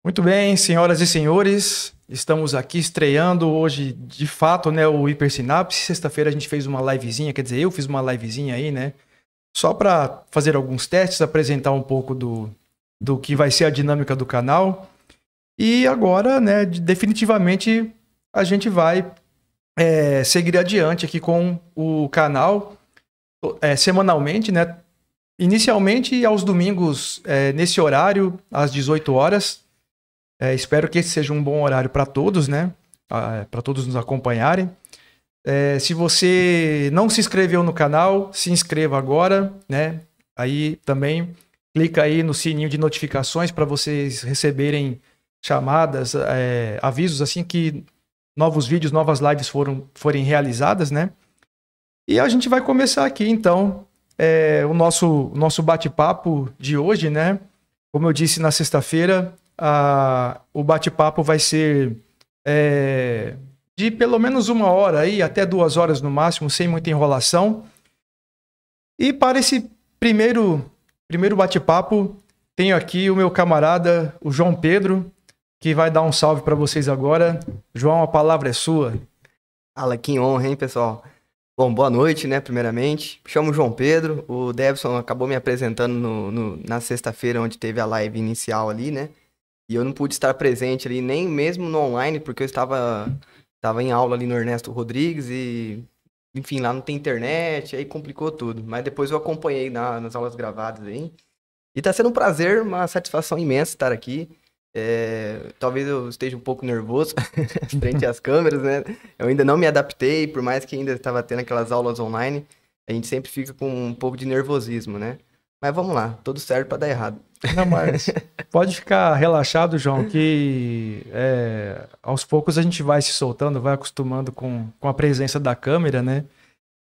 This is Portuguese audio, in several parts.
Muito bem, senhoras e senhores, estamos aqui estreando hoje, de fato, né, o Hipersinapse. Sexta-feira a gente fez uma livezinha, quer dizer, eu fiz uma livezinha aí, né, só para fazer alguns testes, apresentar um pouco do que vai ser a dinâmica do canal. E agora, né, definitivamente a gente vai seguir adiante aqui com o canal semanalmente, né, inicialmente aos domingos, nesse horário, às 18 horas. Espero que esse seja um bom horário para todos, né? Para todos nos acompanharem. Se você não se inscreveu no canal, se inscreva agora, né? Aí também clica aí no sininho de notificações para vocês receberem chamadas, avisos assim que novos vídeos, novas lives forem realizadas, né? E a gente vai começar aqui então o nosso bate-papo de hoje, né? Como eu disse na sexta-feira, o bate-papo vai ser de pelo menos 1 hora aí, até 2 horas no máximo, sem muita enrolação. E para esse primeiro bate-papo, tenho aqui o meu camarada, o João Pedro, que vai dar um salve para vocês agora. João, a palavra é sua. Fala, que honra, hein, pessoal? Bom, boa noite, né, primeiramente. Chamo João Pedro, o Debson acabou me apresentando na sexta-feira, onde teve a live inicial ali, né? E eu não pude estar presente ali, nem mesmo no online, porque eu estava em aula ali no Ernesto Rodrigues e, enfim, lá não tem internet, aí complicou tudo. Mas depois eu acompanhei nas aulas gravadas aí. E tá sendo um prazer, uma satisfação imensa estar aqui. Talvez eu esteja um pouco nervoso frente às câmeras, né? Eu ainda não me adaptei, por mais que ainda estava tendo aquelas aulas online, a gente sempre fica com um pouco de nervosismo, né? Mas vamos lá, tudo certo para dar errado. Não, mas pode ficar relaxado, João, que aos poucos a gente vai se soltando, vai acostumando com a presença da câmera, né?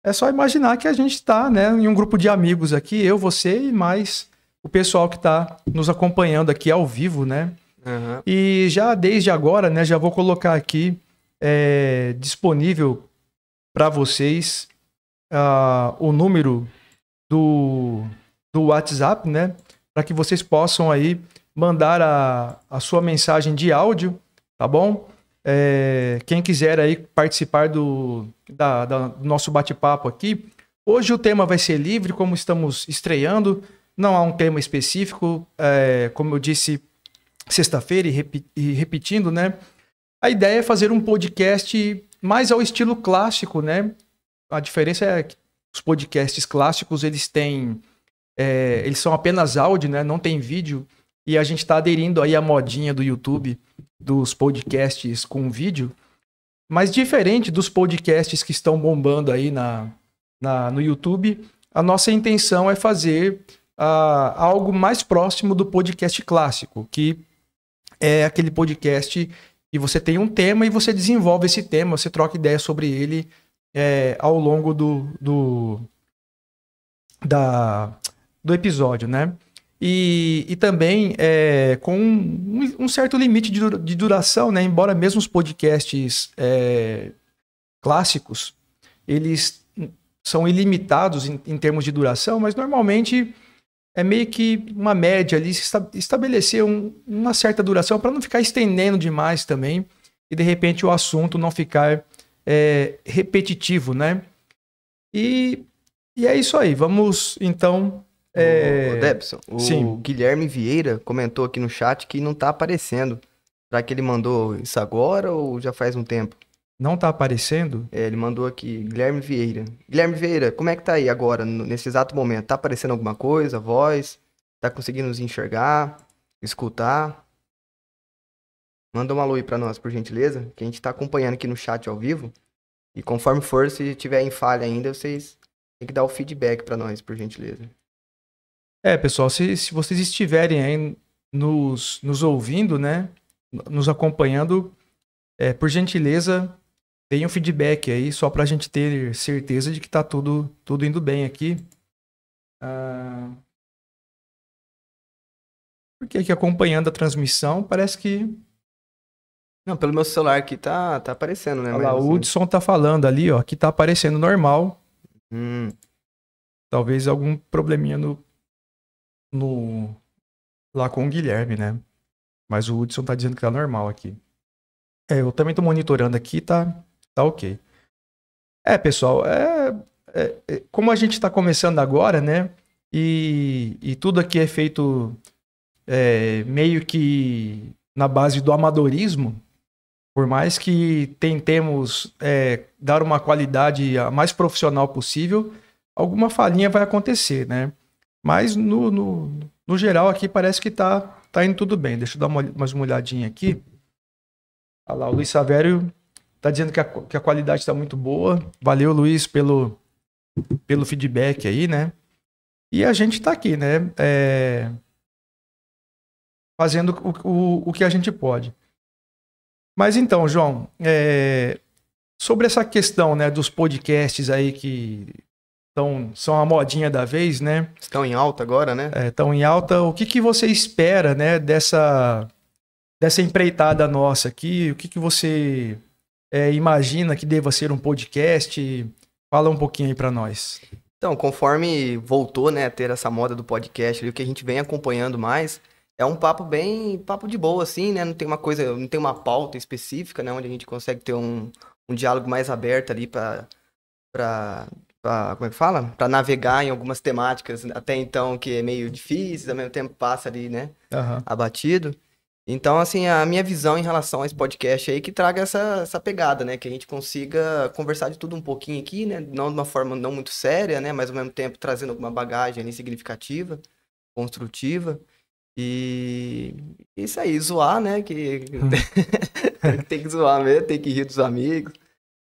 É só imaginar que a gente está, né, em um grupo de amigos aqui, eu, você e mais o pessoal que está nos acompanhando aqui ao vivo, né? Uhum. E já desde agora, né, já vou colocar aqui disponível para vocês o número do WhatsApp, né? Para que vocês possam aí mandar a sua mensagem de áudio, tá bom? Quem quiser aí participar do nosso bate-papo aqui. Hoje o tema vai ser livre, como estamos estreando. Não há um tema específico, como eu disse sexta-feira e repetindo, né? A ideia é fazer um podcast mais ao estilo clássico, né? A diferença é que os podcasts clássicos, eles são apenas áudio, né? Não tem vídeo. E a gente está aderindo aí à modinha do YouTube, dos podcasts com vídeo. Mas diferente dos podcasts que estão bombando aí no YouTube, a nossa intenção é fazer algo mais próximo do podcast clássico, que é aquele podcast que você tem um tema e você desenvolve esse tema, você troca ideia sobre ele ao longo do episódio, né? E também com um certo limite de duração, né? Embora mesmo os podcasts clássicos, eles são ilimitados em termos de duração, mas normalmente é meio que uma média ali, estabelecer uma certa duração para não ficar estendendo demais também e de repente o assunto não ficar repetitivo, né? E é isso aí, vamos então... Debson, sim. O Guilherme Vieira comentou aqui no chat que não tá aparecendo. Será que ele mandou isso agora ou já faz um tempo? Não tá aparecendo? Ele mandou aqui, Guilherme Vieira. Guilherme Vieira, como é que tá aí agora, nesse exato momento? Tá aparecendo alguma coisa, voz? Tá conseguindo nos enxergar, escutar? Manda um alô aí pra nós, por gentileza, que a gente tá acompanhando aqui no chat ao vivo. E conforme for, se tiver em falha ainda, vocês têm que dar o feedback pra nós, por gentileza. Pessoal, se vocês estiverem aí nos ouvindo, né, nos acompanhando, por gentileza, Deem um feedback aí, só pra gente ter certeza de que tá tudo indo bem aqui. Porque aqui acompanhando a transmissão, parece que... Não, pelo meu celular aqui tá aparecendo, né? Olha lá, Mas, o assim, Hudson tá falando ali, ó, que tá aparecendo normal. hum, Talvez algum probleminha lá com o Guilherme, né? Mas o Hudson tá dizendo que tá normal aqui. Eu também tô monitorando aqui, tá ok. Pessoal, como a gente tá começando agora, né? E tudo aqui é feito meio que na base do amadorismo. Por mais que tentemos dar uma qualidade a mais profissional possível, alguma falhinha vai acontecer, né? Mas no geral aqui parece que tá indo tudo bem. Deixa eu dar mais uma olhadinha aqui. Olha lá, o Luiz Savério tá dizendo que a qualidade está muito boa. Valeu, Luiz, pelo feedback aí, né? E a gente tá aqui, né? Fazendo o que a gente pode. Mas então, João, sobre essa questão, né, dos podcasts aí que são a modinha da vez, né? estão em alta agora, né? Estão em alta. O que você espera, né, dessa empreitada nossa aqui? O que você imagina que deva ser um podcast? Fala um pouquinho aí para nós. Então, conforme voltou, né, a ter essa moda do podcast, o que a gente vem acompanhando mais é um papo papo de boa, assim, né? Não tem não tem uma pauta específica, né, onde a gente consegue ter um diálogo mais aberto ali para como é que fala? Para navegar em algumas temáticas até então que é meio difícil, ao mesmo tempo passa ali, né, abatido. Então, assim, a minha visão em relação a esse podcast aí que traga essa pegada, né? Que a gente consiga conversar de tudo um pouquinho aqui, né? Não de uma forma não muito séria, né? Mas ao mesmo tempo trazendo alguma bagagem ali significativa, construtiva. E isso aí, zoar, né? Que tem que zoar mesmo, tem que rir dos amigos.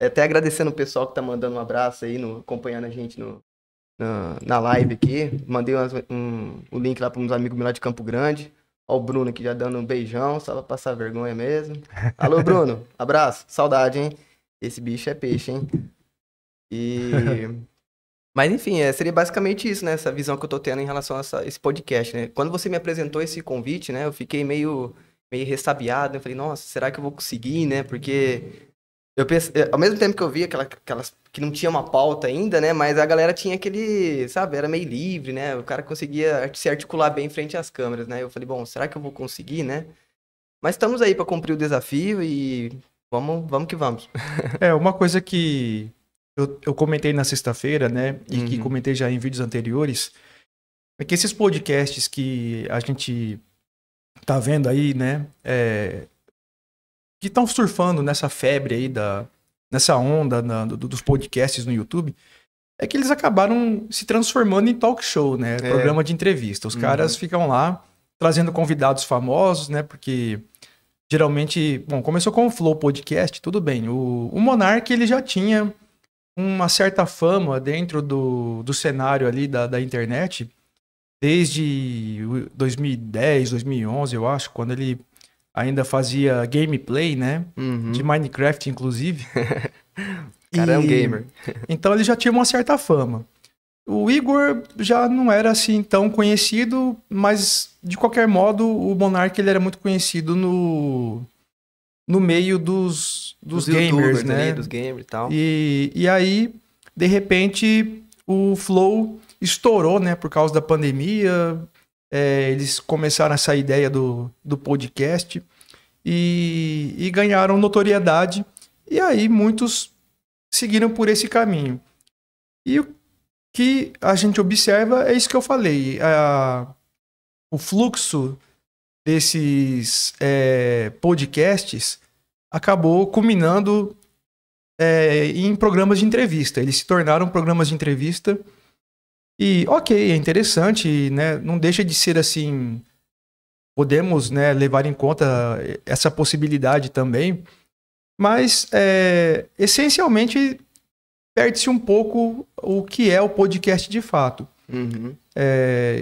Até agradecendo o pessoal que tá mandando um abraço aí, acompanhando a gente na live aqui. Mandei o link lá para uns amigos meus lá de Campo Grande. Ó o Bruno aqui já dando um beijão, só pra passar vergonha mesmo. Alô, Bruno, abraço, saudade, hein? Esse bicho é peixe, hein? Mas enfim, seria basicamente isso, né? Essa visão que eu tô tendo em relação a esse podcast, né? Quando você me apresentou esse convite, né? Eu fiquei meio ressabiado, eu falei, nossa, será que eu vou conseguir, né? Porque eu pensei, ao mesmo tempo que eu vi aquelas que não tinha uma pauta ainda, né? Mas a galera tinha aquele, sabe, era meio livre, né? O cara conseguia se articular bem frente às câmeras, né? Eu falei, bom, será que eu vou conseguir, né? Mas estamos aí para cumprir o desafio e vamos que vamos. Uma coisa que eu comentei na sexta-feira, né? E que comentei já em vídeos anteriores, é que esses podcasts que a gente tá vendo aí, né? Que estão surfando nessa febre aí, nessa onda dos podcasts no YouTube, é que eles acabaram se transformando em talk show, né? Programa de entrevista. Os caras ficam lá trazendo convidados famosos, né? Porque geralmente, bom, começou com o Flow Podcast, tudo bem. O Monark, ele já tinha uma certa fama dentro do cenário ali da internet, desde 2010, 2011, eu acho, quando ele ainda fazia gameplay, né? De Minecraft, inclusive. O cara é um gamer. Então ele já tinha uma certa fama. O Igor já não era assim tão conhecido, mas de qualquer modo o Monark ele era muito conhecido no meio dos gamers, né? Ali, dos gamers e tal. E aí, de repente, o Flow estourou, né? Por causa da pandemia. Eles começaram essa ideia do podcast e ganharam notoriedade. E aí muitos seguiram por esse caminho. E o que a gente observa é isso que eu falei. O fluxo desses podcasts acabou culminando em programas de entrevista. Eles se tornaram programas de entrevista. E, ok, é interessante, né? Não deixa de ser assim... Podemos, né, levar em conta essa possibilidade também. Mas, essencialmente, perde-se um pouco o que é o podcast de fato.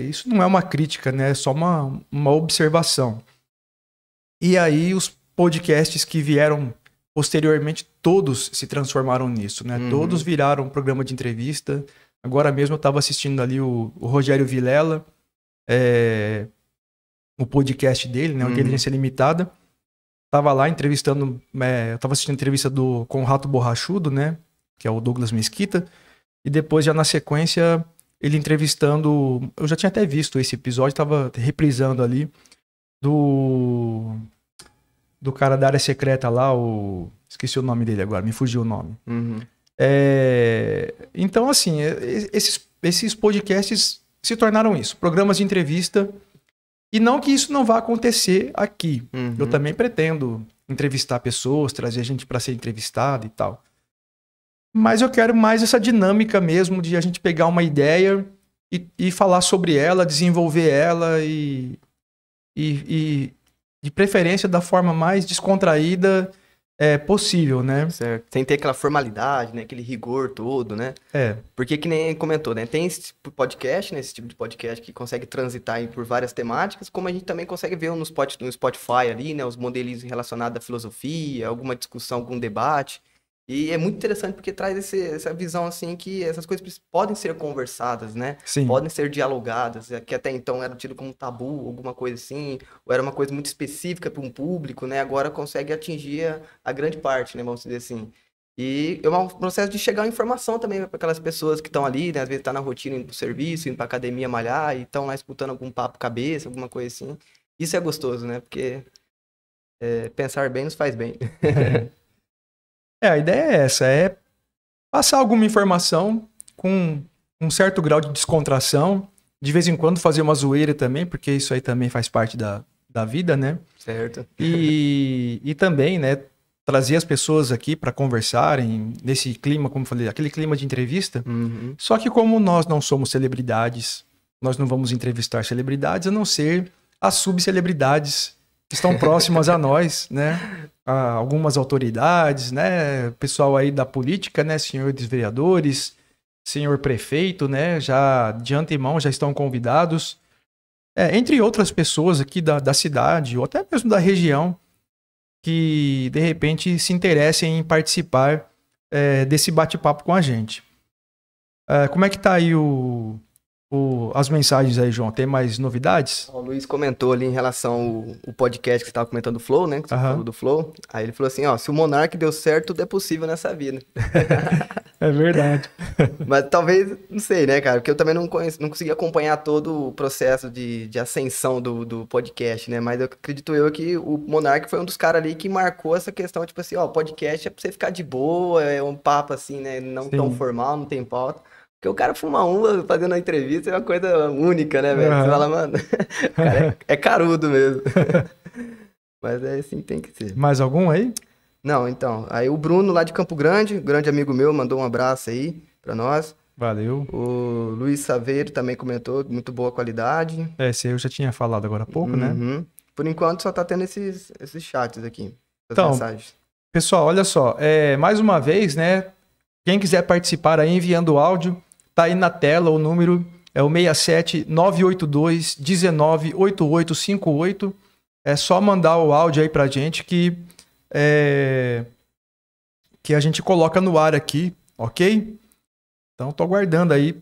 Isso não é uma crítica, né? É só uma observação. E aí, os podcasts que vieram posteriormente todos se transformaram nisso, né? Todos viraram um programa de entrevista. Agora mesmo eu estava assistindo ali o Rogério Vilela, o podcast dele, né? O Inteligência Limitada. Tava lá entrevistando, eu tava assistindo a entrevista com o Rato Borrachudo, né? Que é o Douglas Mesquita. E depois, já na sequência, ele entrevistando... Eu já tinha até visto esse episódio, tava reprisando ali, do cara da área secreta lá, esqueci o nome dele agora, me fugiu o nome. Então, assim, esses podcasts se tornaram isso, programas de entrevista. E não que isso não vá acontecer aqui. Eu também pretendo entrevistar pessoas, trazer gente para ser entrevistada e tal. Mas eu quero mais essa dinâmica mesmo de a gente pegar uma ideia e falar sobre ela, desenvolver ela e de preferência da forma mais descontraída possível, né? Certo. Sem ter aquela formalidade, né? Aquele rigor todo, né? Porque que nem comentou, né? Tem esse tipo de podcast, né? Esse tipo de podcast que consegue transitar aí por várias temáticas, como a gente também consegue ver no Spotify ali, né? Os modelos relacionados à filosofia, alguma discussão, algum debate. E é muito interessante porque traz essa visão, assim, que essas coisas podem ser conversadas, né? Sim. Podem ser dialogadas, que até então era tido como tabu, alguma coisa assim, ou era uma coisa muito específica para um público, né? Agora consegue atingir a grande parte, né? Vamos dizer assim. E é um processo de chegar a informação também para aquelas pessoas que estão ali, né? Às vezes tá na rotina, indo pro serviço, indo pra academia malhar, e estão lá escutando algum papo cabeça, alguma coisa assim. Isso é gostoso, né? Porque pensar bem nos faz bem. A ideia é essa, passar alguma informação com um certo grau de descontração, de vez em quando fazer uma zoeira também, porque isso aí também faz parte da vida, né? Certo. E também, né, trazer as pessoas aqui para conversarem nesse clima, como eu falei, aquele clima de entrevista. Só que como nós não somos celebridades, nós não vamos entrevistar celebridades, a não ser as subcelebridades que estão próximas a nós, né? Algumas autoridades, né? Pessoal aí da política, né? Senhores vereadores, senhor prefeito, né? Já de antemão já estão convidados. Entre outras pessoas aqui da cidade, ou até mesmo da região, que de repente se interessem em participar desse bate-papo com a gente. Como é que tá aí as mensagens aí, João? Tem mais novidades? O Luiz comentou ali em relação ao podcast que você estava comentando do Flow, né? Que você falou do Flow. Aí ele falou assim, ó, se o Monark deu certo, tudo é possível nessa vida. É verdade. Mas talvez, não sei, né, cara? Porque eu também não consegui acompanhar todo o processo de ascensão do podcast, né? Mas eu acredito que o Monark foi um dos caras ali que marcou essa questão, tipo assim, ó, podcast é pra você ficar de boa, é um papo assim, né? Não tão formal, não tem pauta. Porque o cara fuma uma fazendo uma entrevista é uma coisa única, né, velho? Você fala, mano, o cara é carudo mesmo. Mas é assim que tem que ser. Mais algum aí? Não, então. Aí o Bruno lá de Campo Grande, grande amigo meu, mandou um abraço aí pra nós. Valeu. O Luiz Saveiro também comentou, muito boa qualidade. Esse eu já tinha falado agora há pouco, né? Por enquanto só tá tendo esses chats aqui, então, mensagens. Pessoal, olha só, mais uma vez, né? Quem quiser participar aí enviando áudio, tá aí na tela o número, é o 67 982 19 8858. É só mandar o áudio aí pra gente que a gente coloca no ar aqui, ok? Então tô aguardando aí.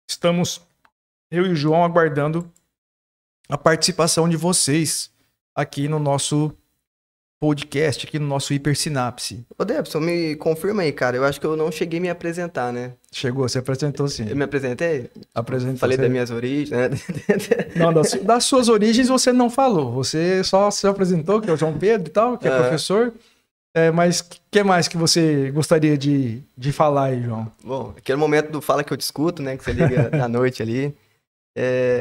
Estamos, eu e o João, aguardando a participação de vocês aqui no nosso podcast, aqui no nosso Hipersinapse. Ô, Debson, me confirma aí, cara. Eu acho que eu não cheguei a me apresentar, né? Chegou, você apresentou sim. Eu me apresentei? Apresentou. Falei das minhas origens, né? Não, das suas origens você não falou. Você só se apresentou, que é o João Pedro e tal, que é professor. Mas o que mais que você gostaria de falar aí, João? Bom, aquele momento do Fala Que Eu Te Escuto, né? Que você liga na noite ali.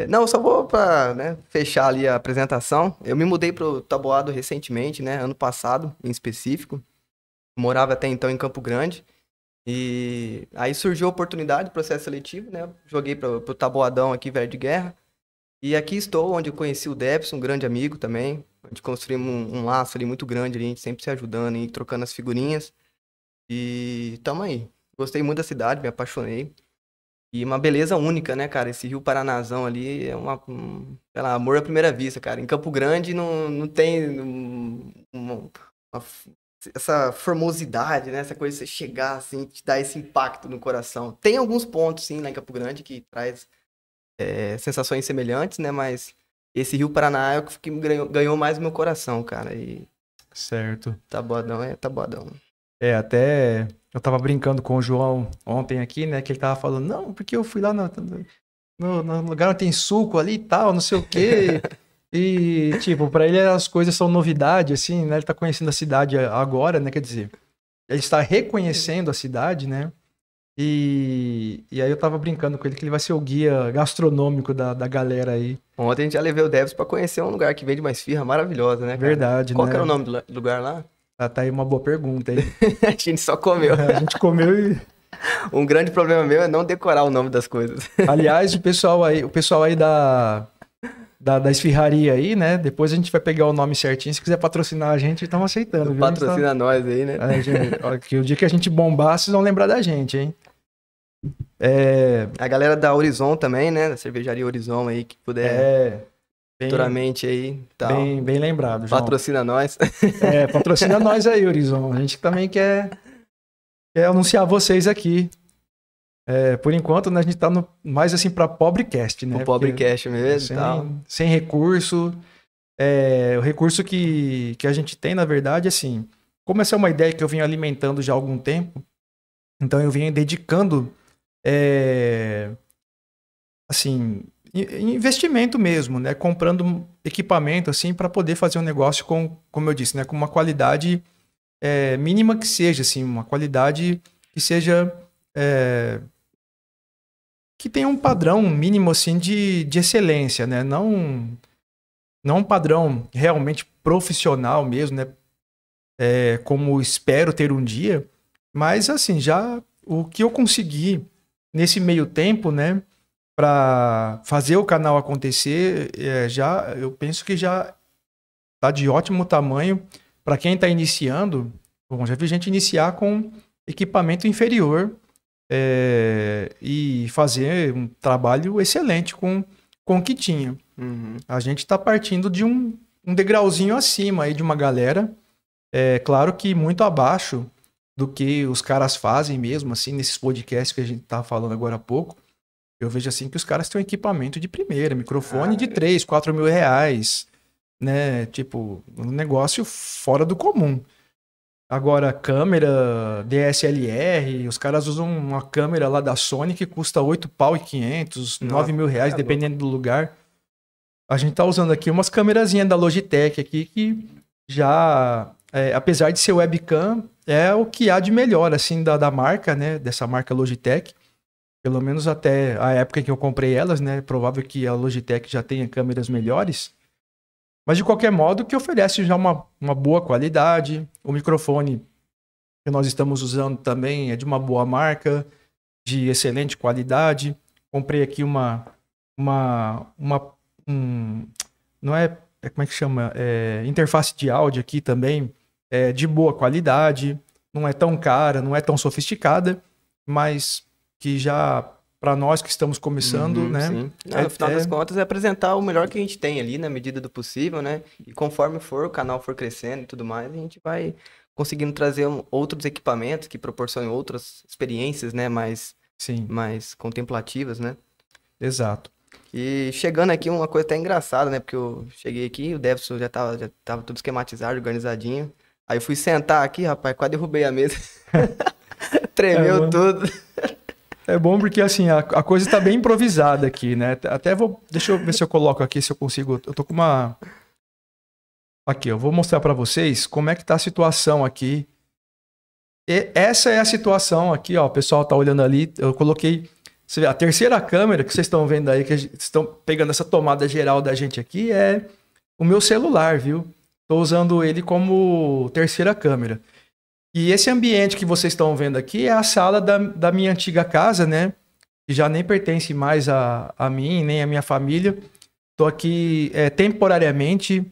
Não, só vou para, né, fechar ali a apresentação. Eu me mudei pro Taboado recentemente, né? Ano passado, em específico. Morava até então em Campo Grande. E aí surgiu a oportunidade, processo seletivo, né? Joguei pro Taboadão aqui, Velho de Guerra. E aqui estou, onde eu conheci o Debson, um grande amigo também. A gente construímos um laço ali muito grande, ali, a gente sempre se ajudando e trocando as figurinhas. E tamo aí. Gostei muito da cidade, me apaixonei. E uma beleza única, né, cara? Esse Rio Paranazão ali é sei lá, amor à primeira vista, cara. Em Campo Grande não tem uma essa formosidade, né? Essa coisa de você chegar, assim, te dar esse impacto no coração. Tem alguns pontos, sim, lá em Campo Grande que traz sensações semelhantes, né? Mas esse Rio Paraná é o que ganhou mais o meu coração, cara. E Certo. Taboadão é Taboadão. Até eu tava brincando com o João ontem aqui, né? Que ele tava falando, não, porque eu fui lá no lugar onde tem suco ali e tal, não sei o quê. E, tipo, pra ele as coisas são novidade, assim, né? Ele tá conhecendo a cidade agora, né? Quer dizer, ele está reconhecendo a cidade, né? E aí eu tava brincando com ele que ele vai ser o guia gastronômico da galera aí. Ontem a gente já levei o Debs pra conhecer um lugar que vende uma esfirra maravilhosa, né, cara? Verdade, Qual né? que era o nome do lugar lá? Tá aí uma boa pergunta aí. A gente só comeu. A gente comeu e... Um grande problema meu é não decorar o nome das coisas. Aliás, o pessoal aí da esfirraria aí, né? Depois a gente vai pegar o nome certinho. Se quiser patrocinar a gente, estamos aceitando, viu? Patrocina nós aí, né? Que o dia que a gente bombar, vocês vão lembrar da gente, hein? A galera da Horizon também, né? Da cervejaria Horizon aí, que puder futuramente aí. Tal. Bem lembrado, João. Patrocina nós. Patrocina nós aí, Horizon. A gente também quer anunciar vocês aqui. Por enquanto, né, a gente tá mais assim pra Pobrecast, né? O Pobrecast mesmo. Sem recurso. O recurso que a gente tem, na verdade, assim, como essa é uma ideia que eu venho alimentando já há algum tempo, então eu venho dedicando assim, investimento mesmo, né? Comprando equipamento assim para poder fazer um negócio como eu disse, né? Com uma qualidade mínima que seja, assim, uma qualidade que seja que tenha um padrão mínimo assim de excelência, né? Não um padrão realmente profissional mesmo, né? Como espero ter um dia, mas assim, já o que eu consegui nesse meio tempo, né? Para fazer o canal acontecer, eu penso que já tá de ótimo tamanho para quem está iniciando. Bom, já vi gente iniciar com equipamento inferior e fazer um trabalho excelente com o que tinha. Uhum. A gente está partindo de um degrauzinho acima aí de uma galera, claro que muito abaixo do que os caras fazem mesmo, assim, nesses podcasts que a gente tá falando agora há pouco. Eu vejo assim que os caras têm um equipamento de primeira, microfone de 3, 4 mil reais, né? Tipo, um negócio fora do comum. Agora, câmera DSLR, os caras usam uma câmera lá da Sony que custa 8.500, 9 mil reais, dependendo do lugar. A gente tá usando aqui umas câmerazinhas da Logitech aqui que já, apesar de ser webcam, é o que há de melhor, assim, da marca, né? Dessa marca Logitech. Pelo menos até a época em que eu comprei elas, né? Provável que a Logitech já tenha câmeras melhores. Mas, de qualquer modo, que oferece já uma boa qualidade. O microfone que nós estamos usando também é de uma boa marca, de excelente qualidade. Comprei aqui não é, como é que chama? Interface de áudio aqui também, de boa qualidade. Não é tão cara, não é tão sofisticada, mas que já, para nós que estamos começando, né? Sim. No final das contas, é apresentar o melhor que a gente tem ali, na medida do possível, né? E conforme o canal for crescendo e tudo mais, a gente vai conseguindo trazer outros equipamentos que proporcionem outras experiências, né? Mais contemplativas, né? Exato. E chegando aqui, uma coisa até engraçada, né? Porque eu cheguei aqui, o Devson já tava tudo esquematizado, organizadinho. Aí eu fui sentar aqui, rapaz, quase derrubei a mesa. Tremeu tudo. É bom porque, assim, a coisa tá bem improvisada aqui, né? Até deixa eu ver se eu coloco aqui, se eu consigo. Eu tô com uma... Aqui, eu vou mostrar pra vocês como é que tá a situação aqui. Essa é a situação aqui, ó. O pessoal tá olhando ali. Eu coloquei... Você vê, a terceira câmera que vocês estão vendo aí, que estão pegando essa tomada geral da gente aqui, é o meu celular, viu? Tô usando ele como terceira câmera. E esse ambiente que vocês estão vendo aqui é a sala da minha antiga casa, né? Que já nem pertence mais a mim, nem a minha família. Estou aqui temporariamente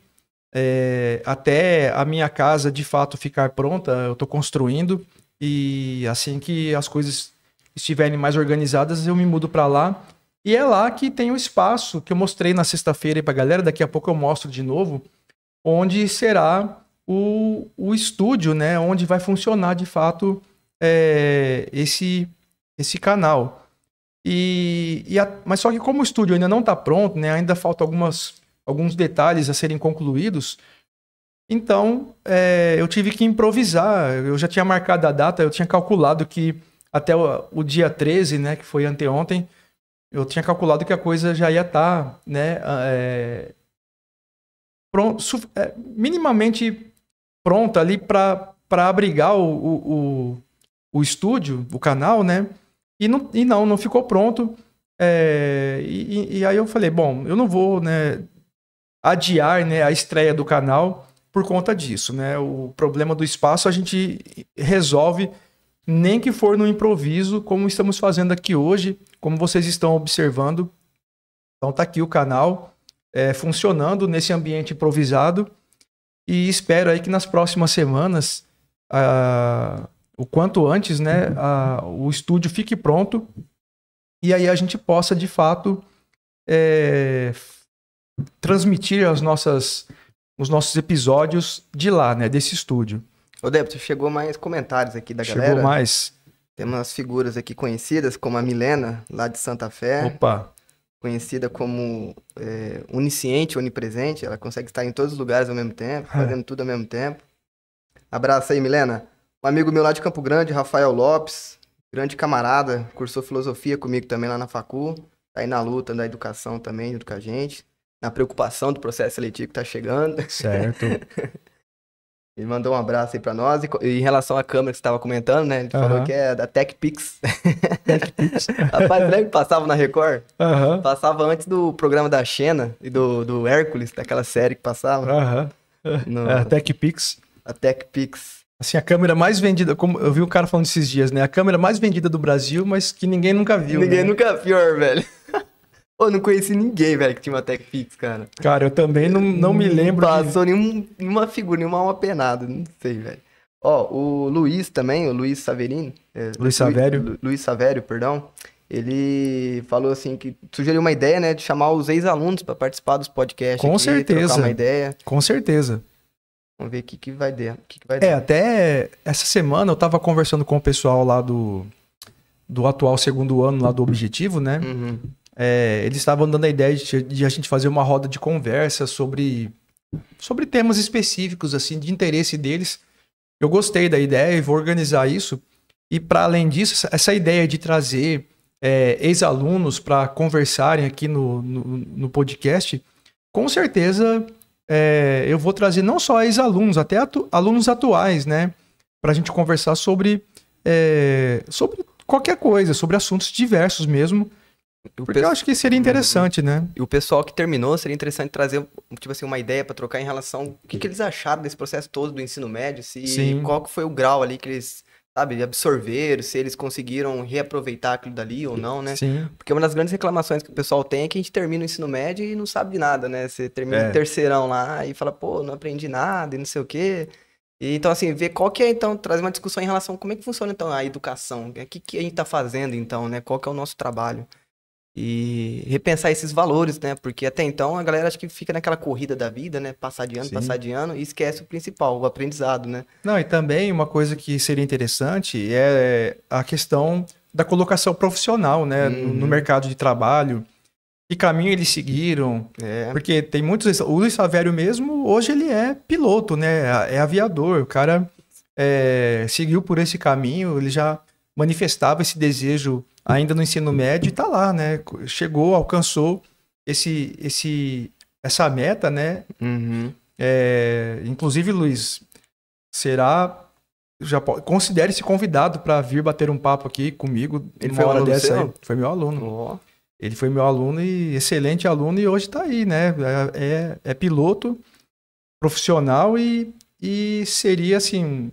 até a minha casa de fato ficar pronta. Eu estou construindo e assim que as coisas estiverem mais organizadas, eu me mudo para lá. E é lá que tem o espaço que eu mostrei na sexta-feira para a galera. Daqui a pouco eu mostro de novo, onde será o estúdio, né, onde vai funcionar de fato esse canal. Mas só que como o estúdio ainda não está pronto, né, ainda faltam alguns detalhes a serem concluídos, então eu tive que improvisar. Eu já tinha marcado a data, eu tinha calculado que até o dia 13, né, que foi anteontem, eu tinha calculado que a coisa já ia estar, né, minimamente pronta ali para abrigar o estúdio, o canal, né? E não ficou pronto. E aí eu falei, bom, eu não vou, né, adiar, né, a estreia do canal por conta disso, né? O problema do espaço a gente resolve, nem que for no improviso, como estamos fazendo aqui hoje, como vocês estão observando. Então tá aqui o canal funcionando nesse ambiente improvisado, e espero aí que nas próximas semanas, o quanto antes, né, o estúdio fique pronto, e aí a gente possa de fato transmitir os nossos episódios de lá, né, desse estúdio. Ô, Débora, chegou mais comentários aqui da galera. Chegou mais. Tem umas figuras aqui conhecidas, como a Milena, lá de Santa Fé. Opa! Conhecida como onisciente, onipresente. Ela consegue estar em todos os lugares ao mesmo tempo, fazendo tudo ao mesmo tempo. Abraço aí, Milena. Um amigo meu lá de Campo Grande, Rafael Lopes, grande camarada, cursou filosofia comigo também lá na facul. Tá aí na luta da educação também, junto com a gente. Na preocupação do processo seletivo que tá chegando. Certo. Ele mandou um abraço aí pra nós. E em relação à câmera que você tava comentando, né? Ele falou que é da TechPix. Rapaz, lembra que passava na Record? Passava antes do programa da Xena e do Hércules, daquela série que passava. A TechPix. A TechPix. Assim, a câmera mais vendida, como eu vi um cara falando esses dias, né? A câmera mais vendida do Brasil, mas que ninguém nunca viu. Ninguém nunca viu, velho. Pô, não conheci ninguém, velho, que tinha uma TechPix, cara. Cara, eu também não me lembro. Não passou nenhuma figura, nenhuma penada, não sei, velho. Ó, o Luiz também, o Luiz Saverini. Luiz Savério. Luiz Savério, perdão. Ele falou assim que sugeriu uma ideia, né, de chamar os ex-alunos pra participar dos podcasts. Com certeza. Trocar uma ideia. Com certeza. Vamos ver o que vai dar. Até essa semana eu tava conversando com o pessoal lá do atual segundo ano lá do Objetivo, né? Uhum. Eles estavam dando a ideia de a gente fazer uma roda de conversa sobre temas específicos, assim, de interesse deles. Eu gostei da ideia e vou organizar isso. E para além disso, essa ideia de trazer ex-alunos para conversarem aqui no podcast, com certeza eu vou trazer não só ex-alunos, até alunos atuais, né? Para a gente conversar sobre qualquer coisa, sobre assuntos diversos mesmo. Porque eu acho que seria interessante, né? E o pessoal que terminou, seria interessante trazer, tipo assim, uma ideia para trocar em relação ao que eles acharam desse processo todo do ensino médio, qual que foi o grau ali que eles, sabe, absorveram, se eles conseguiram reaproveitar aquilo dali ou não, né? Sim. Porque uma das grandes reclamações que o pessoal tem é que a gente termina o ensino médio e não sabe de nada, né? Você termina o terceirão lá e fala, pô, não aprendi nada e não sei o quê. E, então, assim, ver qual que é, então, trazer uma discussão em relação a como é que funciona, então, a educação. O que a gente tá fazendo, então, né? Qual que é o nosso trabalho? E repensar esses valores, né? Porque até então a galera acho que fica naquela corrida da vida, né? Passar de ano e esquece o principal, o aprendizado, né? Não, e também uma coisa que seria interessante é a questão da colocação profissional, né? No mercado de trabalho. Que caminho eles seguiram. Porque tem muitos... O Luiz Savério mesmo, hoje ele é piloto, né? É aviador. O cara seguiu por esse caminho, ele já manifestava esse desejo ainda no ensino médio e tá lá, né? Chegou, alcançou essa meta, né? Inclusive, Luiz, considere-se convidado para vir bater um papo aqui comigo. Ele foi uma hora dessa aí. Foi meu aluno. Ele foi meu aluno e excelente aluno e hoje tá aí, né? É piloto profissional e seria assim...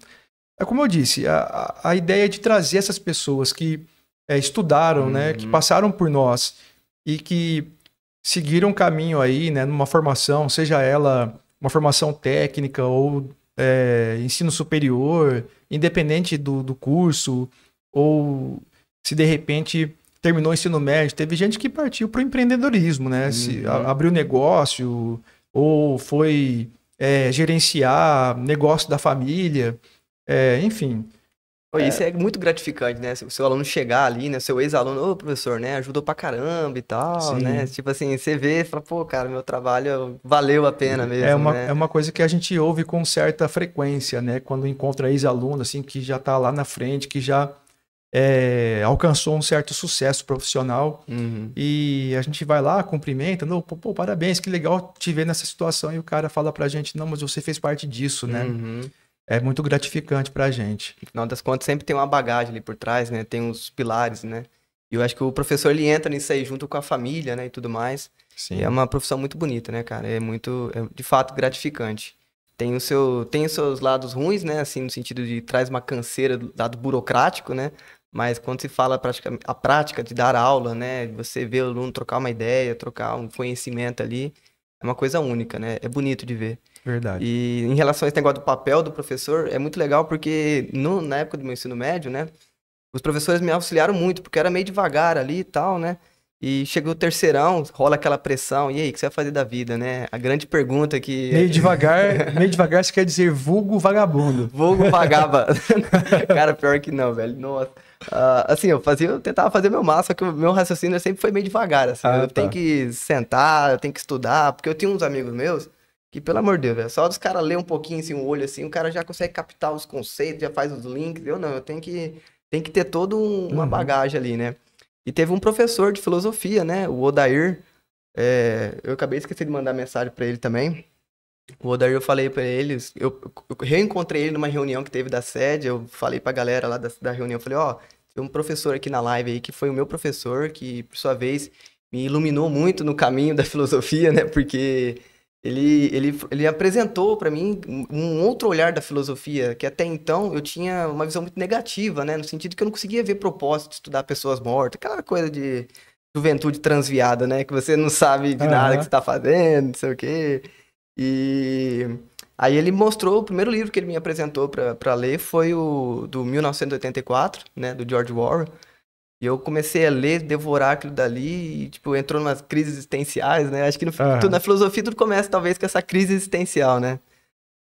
É como eu disse, a ideia de trazer essas pessoas que estudaram, né, que passaram por nós e que seguiram um caminho aí, né, numa formação, seja ela uma formação técnica ou ensino superior, independente do curso, ou se de repente terminou o ensino médio, teve gente que partiu para o empreendedorismo, né, abriu negócio ou foi gerenciar negócio da família, enfim. Pô, isso é muito gratificante, né? O seu aluno chegar ali, né? Seu ex-aluno, ô, professor, né? Ajudou pra caramba e tal, né? Sim. Tipo assim, você vê e fala, pô, cara, meu trabalho valeu a pena É mesmo, uma, né? é uma coisa que a gente ouve com certa frequência, né? Quando encontra ex-aluno, assim, que já está lá na frente, que já alcançou um certo sucesso profissional. Uhum. E a gente vai lá, cumprimenta, não, pô, parabéns, que legal te ver nessa situação. E o cara fala pra gente, não, mas você fez parte disso, né? Uhum. É muito gratificante pra gente. No final das contas, sempre tem uma bagagem ali por trás, né? Tem uns pilares, né? E eu acho que o professor, ele entra nisso aí junto com a família, né? E tudo mais. E é Sim. uma profissão muito bonita, né, cara? É de fato gratificante. Tem os seus lados ruins, né? Assim, no sentido de traz uma canseira do lado burocrático, né? Mas quando se fala a prática de dar aula, né? Você vê o aluno trocar uma ideia, trocar um conhecimento ali, é uma coisa única, né? É bonito de ver. Verdade. E em relação a esse negócio do papel do professor, é muito legal porque na época do meu ensino médio, né? Os professores me auxiliaram muito, porque eu era meio devagar ali e tal, né? E chegou o terceirão, rola aquela pressão. E aí, o que você vai fazer da vida, né? A grande pergunta que Meio devagar isso quer dizer vulgo vagabundo. vulgo pagava. Cara, pior que não, velho. Nossa. Assim, eu tentava fazer meu máximo, só que o meu raciocínio sempre foi meio devagar, assim. Ah, Eu tenho tá. que sentar, eu tenho que estudar, porque eu tinha uns amigos meus que, pelo amor de Deus, velho, só dos caras ler um pouquinho, assim, o olho, assim, o cara já consegue captar os conceitos, já faz os links. Eu não, eu tenho que ter toda uma Uhum. bagagem ali, né? E teve um professor de filosofia, né? O Odair. Eu acabei de esquecer de mandar mensagem pra ele também. O Odair, eu falei pra eles, eu reencontrei ele numa reunião que teve da sede, eu falei pra galera lá da reunião, eu falei, ó, tem um professor aqui na live aí que foi o meu professor, que por sua vez me iluminou muito no caminho da filosofia, né? Porque ele apresentou pra mim um outro olhar da filosofia, que até então eu tinha uma visão muito negativa, né? No sentido que eu não conseguia ver propósito de estudar pessoas mortas, aquela coisa de juventude transviada, né? Que você não sabe de nada que você Aham. tá fazendo, não sei o quê. E aí ele mostrou, o primeiro livro que ele me apresentou para ler foi o do 1984, né, do George Orwell. E eu comecei a ler, devorar aquilo dali e, tipo, entrou umas crises existenciais, né? Acho que na Aham. filosofia tudo começa, talvez, com essa crise existencial, né?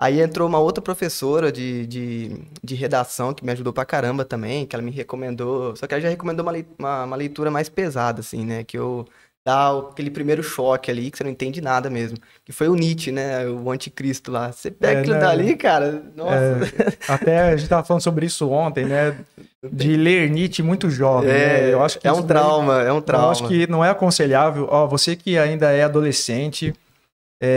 Aí entrou uma outra professora de redação que me ajudou pra caramba também, que ela me recomendou. Só que ela já recomendou uma leitura mais pesada, assim, né? Que eu dá aquele primeiro choque ali, que você não entende nada mesmo. Que foi o Nietzsche, né? O anticristo lá. Você pega aquilo Né? dali, cara, nossa. Até a gente tava falando sobre isso ontem, né? Não De tem... ler Nietzsche muito jovem, né? Eu acho que É um isso daí, trauma, é um eu acho trauma. que não é aconselhável. Ó, você que ainda é adolescente,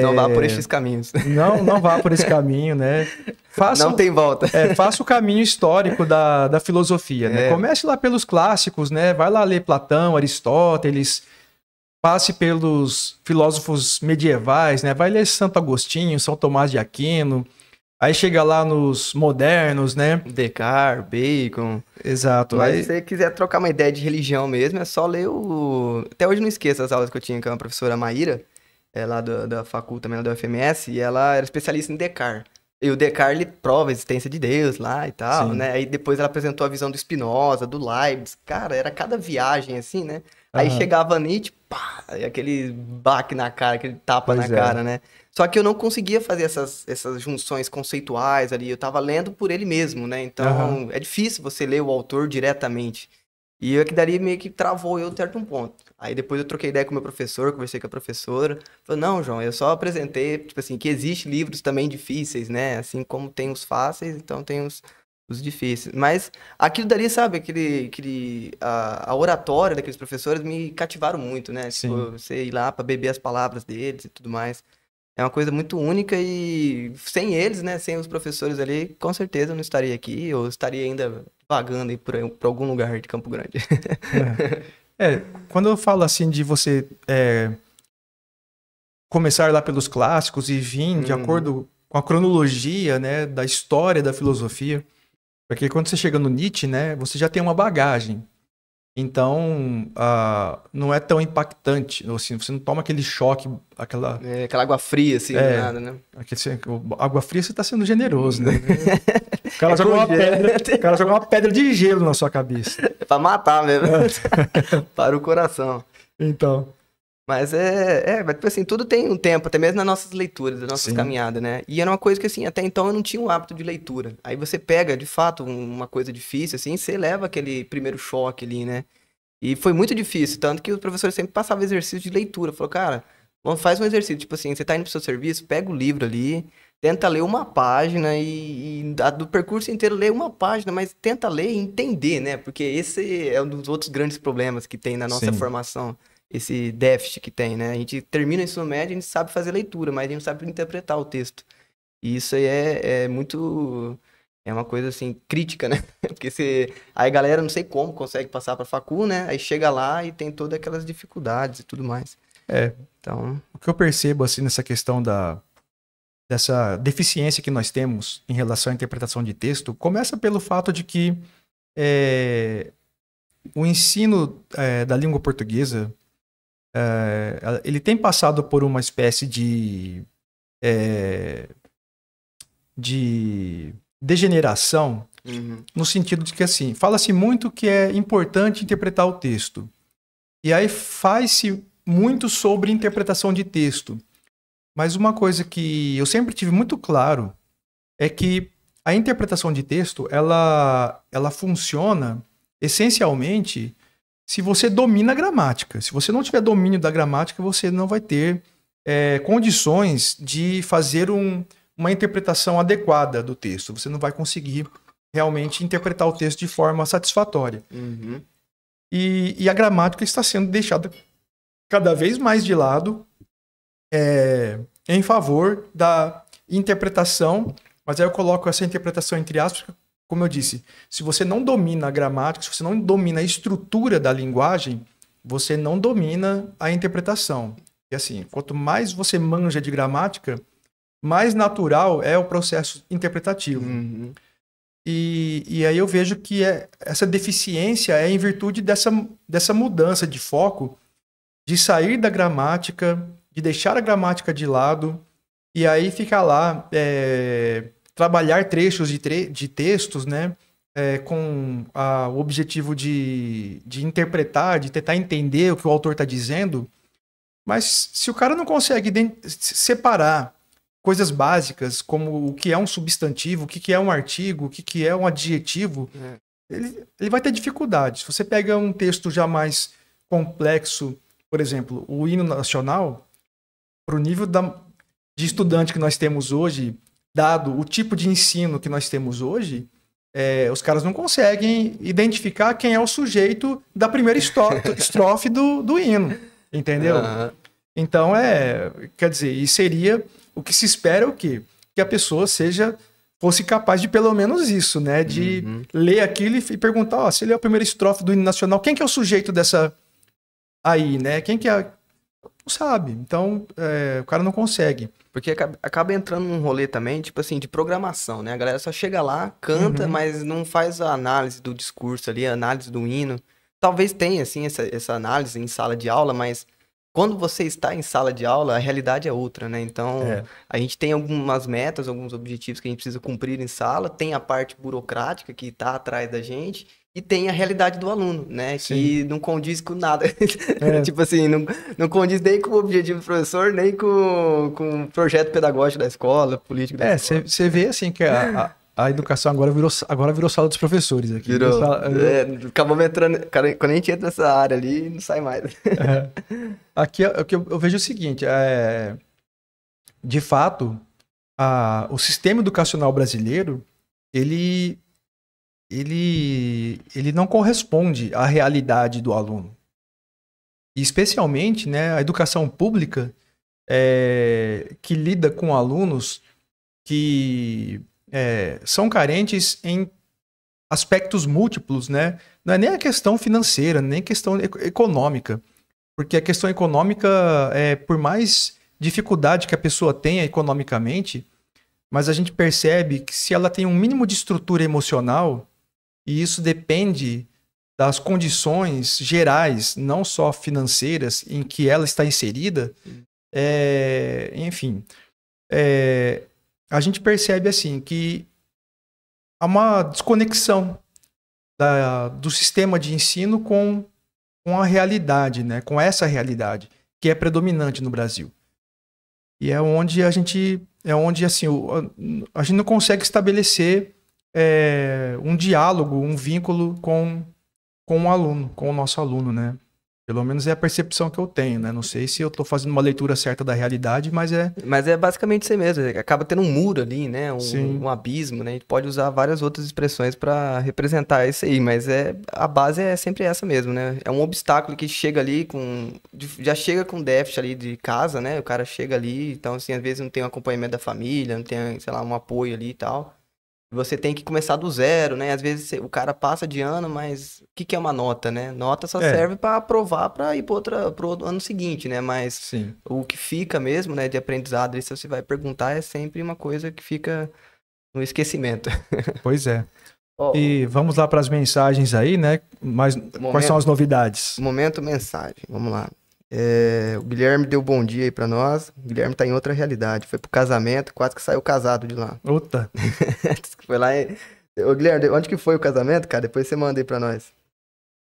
Não vá por estes caminhos. não vá por esse caminho, né? Não Faça, tem volta. faça o caminho histórico da filosofia, né? É, Comece lá pelos clássicos, né? Vai lá ler Platão, Aristóteles, passe pelos filósofos medievais, né? Vai ler Santo Agostinho, São Tomás de Aquino, aí chega lá nos modernos, né? Descartes, Bacon. Exato. Mas se Aí, você quiser trocar uma ideia de religião mesmo, é só ler o. Até hoje eu não esqueço as aulas que eu tinha com a professora Maíra, lá da facul também, lá da UFMS, e ela era especialista em Descartes. E o Descartes, ele prova a existência de Deus lá e tal, sim. né? Aí depois ela apresentou a visão do Spinoza, do Leibniz. Cara, era cada viagem assim, né? Aí Aham. chegava Nietzsche, pá, e aquele baque na cara, aquele tapa na Pois é. cara, né? Só que eu não conseguia fazer essas junções conceituais ali. Eu tava lendo por ele mesmo, né? Aham. Então é difícil você ler o autor diretamente. E eu que daria meio que travou eu certo um ponto. Aí depois eu troquei ideia com o meu professor, conversei com a professora. Falei, não, João, eu só apresentei, tipo assim, que existe livros também difíceis, né? Assim como tem os fáceis, então tem os difíceis. Mas aquilo dali, sabe, a oratória daqueles professores me cativaram muito, né? Sim. Tipo, você ir lá pra beber as palavras deles e tudo mais. É uma coisa muito única e sem eles, né? Sem os professores ali, com certeza eu não estaria aqui, ou estaria ainda vagando aí por algum lugar de Campo Grande. Quando eu falo assim de você começar lá pelos clássicos e vir de Uhum. acordo com a cronologia, né, da história da filosofia, porque quando você chega no Nietzsche, né, você já tem uma bagagem. Então, não é tão impactante, assim, você não toma aquele choque, aquela, É, aquela água fria, assim, do é, nada, né? água fria, você está sendo generoso, né? O É cara joga uma pedra, o congela. cara joga uma pedra de gelo na sua cabeça. É pra matar mesmo. Para o coração. Então. Mas mas, tipo assim, tudo tem um tempo, até mesmo nas nossas leituras, nas nossas Sim, caminhadas, né? E era uma coisa que, assim, até então eu não tinha o hábito de leitura. Aí você pega, de fato, uma coisa difícil, assim, você leva aquele primeiro choque ali, né? E foi muito difícil, tanto que os professores sempre passavam exercício de leitura. Falou, cara, faz um exercício, tipo assim, você tá indo pro seu serviço, pega o livro ali, tenta ler uma página do percurso inteiro lê uma página, mas tenta ler e entender, né? Porque esse é um dos outros grandes problemas que tem na nossa sim. formação, esse déficit que tem, né? A gente termina o ensino médio, a gente sabe fazer leitura, mas a gente não sabe interpretar o texto. E isso aí é muito. É uma coisa assim, crítica, né? Porque você. Aí a galera, não sei como, consegue passar pra facul, né? Aí chega lá e tem todas aquelas dificuldades e tudo mais. É, Então. o que eu percebo, assim, nessa questão dessa deficiência que nós temos em relação à interpretação de texto, começa pelo fato de que é, o ensino da língua portuguesa, ele tem passado por uma espécie é, de degeneração, Uhum. no sentido de que, assim, fala-se muito que é importante interpretar o texto. E aí faz-se muito sobre interpretação de texto. Mas uma coisa que eu sempre tive muito claro é que a interpretação de texto, ela funciona essencialmente se você domina a gramática. Se você não tiver domínio da gramática, você não vai ter condições de fazer uma interpretação adequada do texto. Você não vai conseguir realmente interpretar o texto de forma satisfatória. Uhum. E a gramática está sendo deixada cada vez mais de lado em favor da interpretação, mas aí eu coloco essa interpretação entre aspas, como eu disse, se você não domina a gramática, se você não domina a estrutura da linguagem, você não domina a interpretação. E assim, quanto mais você manja de gramática, mais natural é o processo interpretativo. Uhum. E aí eu vejo que essa deficiência é em virtude dessa mudança de foco, de sair da gramática, de deixar a gramática de lado, e aí ficar lá, trabalhar trechos de textos, né? Com o objetivo de interpretar, de tentar entender o que o autor está dizendo. Mas se o cara não consegue separar coisas básicas, como o que é um substantivo, o que é um artigo, o que é um adjetivo, É. ele vai ter dificuldade. Se você pega um texto já mais complexo, por exemplo, o hino nacional, para o nível de estudante que nós temos hoje, dado o tipo de ensino que nós temos hoje, os caras não conseguem identificar quem é o sujeito da primeira estrofe do hino, entendeu? Aham. Então, quer dizer, e seria, o que se espera é o quê? Que a pessoa fosse capaz de pelo menos isso, né? De Uhum. ler aquilo e perguntar, ó, se ele é a primeira estrofe do hino nacional, quem que é o sujeito dessa aí, né? Quem que é? Não sabe. Então, o cara não consegue. Porque acaba entrando num rolê também, tipo assim, de programação, né? A galera só chega lá, canta, Uhum. mas não faz a análise do discurso ali, a análise do hino. Talvez tenha, assim, essa análise em sala de aula, mas quando você está em sala de aula, a realidade é outra, né? Então, É, a gente tem algumas metas, alguns objetivos que a gente precisa cumprir em sala, tem a parte burocrática que tá atrás da gente, e tem a realidade do aluno, né? sim. Que não condiz com nada. É, Tipo assim, não condiz nem com o objetivo do professor, nem com o projeto pedagógico da escola, político da escola. você vê assim que a educação agora virou sala dos professores aqui. Virou. Acabamos entrando. Cara, quando a gente entra nessa área ali, não sai mais. Aqui o que eu vejo o seguinte, de fato, o sistema educacional brasileiro, ele, ele não corresponde à realidade do aluno. E especialmente, né, a educação pública, que lida com alunos que são carentes em aspectos múltiplos, né? Não é nem a questão financeira, nem questão econômica. Porque a questão econômica, por mais dificuldade que a pessoa tenha economicamente, mas a gente percebe que se ela tem um mínimo de estrutura emocional, e isso depende das condições gerais, não só financeiras, em que ela está inserida, enfim, a gente percebe assim que há uma desconexão do sistema de ensino com a realidade, né? Com essa realidade. que é predominante no Brasil. E é onde assim, a gente não consegue estabelecer um diálogo, um vínculo com o aluno, com o nosso aluno, né? Pelo menos é a percepção que eu tenho, né? Não sei se eu tô fazendo uma leitura certa da realidade, mas é... Mas é basicamente isso aí mesmo, acaba tendo um muro ali, né? Sim. Um abismo, né? A gente pode usar várias outras expressões para representar isso aí, mas a base é sempre essa mesmo, né? É um obstáculo que chega ali já chega com déficit ali de casa, né? O cara chega ali, então assim, às vezes não tem um acompanhamento da família, não tem, sei lá, um apoio ali e tal. Você tem que começar do zero, né? Às vezes o cara passa de ano, mas o que é uma nota, né? Nota só serve para aprovar para ir pro ano seguinte, né? Mas Sim. o que fica mesmo, né, de aprendizado, se você vai perguntar, é sempre uma coisa que fica no esquecimento. Pois é. E vamos lá para as mensagens aí, né? Mas quais são as novidades? Momento mensagem, vamos lá. O Guilherme deu bom dia aí pra nós. O Guilherme tá em outra realidade. Foi pro casamento, quase que saiu casado de lá. Outra. Foi lá e... Ô, Guilherme, onde que foi o casamento, cara? Depois você manda aí pra nós.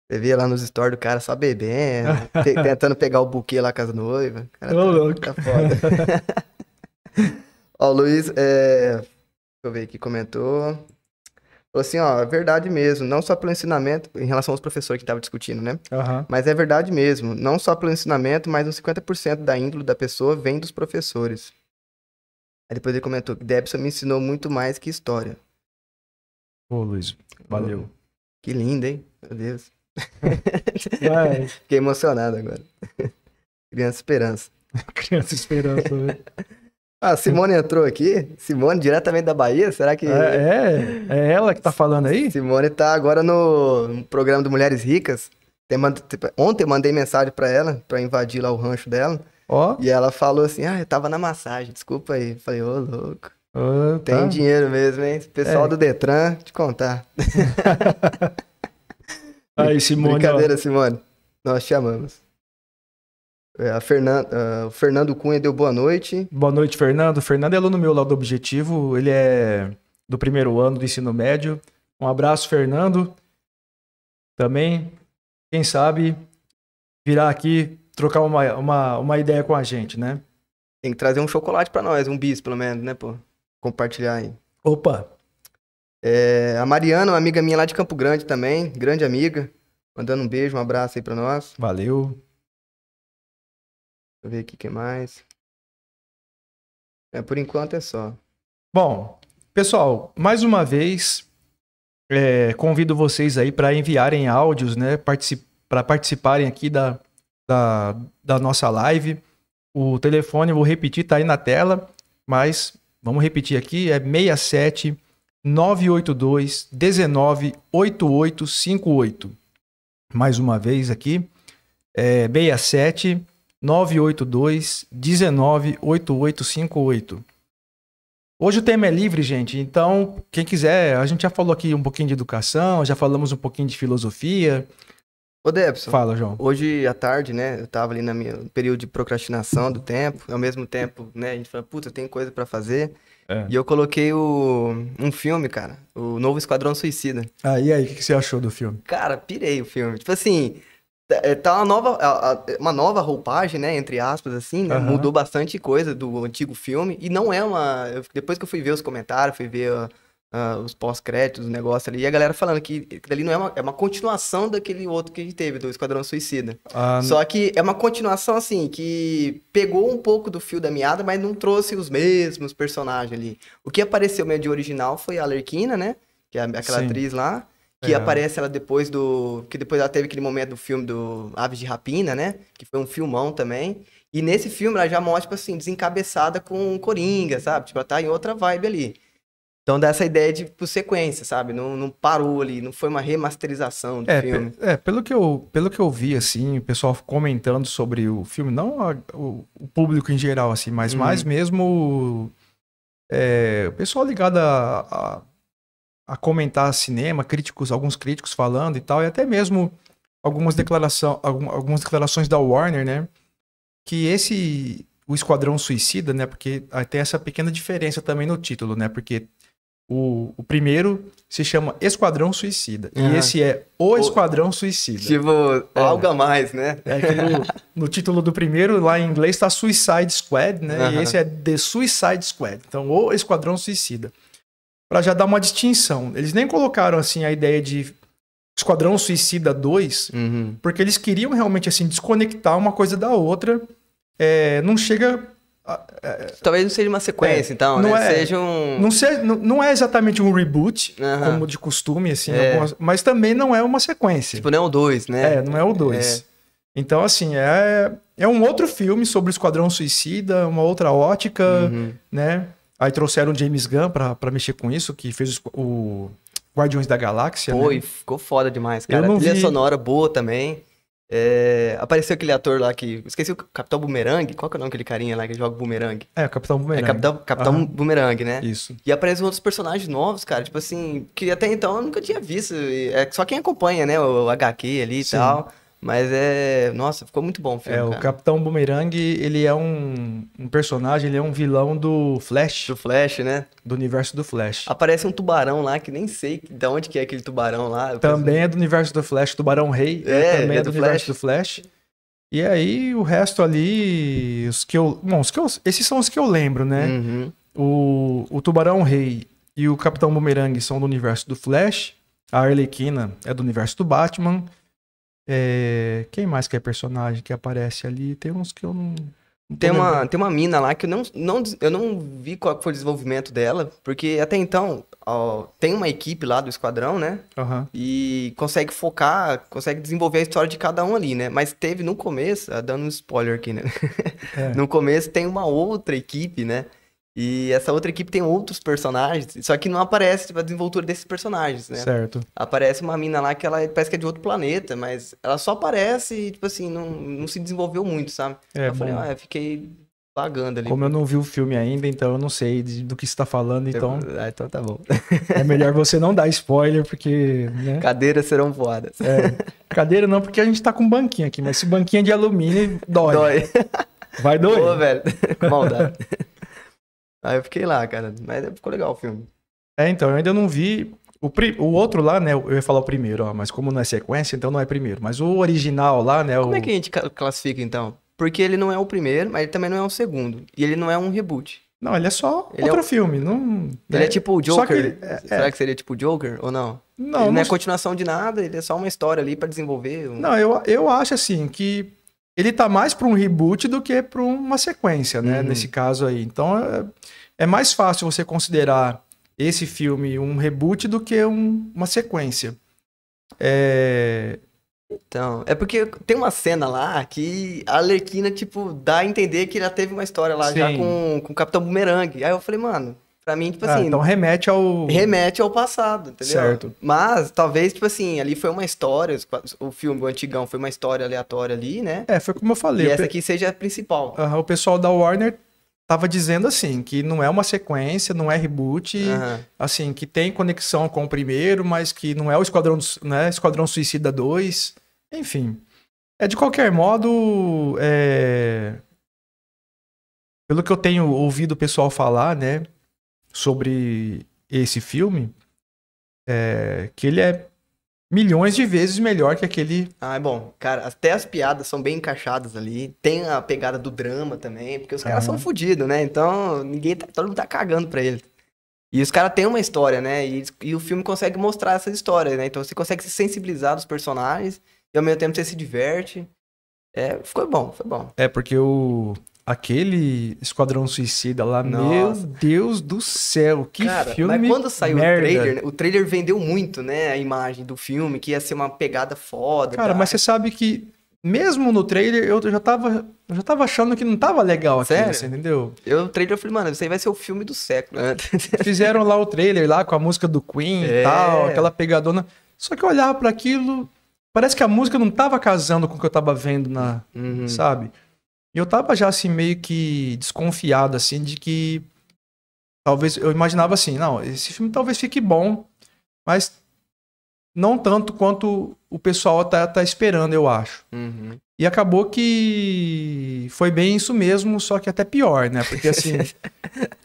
Você via lá nos stories do cara só bebendo, tentando pegar o buquê lá com as noivas. Cara, louco. tá foda. Ó, o Luiz, deixa eu ver aqui, comentou. Falou assim, ó, é verdade mesmo, não só pelo ensinamento, em relação aos professores que estavam discutindo, né? Uhum. Mas é verdade mesmo, não só pelo ensinamento, mas uns 50% da índole da pessoa vem dos professores. Aí depois ele comentou que Debson me ensinou muito mais que história. Ô, Luiz, valeu. Que lindo, hein? Meu Deus. Vai. Fiquei emocionado agora. Criança Esperança. Criança Esperança, né? Ah, a Simone entrou aqui. Simone, diretamente da Bahia? Será que... É ela que tá falando aí? Simone tá agora no programa do Mulheres Ricas. Ontem eu mandei mensagem pra ela, pra invadir lá o rancho dela. Ó. E ela falou assim, eu tava na massagem, desculpa aí. Falei, ô, louco. Tem Tá. dinheiro mesmo, hein? Pessoal do Detran, te contar. Aí, Simone. Brincadeira, Simone. Nós te amamos. O Fernando Cunha deu boa noite. Boa noite, Fernando. Fernando é aluno meu lá do Objetivo. Ele é do primeiro ano do ensino médio. Um abraço, Fernando. Também, quem sabe, virá aqui trocar uma ideia com a gente, né? Tem que trazer um chocolate pra nós, um bis pelo menos, né, pô? Compartilhar aí. Opa! A Mariana, uma amiga minha lá de Campo Grande também, grande amiga. Mandando um beijo, um abraço aí pra nós. Valeu. Deixa eu ver aqui o que mais. Por enquanto é só. Bom, pessoal, mais uma vez, convido vocês aí para enviarem áudios, né? Para participarem aqui da nossa live. O telefone, eu vou repetir, tá aí na tela, mas vamos repetir aqui, é 67 982 19 8858. Mais uma vez aqui, 67 982 19 8858. Hoje o tema é livre, gente, então quem quiser, a gente já falou aqui um pouquinho de educação, já falamos um pouquinho de filosofia. Ô, Debson. Fala, João. Hoje à tarde, né, eu tava ali no período de procrastinação do tempo, ao mesmo tempo, né, a gente fala, puta, tem coisa pra fazer. E eu coloquei um filme, cara, o novo Esquadrão Suicida. E aí, o que você achou do filme? Cara, pirei o filme. Tipo assim, tá uma nova roupagem, né, entre aspas, assim, né, mudou bastante coisa do antigo filme, e não é depois que eu fui ver os comentários, fui ver os pós-créditos, o negócio ali, e a galera falando que dali não é uma continuação daquele outro que a gente teve, do Esquadrão Suicida. Só que é uma continuação, assim, que pegou um pouco do fio da meada, mas não trouxe os mesmos personagens ali. O que apareceu meio de original foi a Arlequina, né, que é aquela atriz lá, que aparece ela depois que depois ela teve aquele momento do filme do Aves de Rapina, né, que foi um filmão também. E nesse filme ela já mostra, tipo assim, desencabeçada com Coringa, sabe? Tipo, ela tá em outra vibe ali. Então dá essa ideia de sequência, sabe? Não parou ali, não foi uma remasterização do filme. Pelo que eu vi, assim, o pessoal comentando sobre o filme, não o público em geral, assim, mas mais mesmo o pessoal ligado a comentar cinema, alguns críticos falando e tal, e até mesmo algumas declarações da Warner, né? Que o Esquadrão Suicida, né? Porque tem essa pequena diferença também no título, né? Porque O primeiro se chama Esquadrão Suicida. E Aham. esse é O Esquadrão Suicida. Tipo, algo a mais, né? É que no título do primeiro, lá em inglês, tá Suicide Squad, né? E Aham. esse é The Suicide Squad. Então, O Esquadrão Suicida. Pra já dar uma distinção. Eles nem colocaram, assim, a ideia de Esquadrão Suicida 2, Uhum. porque eles queriam realmente, assim, desconectar uma coisa da outra. Não chega... Talvez não seja uma sequência, então, não né? é- Seja um... Não é exatamente um reboot, Aham. como de costume, assim, É. mas também não é uma sequência. Tipo, não é o 2, né? Não é o 2. Então, assim, é um outro filme sobre o Esquadrão Suicida, uma outra ótica, Uhum. né? Aí trouxeram o James Gunn pra mexer com isso, que fez o Guardiões da Galáxia, Pô, né? e ficou foda demais, Eu cara. não Trilha vi. sonora boa também. Apareceu aquele ator lá que... Esqueci o Capitão Boomerang. Qual que é o nome daquele carinha lá que joga Boomerang? O Capitão É Boomerang. Capitão Aham, Boomerang, né? isso. E aparecem outros personagens novos, cara. Tipo assim, que até então eu nunca tinha visto. É só quem acompanha, né? O HQ ali e Sim. tal. Mas nossa, ficou muito bom o filme, O cara. Capitão Boomerang, ele é um personagem, ele é um vilão do Flash, Do Flash, né? do universo do Flash. Aparece um tubarão lá que nem sei de onde que é aquele tubarão lá. Eu Também é do universo do Flash, Tubarão Rei, também ele é do universo do Flash. E aí, o resto ali, esses são os que eu lembro, né? Uhum. O Tubarão Rei e o Capitão Boomerang são do universo do Flash. A Arlequina é do universo do Batman. Quem mais que é personagem que aparece ali? Tem uns que eu não tô Tem lembrando. uma mina lá que eu não vi qual foi o desenvolvimento dela, porque até então, ó, tem uma equipe lá do esquadrão, né? Aham. E consegue focar, consegue desenvolver a história de cada um ali, né? Mas teve no começo, dando um spoiler aqui, né? É. No começo tem uma outra equipe, né? E essa outra equipe tem outros personagens, só que não aparece tipo, a desenvoltura desses personagens, né? Certo. Aparece uma mina lá que ela parece que é de outro planeta, mas ela só aparece e, tipo assim, não se desenvolveu muito, sabe? Eu falei, Bom, eu fiquei vagando ali. como eu não vi o filme ainda, então eu não sei do que você tá falando, então Então tá bom. é melhor você não dar spoiler, porque, né? Cadeiras serão voadas. Cadeira não, porque a gente tá com banquinho aqui, mas se banquinho é de alumínio, dói. Dói. Vai doer. Pô, velho. Com maldade. Aí eu fiquei lá, cara. Mas ficou legal o filme. Então, eu ainda não vi. O outro lá, né? Eu ia falar o primeiro, ó, mas como não é sequência, então não é primeiro. Mas o original lá, né? Como é que a gente classifica, então? Porque ele não é o primeiro, mas ele também não é o segundo. E ele não é um reboot. Não, ele é só Ele outro filme. Não, Ele é tipo o Só que Joker. ele- Será que seria tipo o Joker ou não? Não, Ele não é não- continuação de nada, ele é só uma história ali pra desenvolver. Não, eu acho assim que ele tá mais pra um reboot do que pra uma sequência, né? Uhum. Nesse caso aí. Então é mais fácil você considerar esse filme um reboot do que uma sequência. Então, é porque tem uma cena lá que a Arlequina, tipo, dá a entender que já teve uma história lá já Sim. com o Capitão Boomerang. Aí eu falei, mano, pra mim, tipo assim, Então remete ao. remete ao passado, entendeu? Certo. Mas, talvez, tipo assim, ali foi uma história, o filme, o antigão, foi uma história aleatória ali, né? Foi como eu falei. E essa aqui seja a principal. O pessoal da Warner tava dizendo assim, que não é uma sequência, não é reboot, Aham. assim, que tem conexão com o primeiro, mas que não é o Esquadrão Suicida 2. Enfim. De qualquer modo, pelo que eu tenho ouvido o pessoal falar, né, sobre esse filme, que ele é milhões de vezes melhor que aquele. Ah, é bom. Cara, até as piadas são bem encaixadas ali. Tem a pegada do drama também, porque os caras são Aham. fodidos, né? Então, todo mundo tá cagando pra ele. E os caras têm uma história, né? E o filme consegue mostrar essas histórias, né? Então você consegue se sensibilizar dos personagens e ao mesmo tempo você se diverte. Ficou bom, foi bom. Porque aquele Esquadrão Suicida lá, Nossa. meu Deus do céu, que Cara, filme mas quando saiu merda. o trailer, né, o trailer vendeu muito, né? A imagem do filme, que ia ser uma pegada foda. Cara, tá? mas você sabe que mesmo no trailer eu já tava achando que não tava legal aquilo, Sério? você entendeu? O trailer eu falei, mano, isso aí vai ser o filme do século, né? Fizeram lá o trailer lá com a música do Queen e tal, aquela pegadona. Só que eu olhava pra aquilo, parece que a música não tava casando com o que eu tava vendo Uhum. sabe? E eu tava já assim meio que desconfiado assim de que talvez eu imaginava assim, não, esse filme talvez fique bom, mas não tanto quanto o pessoal tá esperando, eu acho. Uhum. E acabou que foi bem isso mesmo, só que até pior, né? Porque assim,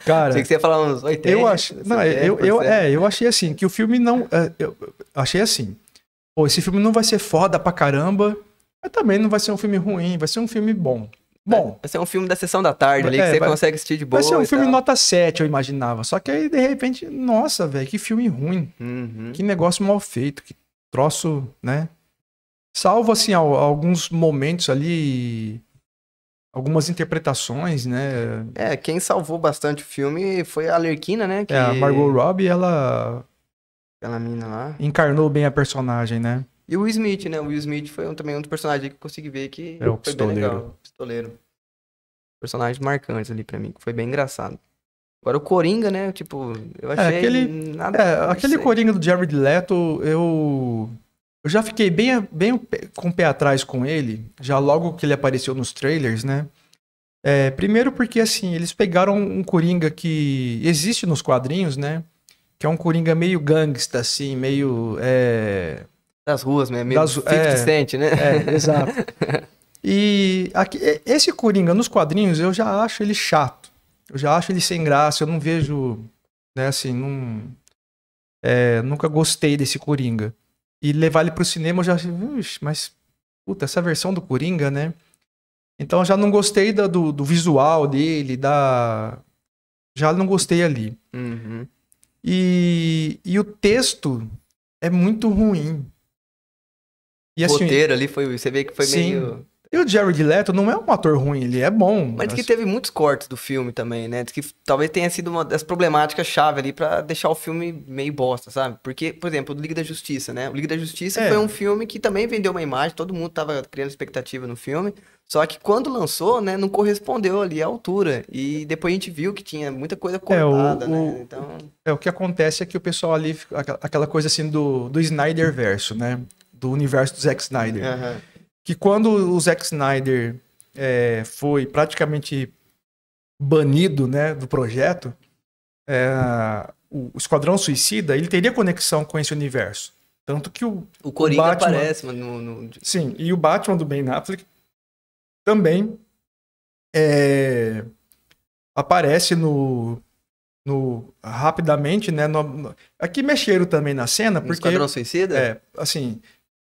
cara, Achei que você ia falar uns 80, eu acho, não, 70%. eu achei assim que o filme não, eu achei assim, pô, esse filme não vai ser foda pra caramba, mas também não vai ser um filme ruim, vai ser um filme bom. Bom, Vai ser um filme da sessão da tarde ali, que você consegue assistir de boa vai ser um e filme tal. nota 7, eu imaginava. Só que aí, de repente, nossa, velho, que filme ruim. Uhum. Que negócio mal feito, que troço, né? Salvo, assim, alguns momentos ali, algumas interpretações, né? Quem salvou bastante o filme foi a Arlequina, né? A Margot Robbie, ela Aquela mina lá. encarnou bem a personagem, né? E o Will Smith, né? O Will Smith foi também um dos personagens que eu consegui ver que É o foi bem pistoleiro. legal. Pistoleiro. Personagens marcantes ali pra mim, que foi bem engraçado. Agora o Coringa, né? Tipo, eu achei nada. Não Aquele sei. Coringa do Jared Leto, eu já fiquei bem com o pé atrás com ele, já logo que ele apareceu nos trailers, né? Primeiro porque, assim, eles pegaram um Coringa que existe nos quadrinhos, né? Que é um Coringa meio gangsta, assim, meio... Das ruas, né? Meio 50 Cent, né? Exato. E esse Coringa nos quadrinhos, eu já acho ele chato. Eu já acho ele sem graça, eu não vejo, né, assim, nunca gostei desse Coringa. E levar ele pro cinema, eu já achei, mas, puta, essa versão do Coringa, né? Então eu já não gostei do visual dele, já não gostei ali. Uhum. E o texto é muito ruim. E O assim, roteiro ali foi. Você vê que foi sim. meio. E o Jared Leto não é um ator ruim, ele é bom. Mas diz que teve muitos cortes do filme também, né? Diz que talvez tenha sido uma das problemáticas-chave ali pra deixar o filme meio bosta, sabe? Porque, por exemplo, o Liga da Justiça, né? O Liga da Justiça foi um filme que também vendeu uma imagem, todo mundo tava criando expectativa no filme, só que quando lançou, né, não correspondeu ali à altura. E depois a gente viu que tinha muita coisa cortada, né? Então... o que acontece é que o pessoal ali, aquela coisa assim do Snyder verso, né? Do universo do Zack Snyder. Uhum. Que quando o Zack Snyder foi praticamente banido, né, do projeto, o Esquadrão Suicida, ele teria conexão com esse universo. Tanto que o Coringa Batman, aparece Sim, e o Batman do Ben Affleck também aparece rapidamente, né? Aqui mexeram também na cena, porque... Esquadrão Suicida? Assim,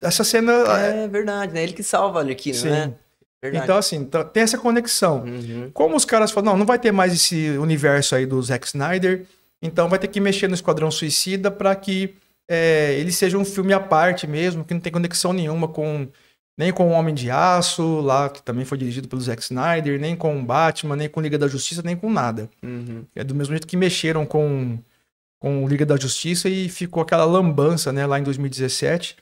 essa cena... É verdade, né? Ele que salva a Arlequina, né? Verdade. Então, assim, tem essa conexão. Uhum. Como os caras falam, não vai ter mais esse universo aí do Zack Snyder, então vai ter que mexer no Esquadrão Suicida para que ele seja um filme à parte mesmo, que não tem conexão nenhuma nem com o Homem de Aço, lá, que também foi dirigido pelo Zack Snyder, nem com o Batman, nem com Liga da Justiça, nem com nada. Uhum. É do mesmo jeito que mexeram com o Liga da Justiça e ficou aquela lambança, né, lá em 2017.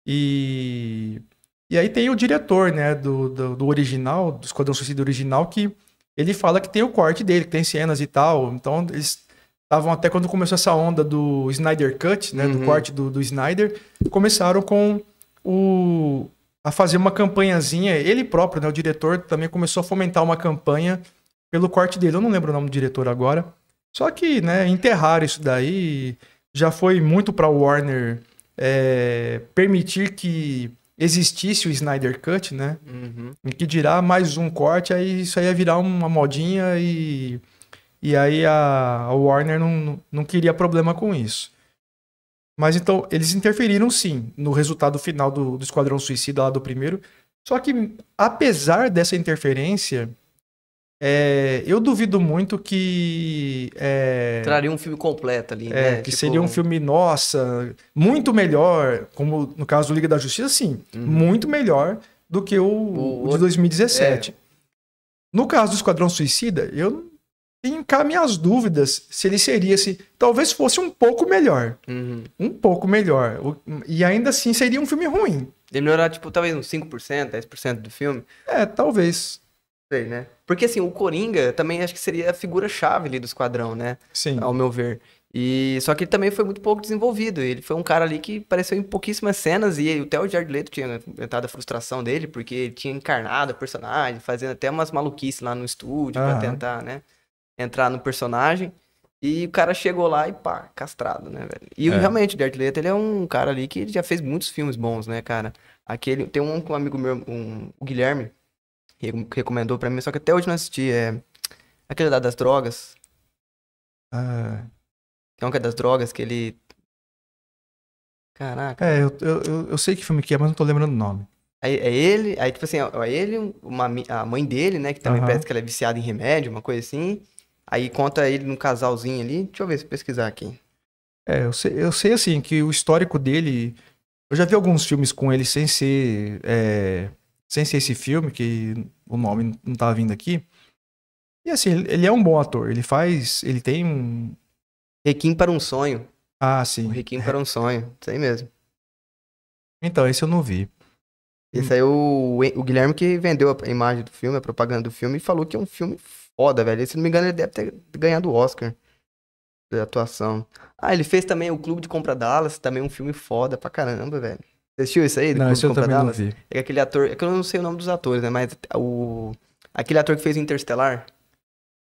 E aí tem o diretor, né, do original, do Esquadrão Suicida original, que ele fala que tem o corte dele, que tem cenas e tal. Então, eles estavam até quando começou essa onda do Snyder Cut, né, do corte do Snyder, começaram a fazer uma campanhazinha. Ele próprio, né, o diretor, também começou a fomentar uma campanha pelo corte dele. Eu não lembro o nome do diretor agora. Só que, né, enterraram isso daí. Já foi muito pra Warner permitir que existisse o Snyder Cut, né? Uhum. E que dirá mais um corte, aí isso aí ia virar uma modinha e aí a Warner não queria problema com isso. Mas então, eles interferiram sim no resultado final do Esquadrão Suicida lá do primeiro. Só que, apesar dessa interferência, eu duvido muito que... Traria um filme completo ali, né? Que seria um filme, nossa, muito melhor, como no caso do Liga da Justiça, sim, muito melhor do que o de 2017. No caso do Esquadrão Suicida, eu tenho cá minhas dúvidas se ele seria, talvez fosse um pouco melhor. Um pouco melhor. E ainda assim seria um filme ruim. Ele melhorar, tipo, talvez uns 5%, 10% do filme. Talvez. Sei, né? Porque, assim, o Coringa também acho que seria a figura-chave ali do Esquadrão, né? Sim. Ao meu ver. Só que ele também foi muito pouco desenvolvido. Ele foi um cara ali que apareceu em pouquíssimas cenas e até o Jared Leto tinha comentado a frustração dele, porque ele tinha encarnado o personagem, fazendo até umas maluquices lá no estúdio pra tentar, né? Entrar no personagem. E o cara chegou lá e pá, castrado, né, velho? E É. realmente, o Jared Leto, ele é um cara ali que já fez muitos filmes bons, né, cara? Tem um amigo meu, o Guilherme, que recomendou pra mim, só que até hoje não assisti, aquele lá das drogas. Ah, Tem um que é das drogas, que ele... Caraca. eu sei que filme que é, mas não tô lembrando o nome. Aí é ele, aí tipo assim, é ele, a mãe dele, né, que também Aham. parece que ela é viciada em remédio, uma coisa assim. Aí conta ele num casalzinho ali. Deixa eu ver se eu pesquisar aqui. Eu sei assim que o histórico dele. Eu já vi alguns filmes com ele sem ser esse filme, que o nome não tá vindo aqui. E assim, ele é um bom ator. Ele faz. Ele tem um. Requiem para um Sonho. Ah, O sim. Requiem para um Sonho. Isso aí mesmo. Então, esse eu não vi. Hum. Esse aí o Guilherme que vendeu a imagem do filme, a propaganda do filme, e falou que é um filme foda, velho. E, se não me engano, ele deve ter ganhado o Oscar de atuação. Ah, ele fez também o Clube de Compra Dallas, também um filme foda pra caramba, velho. Você assistiu isso aí, do Não, Clube esse de eu Compra também não Dallas? vi. É aquele ator, é que eu não sei o nome dos atores, né? Mas aquele ator que fez o Interstellar,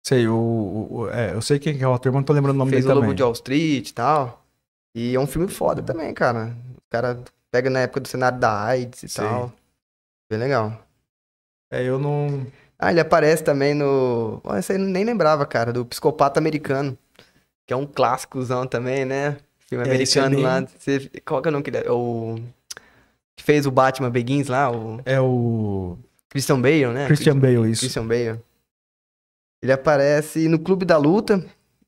Sei, eu sei quem que é o ator, mas não tô lembrando o nome fez dele o Lobo de também. Wall Street e tal. E é um filme foda também, cara. O cara pega na época do cenário da AIDS e Sei. tal. Bem legal. Eu não. Ah, ele aparece também no. Ó, esse aí eu nem lembrava, cara, do Psicopata Americano, que é um clássicozão também, né? Filme Esse é americano lá. bem. Qual que é o nome que ele é? O que fez o Batman Begins lá, o É o. Christian Bale, né? Christian Bale, isso. Christian Bale. Ele aparece no Clube da Luta.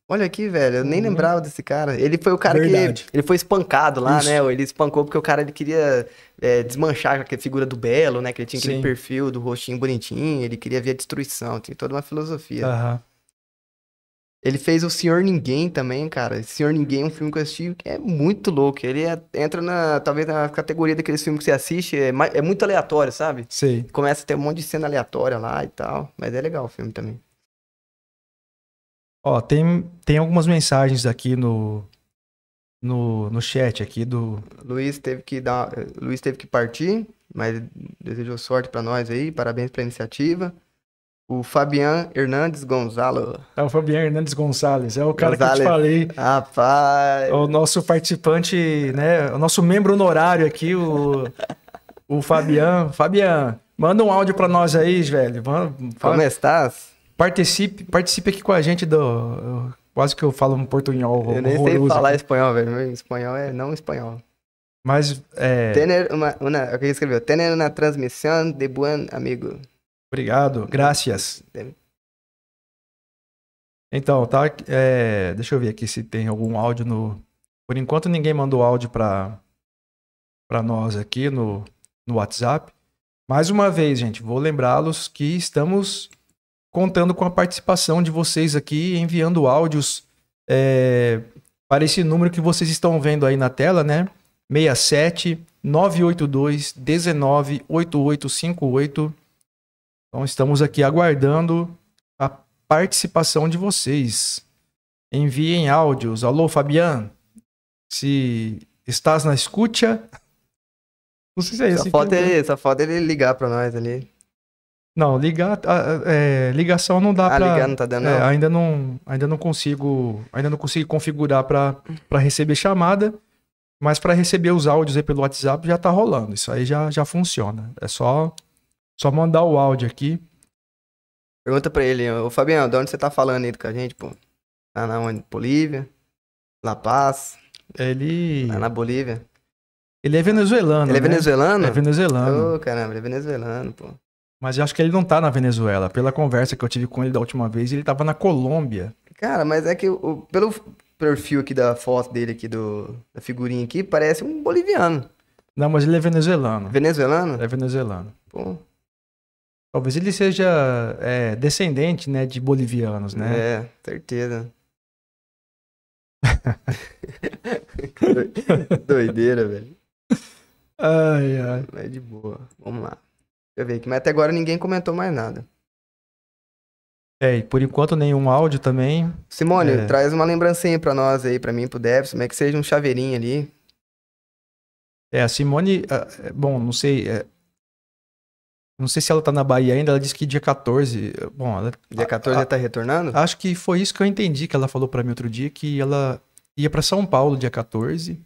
Olha aqui, velho, eu nem Uhum. lembrava desse cara. Ele foi o cara que. Verdade. Ele foi espancado lá, né? Isso. Ele espancou porque o cara ele queria desmanchar aquela figura do Belo, né? Que ele tinha aquele Sim. perfil do rostinho bonitinho. Ele queria ver a destruição. Tem toda uma filosofia. Aham. Ele fez o Senhor Ninguém também, cara. Senhor Ninguém é um filme que eu assisti que é muito louco. Entra talvez na categoria daqueles filmes que você assiste, é muito aleatório, sabe? Sei. Começa a ter um monte de cena aleatória lá e tal. Mas é legal o filme também. Ó, tem algumas mensagens aqui no chat aqui do. Luiz teve que partir, mas desejou sorte pra nós aí. Parabéns pela iniciativa. O Fabian Hernandes Gonzalo. É o Fabiano Hernandes Gonçalves. É o cara que eu te Gonzalez. falei. Rapaz. O nosso participante, né? O nosso membro honorário aqui, o Fabian. Fabian, manda um áudio pra nós aí, velho. Como estás? Participe aqui com a gente do. Quase que eu falo um portunhol Eu nem sei horroroso falar aqui. espanhol, velho. Meu espanhol é não espanhol. Mas, O que escreveu? Tener una transmissão de buen amigo. obrigado, gracias. Então, tá. Deixa eu ver aqui se tem algum áudio no. Por enquanto, ninguém mandou áudio pra nós aqui no WhatsApp. Mais uma vez, gente, vou lembrá-los que estamos contando com a participação de vocês aqui, enviando áudios para esse número que vocês estão vendo aí na tela, né? 67 982 19 8858. Então, estamos aqui aguardando a participação de vocês. Enviem áudios. Alô, Fabiano? Se estás na escuta. Não sei se é esse. Só falta ele ligar pra nós ali. Não, ligação não dá Ah, pra. ligar não tá dando, não? Ainda não consigo configurar para receber chamada, mas para receber os áudios aí pelo WhatsApp já tá rolando. Isso aí já funciona. É só mandar o áudio aqui. Pergunta pra ele, ô Fabiano, de onde você tá falando aí com a gente, pô? Tá na onde? Bolívia? La Paz? Ele Lá na Bolívia? ele é venezuelano, Ele é né? venezuelano? É venezuelano. Ô, caramba, ele é venezuelano, pô. Mas eu acho que ele não tá na Venezuela. Pela conversa que eu tive com ele da última vez, ele tava na Colômbia. Cara, mas é que pelo perfil aqui da foto dele aqui, da figurinha aqui, parece um boliviano. Não, mas ele é venezuelano. Venezuelano? É venezuelano. Pô, Talvez ele seja descendente, né, de bolivianos, né? certeza. Doideira, velho. Ai, ai. Mas de boa. Vamos lá. Deixa eu ver aqui. Mas até agora ninguém comentou mais nada. E por enquanto nenhum áudio também. Simone, traz uma lembrancinha pra nós aí, pra mim, pro Devson, como é que seja um chaveirinho ali. A Simone, bom, não sei. Não sei se ela tá na Bahia ainda, ela disse que dia 14. Bom, Dia 14 ela tá retornando? acho que foi isso que eu entendi que ela falou pra mim outro dia, que ela ia pra São Paulo dia 14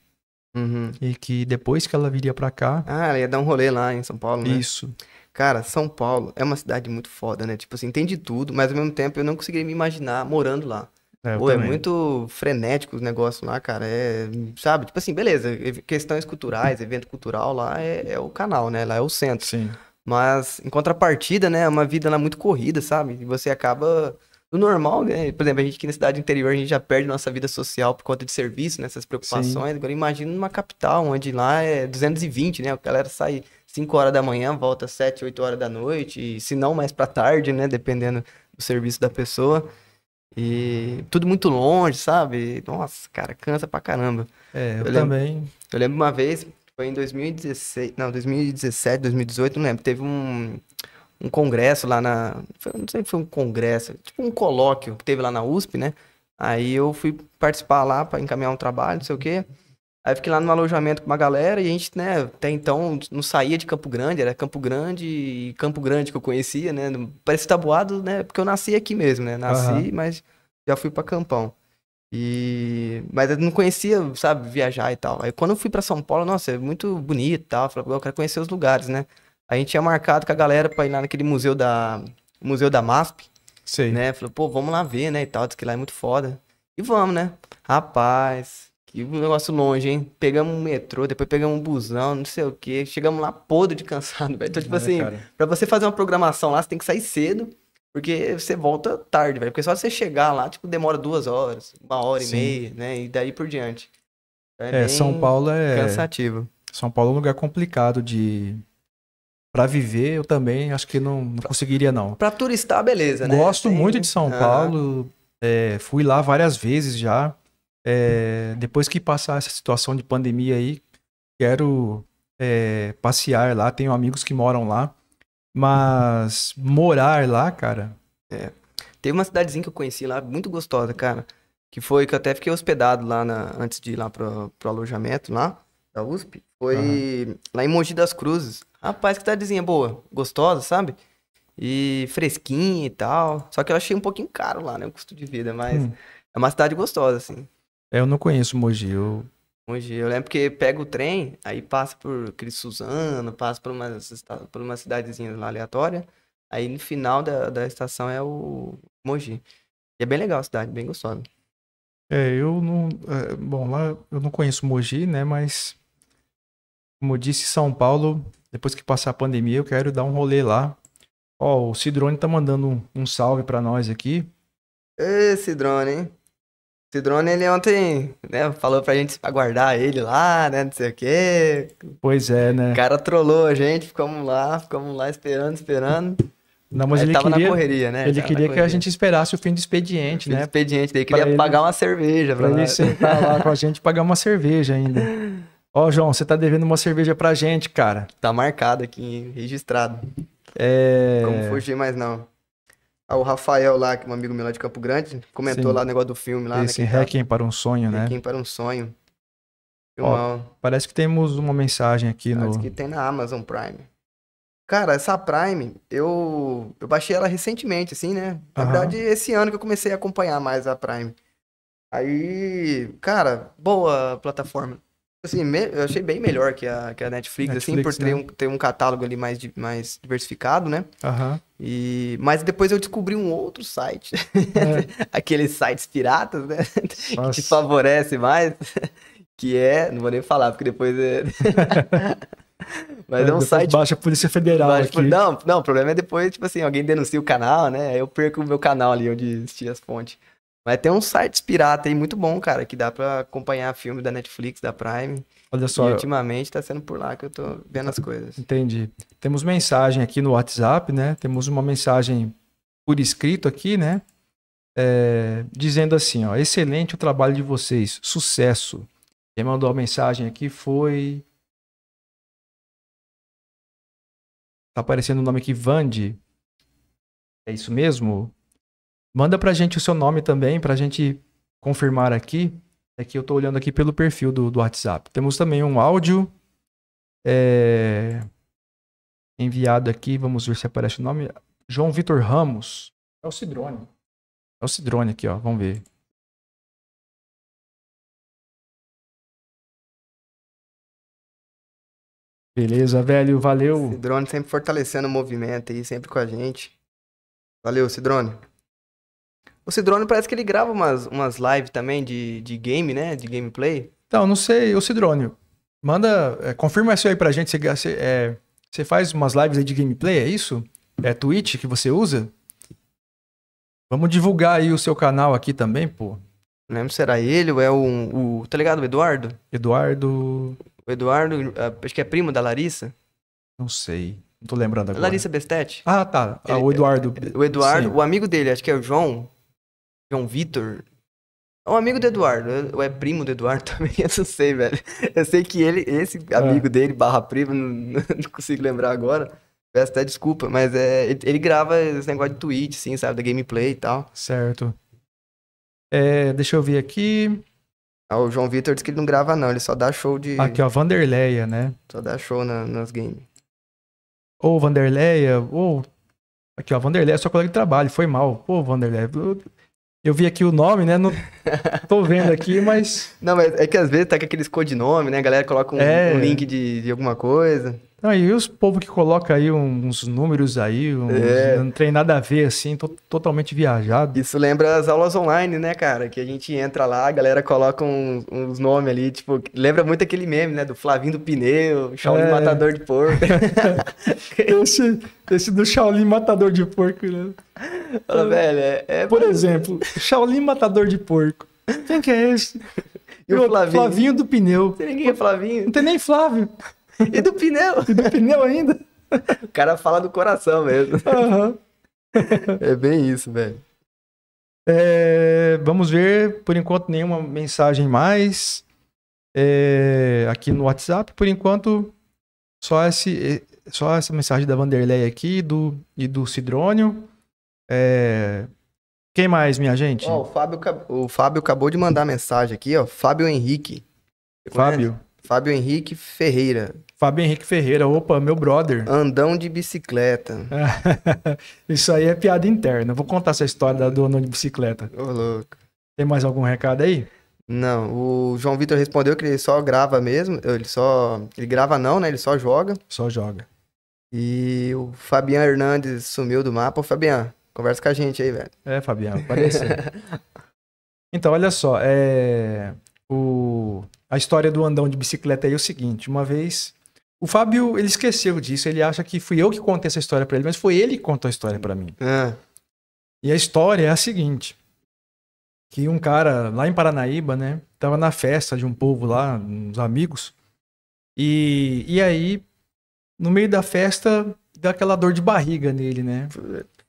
Uhum. e que depois que ela viria pra cá. Ah, ela ia dar um rolê lá em São Paulo, né? Isso. Cara, São Paulo é uma cidade muito foda, né? Tipo assim, tem de tudo, mas ao mesmo tempo eu não conseguiria me imaginar morando lá. Eu Pô, é também. muito frenético os negócios lá, cara. É, sabe? Tipo assim, beleza, questões culturais, evento cultural lá é o canal, né? Lá é o centro. Sim. Mas, em contrapartida, né? É uma vida lá muito corrida, sabe? E você acaba. No normal, né? Por exemplo, a gente aqui na cidade interior, a gente já perde nossa vida social por conta de serviço, né? Essas Sim. preocupações. Agora, imagina numa capital, onde lá é 220, né? A galera sai 5 horas da manhã, volta 7, 8 horas da noite, e se não mais pra tarde, né? Dependendo do serviço da pessoa. E tudo muito longe, sabe? Nossa, cara, cansa pra caramba. Eu Eu lembro, também. eu lembro uma vez, foi em 2016, não, 2017, 2018, não lembro, teve um congresso lá não sei se foi um congresso, tipo um colóquio que teve lá na USP, né? Aí eu fui participar lá pra encaminhar um trabalho, não sei o quê. Aí fiquei lá no alojamento com uma galera e a gente, né, até então não saía de Campo Grande, era Campo Grande e Campo Grande que eu conhecia, né? Parece Taboado, né? Porque eu nasci aqui mesmo, né? Aham. Nasci, mas já fui pra Campão. Mas eu não conhecia, sabe, viajar e tal. Aí quando eu fui pra São Paulo, nossa, é muito bonito e tal. Falei, "Pô, eu quero conhecer os lugares, né?" A gente tinha marcado com a galera pra ir lá naquele museu da MASP, Sei. né? Falou, pô, vamos lá ver, né, e tal, diz que lá é muito foda. E vamos, né? Rapaz, que negócio longe, hein? Pegamos um metrô, depois pegamos um busão, não sei o quê. Chegamos lá podre de cansado, velho. Então, tipo assim, Cara. pra você fazer uma programação lá, você tem que sair cedo, porque você volta tarde, velho. Porque só você chegar lá, tipo, demora 2 horas, 1 hora e meia, Sim. né? E daí por diante. Então é São bem Paulo é. cansativo. São Paulo é um lugar complicado de. Pra viver, eu também acho que não conseguiria, não. Pra turistar, beleza, né? Gosto muito de Tem. São Aham. Paulo. Fui lá várias vezes já. Depois que passar essa situação de pandemia aí, quero passear lá. Tenho amigos que moram lá. Mas morar lá, cara. É. Teve uma cidadezinha que eu conheci lá, muito gostosa, cara. Que foi que eu até fiquei hospedado lá antes de ir lá pro alojamento lá da USP. Aham. Foi lá em Mogi das Cruzes. Rapaz, que cidadezinha boa, gostosa, sabe? E fresquinha e tal. Só que eu achei um pouquinho caro lá, né? O custo de vida, mas Hum. é uma cidade gostosa, assim. Eu não conheço Mogi. Mogi, eu lembro que pega o trem, aí passa por aquele Suzano, passa por uma cidadezinha lá aleatória. Aí no final da estação é o Mogi. E é bem legal a cidade, bem gostosa. Eu não. Bom, lá eu não conheço Mogi, né? Mas, como eu disse, São Paulo, depois que passar a pandemia, eu quero dar um rolê lá. Ó, o Cidrone tá mandando um salve pra nós aqui. Esse drone, hein? Esse drone, ele ontem, né, falou pra gente aguardar ele lá, né, não sei o quê. Pois é, O né? cara trollou a gente, ficamos lá esperando, esperando. Não, mas Aí ele tava na queria, correria, né? ele Tava na queria que a correria. gente esperasse o fim do expediente, Fim do né? expediente, daí queria Pra ele, pagar uma cerveja para pra ele nós. sentar lá com a gente e pagar uma cerveja ainda. Ó, João, você tá devendo uma cerveja pra gente, cara. Tá marcado aqui, hein, registrado. Como É. fugir mais não. Ah, o Rafael lá, que é um amigo meu lá de Campo Grande, comentou lá Sim, o negócio do filme lá, né, esse que tá Requiem para um sonho, né? Requiem para um Sonho. Ó, Filmão. parece que temos uma mensagem aqui Ah, diz no. que tem na Amazon Prime. Cara, essa Prime, eu baixei ela recentemente, assim, né? Na verdade, Aham. esse ano que eu comecei a acompanhar mais a Prime. Aí, cara, boa plataforma. Assim, eu achei bem melhor que a Netflix, assim, por Netflix, ter né? um catálogo ali mais diversificado, né? Aham. Mas depois eu descobri um outro site, É, aqueles sites piratas, né? Que te nossa. favorece mais, não vou nem falar, porque depois Mas é um Depois site baixa a Polícia Federal baixo. aqui. Não, não, o problema é depois, tipo assim, alguém denuncia o canal, né? Aí eu perco o meu canal ali onde existia as fontes. Mas tem uns sites pirata aí muito bom, cara, que dá pra acompanhar filme da Netflix, da Prime. Olha E só, ultimamente tá sendo por lá que eu tô vendo as coisas. entendi. Temos mensagem aqui no WhatsApp, né? Temos uma mensagem por escrito aqui, né? Dizendo assim, ó, excelente o trabalho de vocês, sucesso. Quem mandou a mensagem aqui foi. Tá aparecendo o nome aqui, Vande. É isso mesmo? Manda pra gente o seu nome também, pra gente confirmar aqui. É que eu tô olhando aqui pelo perfil do WhatsApp. Temos também um áudio. enviado aqui. Vamos ver se aparece o nome. João Vitor Ramos. É o Cidrone. É o Cidrone aqui, ó. Vamos ver. Beleza, velho. Valeu. Cidrone sempre fortalecendo o movimento aí, sempre com a gente. Valeu, Cidrone. O Cidrone parece que ele grava umas lives também de game, né? De gameplay. Então, não sei. Ô, Cidrone, manda... confirma isso aí pra gente. Você faz umas lives aí de gameplay, é isso? É Twitch que você usa? Vamos divulgar aí o seu canal aqui também, pô. Não lembro se era ele ou é tá ligado, o Eduardo? Eduardo... O Eduardo, acho que é primo da Larissa. Não sei. Não tô lembrando agora. Larissa Bestete. Ah, tá. O Eduardo. O Eduardo, Sim. o amigo dele, acho que é o João Vitor. É um amigo do Eduardo, ou é primo do Eduardo também, eu não sei, velho. Eu sei que esse amigo dele, barra primo, não consigo lembrar agora. Peço até desculpa, mas ele grava esse negócio de Twitch, assim, sabe, da gameplay e tal. Certo. Deixa eu ver aqui. O João Vitor disse que ele não grava não, ele só dá show de... Aqui, ó, Vanderleia, né? Só dá show nas games. Ô, Vanderleia, aqui, ó, Vanderleia é sua colega de trabalho, foi mal. Pô, Vanderleia, eu vi aqui o nome, né? Não tô vendo aqui, mas... Não, mas é que às vezes tá com aqueles codinome, né? A galera coloca um link de alguma coisa. Não, e os povos que colocam aí uns números aí, não tem nada a ver, assim, totalmente viajado. Isso lembra as aulas online, né, cara? Que a gente entra lá, a galera coloca uns nomes ali, tipo, lembra muito aquele meme, né? Do Flavinho do Pneu, Shaolin Matador de Porco. esse do Shaolin Matador de Porco, né? Fala, velho, Por exemplo, Shaolin Matador de Porco. Quem que é esse? E o Flavinho do Pneu. Não tem ninguém é Flavinho. Não tem nem Flávio. E do pneu? E do pneu ainda? O cara fala do coração mesmo. Uhum. É bem isso, velho. Vamos ver, por enquanto, nenhuma mensagem mais. Aqui no WhatsApp, por enquanto, só essa mensagem da Vanderlei aqui e do Cidrônio. Quem mais, minha gente? Ó, o Fábio acabou de mandar mensagem aqui, ó. Fábio Henrique. Fábio Henrique Ferreira. Fábio Henrique Ferreira, opa, meu brother. Andão de bicicleta. Isso aí é piada interna. Vou contar essa história do andão de bicicleta. Ô, louco. Tem mais algum recado aí? Não, o João Vitor respondeu que ele só grava mesmo. Ele grava não, né? Ele só joga. Só joga. E o Fabian Hernandes sumiu do mapa. Ô, Fabian, conversa com a gente aí, velho. Fabian, apareceu. Então, olha só, a história do andão de bicicleta aí é o seguinte, uma vez, o Fábio, ele esqueceu disso, ele acha que fui eu que contei essa história pra ele, mas foi ele que contou a história pra mim. E a história é a seguinte, que um cara lá em Paranaíba, né, tava na festa de um povo lá, uns amigos, e aí, no meio da festa, dá aquela dor de barriga nele, né?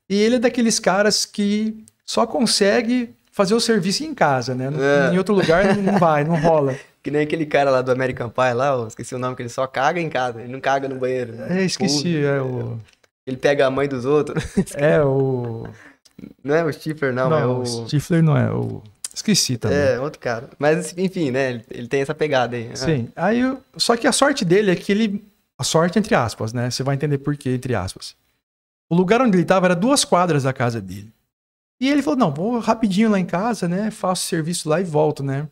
E ele é daqueles caras que só consegue fazer o serviço em casa, né? Em outro lugar não vai, não rola. Que nem aquele cara lá do American Pie lá, eu esqueci o nome, que ele só caga em casa, ele não caga no banheiro. Esqueci, Ele pega a mãe dos outros. Não é o Stifler, não, o Stifler não é, esqueci também. Outro cara. Mas, enfim, né, ele tem essa pegada aí. Sim, só que a sorte dele é que a sorte entre aspas, né? Você vai entender por quê, entre aspas. O lugar onde ele tava era 2 quadras da casa dele. E ele falou, não, vou rapidinho lá em casa, né? Faço serviço lá e volto, né?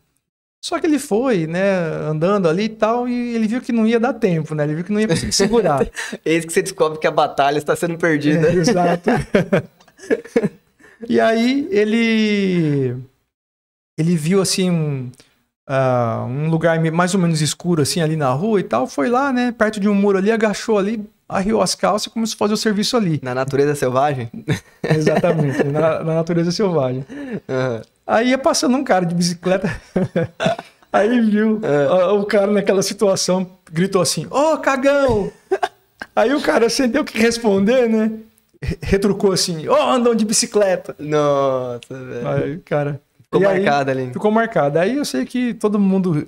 Só que ele foi, né, andando ali e tal, e ele viu que não ia dar tempo, né? Ele viu que não ia conseguir segurar. Eis que você descobre que a batalha está sendo perdida. Exato. E aí ele viu, assim, um lugar mais ou menos escuro, assim, ali na rua e tal. Foi lá, né, perto de um muro ali, agachou ali, arriou as calças e começou a fazer o serviço ali. Na natureza selvagem? Exatamente, na natureza selvagem. Uhum. Aí ia passando um cara de bicicleta, aí viu o cara naquela situação, gritou assim, ô, cagão! Aí o cara, sem ter o que responder, né, retrucou assim, ô, andão de bicicleta! Nossa, velho. Aí, cara... Ficou marcado ali. Ficou marcado. Aí eu sei que todo mundo,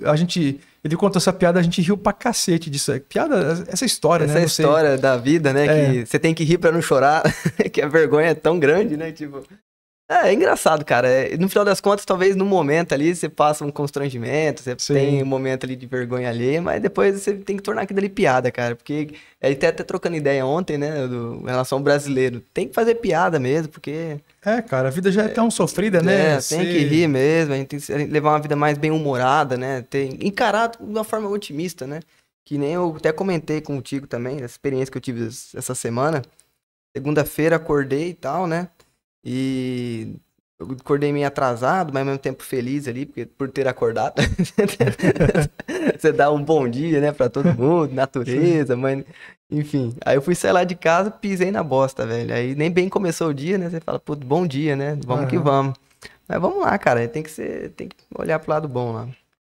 ele contou essa piada, a gente riu pra cacete disso. Piada, essa história, essa né? Essa história da vida, né? Que você tem que rir pra não chorar, que a vergonha é tão grande, né? Tipo... É engraçado, cara. No final das contas, talvez no momento ali você passa um constrangimento, você tem um Sim. momento ali de vergonha alheia, mas depois você tem que tornar aquilo ali piada, cara. Porque ele até trocando ideia ontem, né, em relação ao brasileiro. Tem que fazer piada mesmo, porque É, cara, a vida já é tão sofrida, né? tem que rir mesmo, a gente tem que levar uma vida mais bem-humorada, né? Encarar de uma forma otimista, né? Que nem eu até comentei contigo também, essa experiência que eu tive essa semana. Segunda-feira acordei e tal, né? E eu acordei meio atrasado, mas ao mesmo tempo feliz ali, porque por ter acordado. Você dá um bom dia, né, pra todo mundo, Sim. natureza, mas enfim. Aí eu fui sair lá de casa, pisei na bosta, velho. Aí nem bem começou o dia, né? Você fala, pô, bom dia, né? Vamos que Aham. vamos. Mas vamos lá, cara. Tem que olhar pro lado bom lá.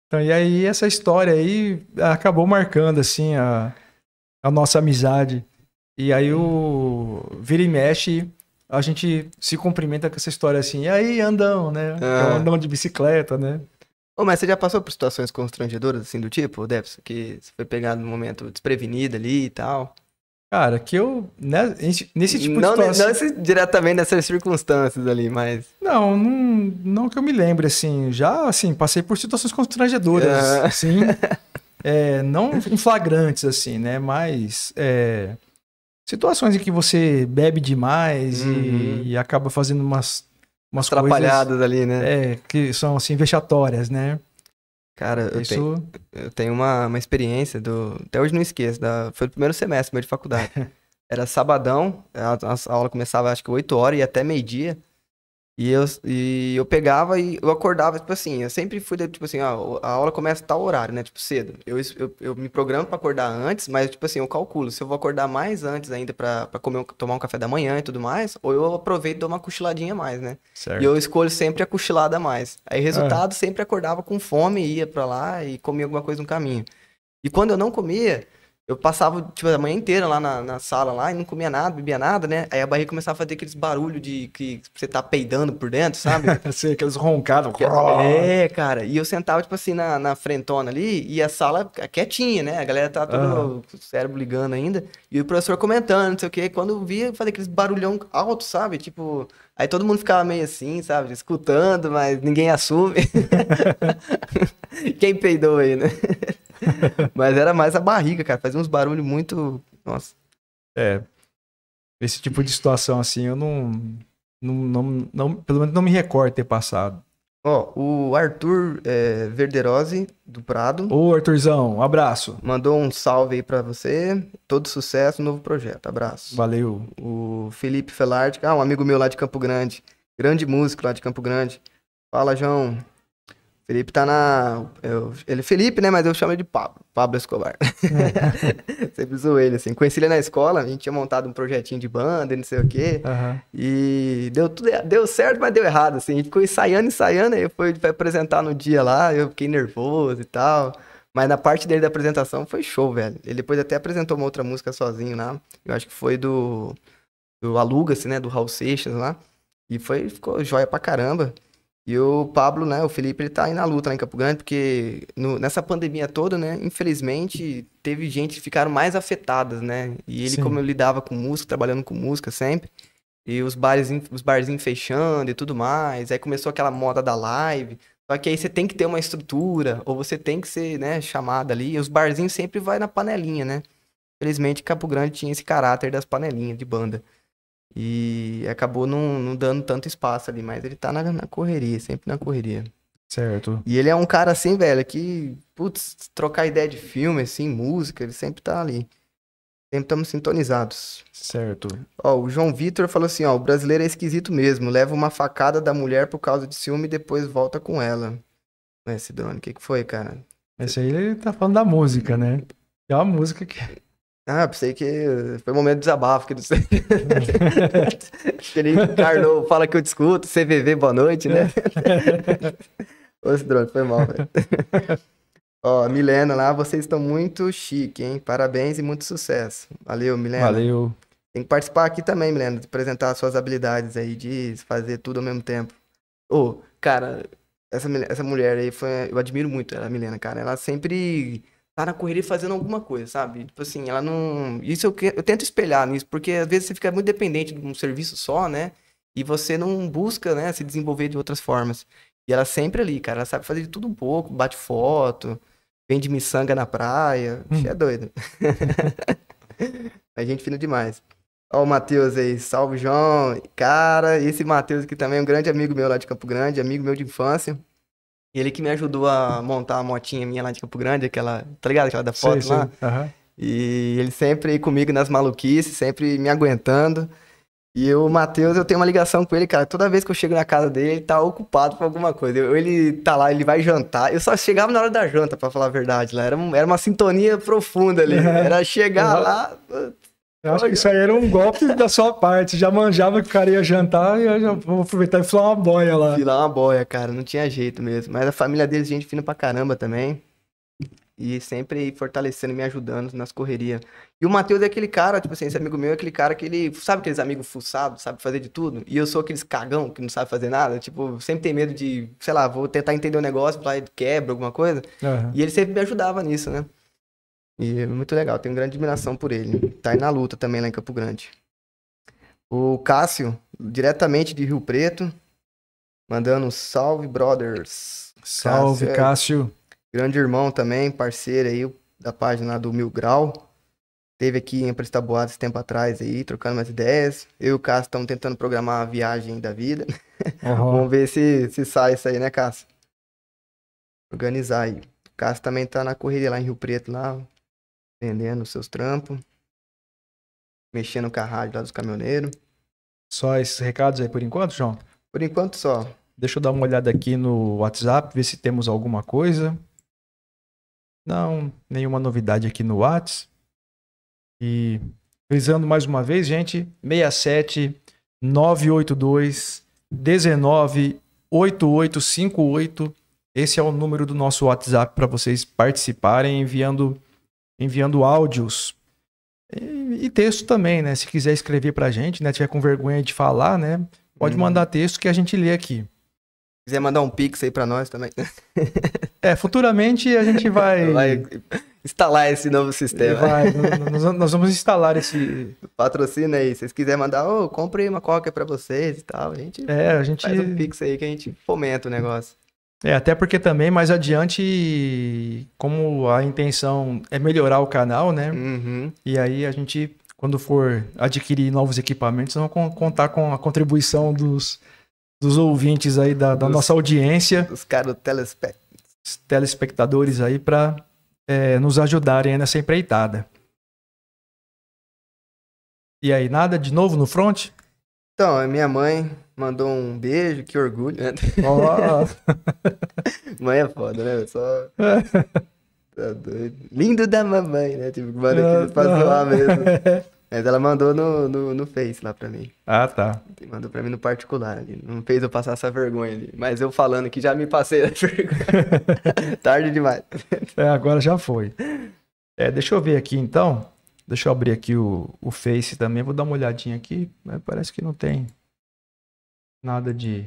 Então, e aí, essa história aí acabou marcando, assim, a nossa amizade. E aí, o vira e mexe, a gente se cumprimenta com essa história assim. E aí, andão, né? Que é um Ah. andão de bicicleta, né? Ô, mas você já passou por situações constrangedoras, assim, do tipo, Debs, que você foi pegado num momento desprevenido ali e tal? Cara, que eu, né, nesse tipo de Não, não situação. diretamente nessas circunstâncias ali, mas. Não que eu me lembre, assim. Já, assim, passei por situações constrangedoras, Ah, sim. Não em flagrantes, assim, né? Mas situações em que você bebe demais uhum. e acaba fazendo As umas coisas atrapalhadas ali, né? que são, assim, vexatórias, né? Cara, Isso. eu tenho uma experiência até hoje não esqueço, foi o primeiro semestre meu de faculdade. Era sabadão, a aula começava acho que 8 horas e ia até meio-dia. E eu pegava e eu acordava, tipo assim, eu sempre fui, tipo assim, ó, a aula começa a tal horário, né, tipo cedo. Eu me programo pra acordar antes, mas, tipo assim, eu calculo se eu vou acordar mais antes ainda pra comer, tomar um café da manhã e tudo mais, ou eu aproveito e dou uma cochiladinha a mais, né. E eu Certo. escolho sempre a cochilada a mais. Aí, Ah, resultado, sempre acordava com fome, ia pra lá e comia alguma coisa no caminho. E quando eu não comia, eu passava, tipo, a manhã inteira lá na sala lá e não comia nada, bebia nada, né? Aí a barriga começava a fazer aqueles barulhos de que você tá peidando por dentro, sabe? sei, aqueles roncados. Cara, e eu sentava, tipo assim, na frentona ali, e a sala quietinha, né? A galera tá Aham. todo o cérebro ligando ainda, e o professor comentando, não sei o quê. Quando eu via, fazia aqueles barulhão alto, sabe? Tipo, aí todo mundo ficava meio assim, sabe? Escutando, mas ninguém assume. Quem peidou aí, né? Mas era mais a barriga, cara. Fazia uns barulhos muito. Nossa. É, esse tipo de situação assim, eu pelo menos não me recordo ter passado. Ó, o Arthur Verderose, do Prado, Ô, Arthurzão, um abraço. mandou um salve aí pra você. Todo sucesso no novo projeto. Abraço. Valeu. O Felipe Felard, um amigo meu lá de Campo Grande. Grande músico lá de Campo Grande. Fala, João. Felipe tá ele é Felipe, né? Mas eu chamo ele de Pablo. Pablo Escobar. Sempre zoei ele, assim. Conheci ele na escola, a gente tinha montado um projetinho de banda e não sei o quê. Aham. E deu certo, mas deu errado, assim. A gente ficou ensaiando, aí foi apresentar no dia lá, eu fiquei nervoso e tal. Mas na parte dele da apresentação foi show, velho. Ele depois até apresentou uma outra música sozinho lá. Eu acho que foi do Aluga-se, né? Do Raul Seixas lá. E ficou joia pra caramba. E o Pablo, né, o Felipe, ele tá aí na luta lá em Campo Grande, porque nessa pandemia toda, né, infelizmente, teve gente que ficaram mais afetadas, né? E ele, como eu Sim. lidava com música, trabalhando com música sempre, e os barzinhos fechando e tudo mais, aí começou aquela moda da live, só que aí você tem que ter uma estrutura, ou você tem que ser, né, chamado ali, e os barzinhos sempre vai na panelinha, né? Infelizmente, Campo Grande tinha esse caráter das panelinhas de banda. E acabou não dando tanto espaço ali, mas ele tá na correria, sempre na correria. Certo. E ele é um cara assim, velho, que, putz, trocar ideia de filme, assim, música, ele sempre tá ali. Sempre estamos sintonizados. Certo. Ó, o João Vitor falou assim, ó, o brasileiro é esquisito mesmo, leva uma facada da mulher por causa de ciúme e depois volta com ela. Ué, Sidrone, o que que foi, cara? Cê- Esse aí ele tá falando da música, né? É uma música que. Ah, pensei que foi um momento de desabafo, que não sei. Que ele encarnou, fala que eu discuto, CVV, boa noite, né? Ô, Sidrone, foi mal, velho. Ó, Milena lá, vocês estão muito chique, hein? Parabéns e muito sucesso. Valeu, Milena. Valeu. Tem que participar aqui também, Milena, de apresentar suas habilidades aí, de fazer tudo ao mesmo tempo. Ô, cara, essa mulher aí eu admiro muito ela, a Milena, cara. Ela sempre tá na correria fazendo alguma coisa, sabe? Tipo assim, ela não. Isso eu tento espelhar nisso, porque às vezes você fica muito dependente de um serviço só, né? e você não busca, né, se desenvolver de outras formas. E ela sempre ali, cara, ela sabe fazer de tudo um pouco, bate foto, vende miçanga na praia, Hum. é doido. A gente fina demais. Ó o Matheus aí, salve João. Cara, esse Matheus aqui também é um grande amigo meu lá de Campo Grande, amigo meu de infância. Ele que me ajudou a montar a motinha minha lá de Campo Grande, aquela, tá ligado? Aquela da Sei, foto lá. sei. Aham. E ele sempre aí comigo nas maluquices, sempre me aguentando. E o Matheus, eu tenho uma ligação com ele, cara. Toda vez que eu chego na casa dele, ele tá ocupado por alguma coisa. Ele tá lá, ele vai jantar. Eu só chegava na hora da janta, pra falar a verdade. Lá era uma sintonia profunda ali. Era chegar lá. Eu acho que isso aí era um golpe da sua parte. Já manjava que o cara ia jantar e eu já vou aproveitar e filar uma boia lá. Filar uma boia, cara. Não tinha jeito mesmo. Mas a família deles, gente fina pra caramba também. E sempre aí fortalecendo, me ajudando nas correrias. E o Matheus é aquele cara, tipo assim, esse amigo meu é aquele cara que ele, sabe aqueles amigos fuçados, sabe fazer de tudo? E eu sou aqueles cagão que não sabe fazer nada, tipo, sempre tem medo de, sei lá, vou tentar entender um negócio, lá ele quebra alguma coisa. Aham. E ele sempre me ajudava nisso, né? E é muito legal, tenho grande admiração por ele. Tá aí na luta também lá em Campo Grande. O Cássio, diretamente de Rio Preto, mandando um salve, brothers. Salve, é Cássio. grande irmão também, parceiro aí da página lá do Mil Grau. Teve aqui em Prestaboada esse tempo atrás aí, trocando umas ideias. Eu e o Cássio estamos tentando programar a viagem da vida. Aham. Vamos ver se sai isso aí, né, Cássio? Organizar aí. O Cássio também tá na correria lá em Rio Preto, lá, vendendo os seus trampos. Mexendo com a rádio lá dos caminhoneiros. Só esses recados aí por enquanto, João? Por enquanto só. Deixa eu dar uma olhada aqui no WhatsApp, ver se temos alguma coisa. Não, nenhuma novidade aqui no WhatsApp. E frisando mais uma vez, gente, 67 982 19 8858. Esse é o número do nosso WhatsApp para vocês participarem enviando áudios e texto também, né? Se quiser escrever pra gente, né? Tiver com vergonha de falar, né? Pode mandar texto que a gente lê aqui. Se quiser mandar um pix aí pra nós também. Futuramente a gente vai instalar esse novo sistema. Nós vamos instalar esse. Patrocina aí. Se vocês quiserem mandar, compre uma coca pra vocês e tal. A gente faz um pix aí que a gente fomenta o negócio. Até porque também mais adiante, como a intenção é melhorar o canal, né? Uhum. E aí a gente, quando for adquirir novos equipamentos, vamos contar com a contribuição dos ouvintes aí da nossa audiência. Os caras telespectadores aí para nos ajudarem nessa empreitada. E aí, nada de novo no front? Então, a minha mãe mandou um beijo, que orgulho, né? Mãe é foda, né? Só... Tá doido. Lindo da mamãe, né? Tipo, manda aqui pra zoar mesmo. Mas ela mandou no Face lá pra mim. Ah, tá. Mandou pra mim no particular ali. Não fez eu passar essa vergonha ali. Mas eu falando aqui já me passei a vergonha. Tarde demais. Agora já foi. Deixa eu ver aqui então. Deixa eu abrir aqui o Face também. Vou dar uma olhadinha aqui. Mas parece que não tem nada de...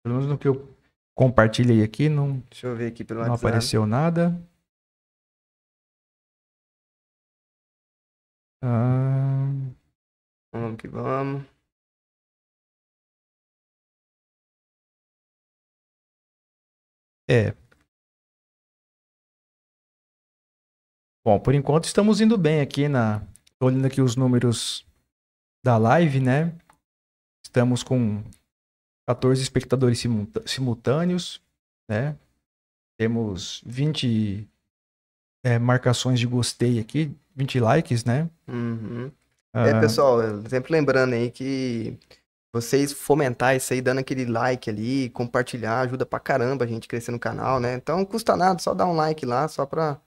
Pelo menos no que eu compartilhei aqui, não, deixa eu ver aqui pelo não WhatsApp. apareceu nada. Vamos que vamos. Bom, por enquanto estamos indo bem aqui tô olhando aqui os números da live, né? Estamos com 14 espectadores simultâneos, né? Temos 20 marcações de gostei aqui, 20 likes, né? Uhum. Pessoal, sempre lembrando aí que vocês fomentar isso aí, dando aquele like ali, compartilhar, ajuda pra caramba a gente crescer no canal, né? Então não custa nada, só dar um like lá, só pra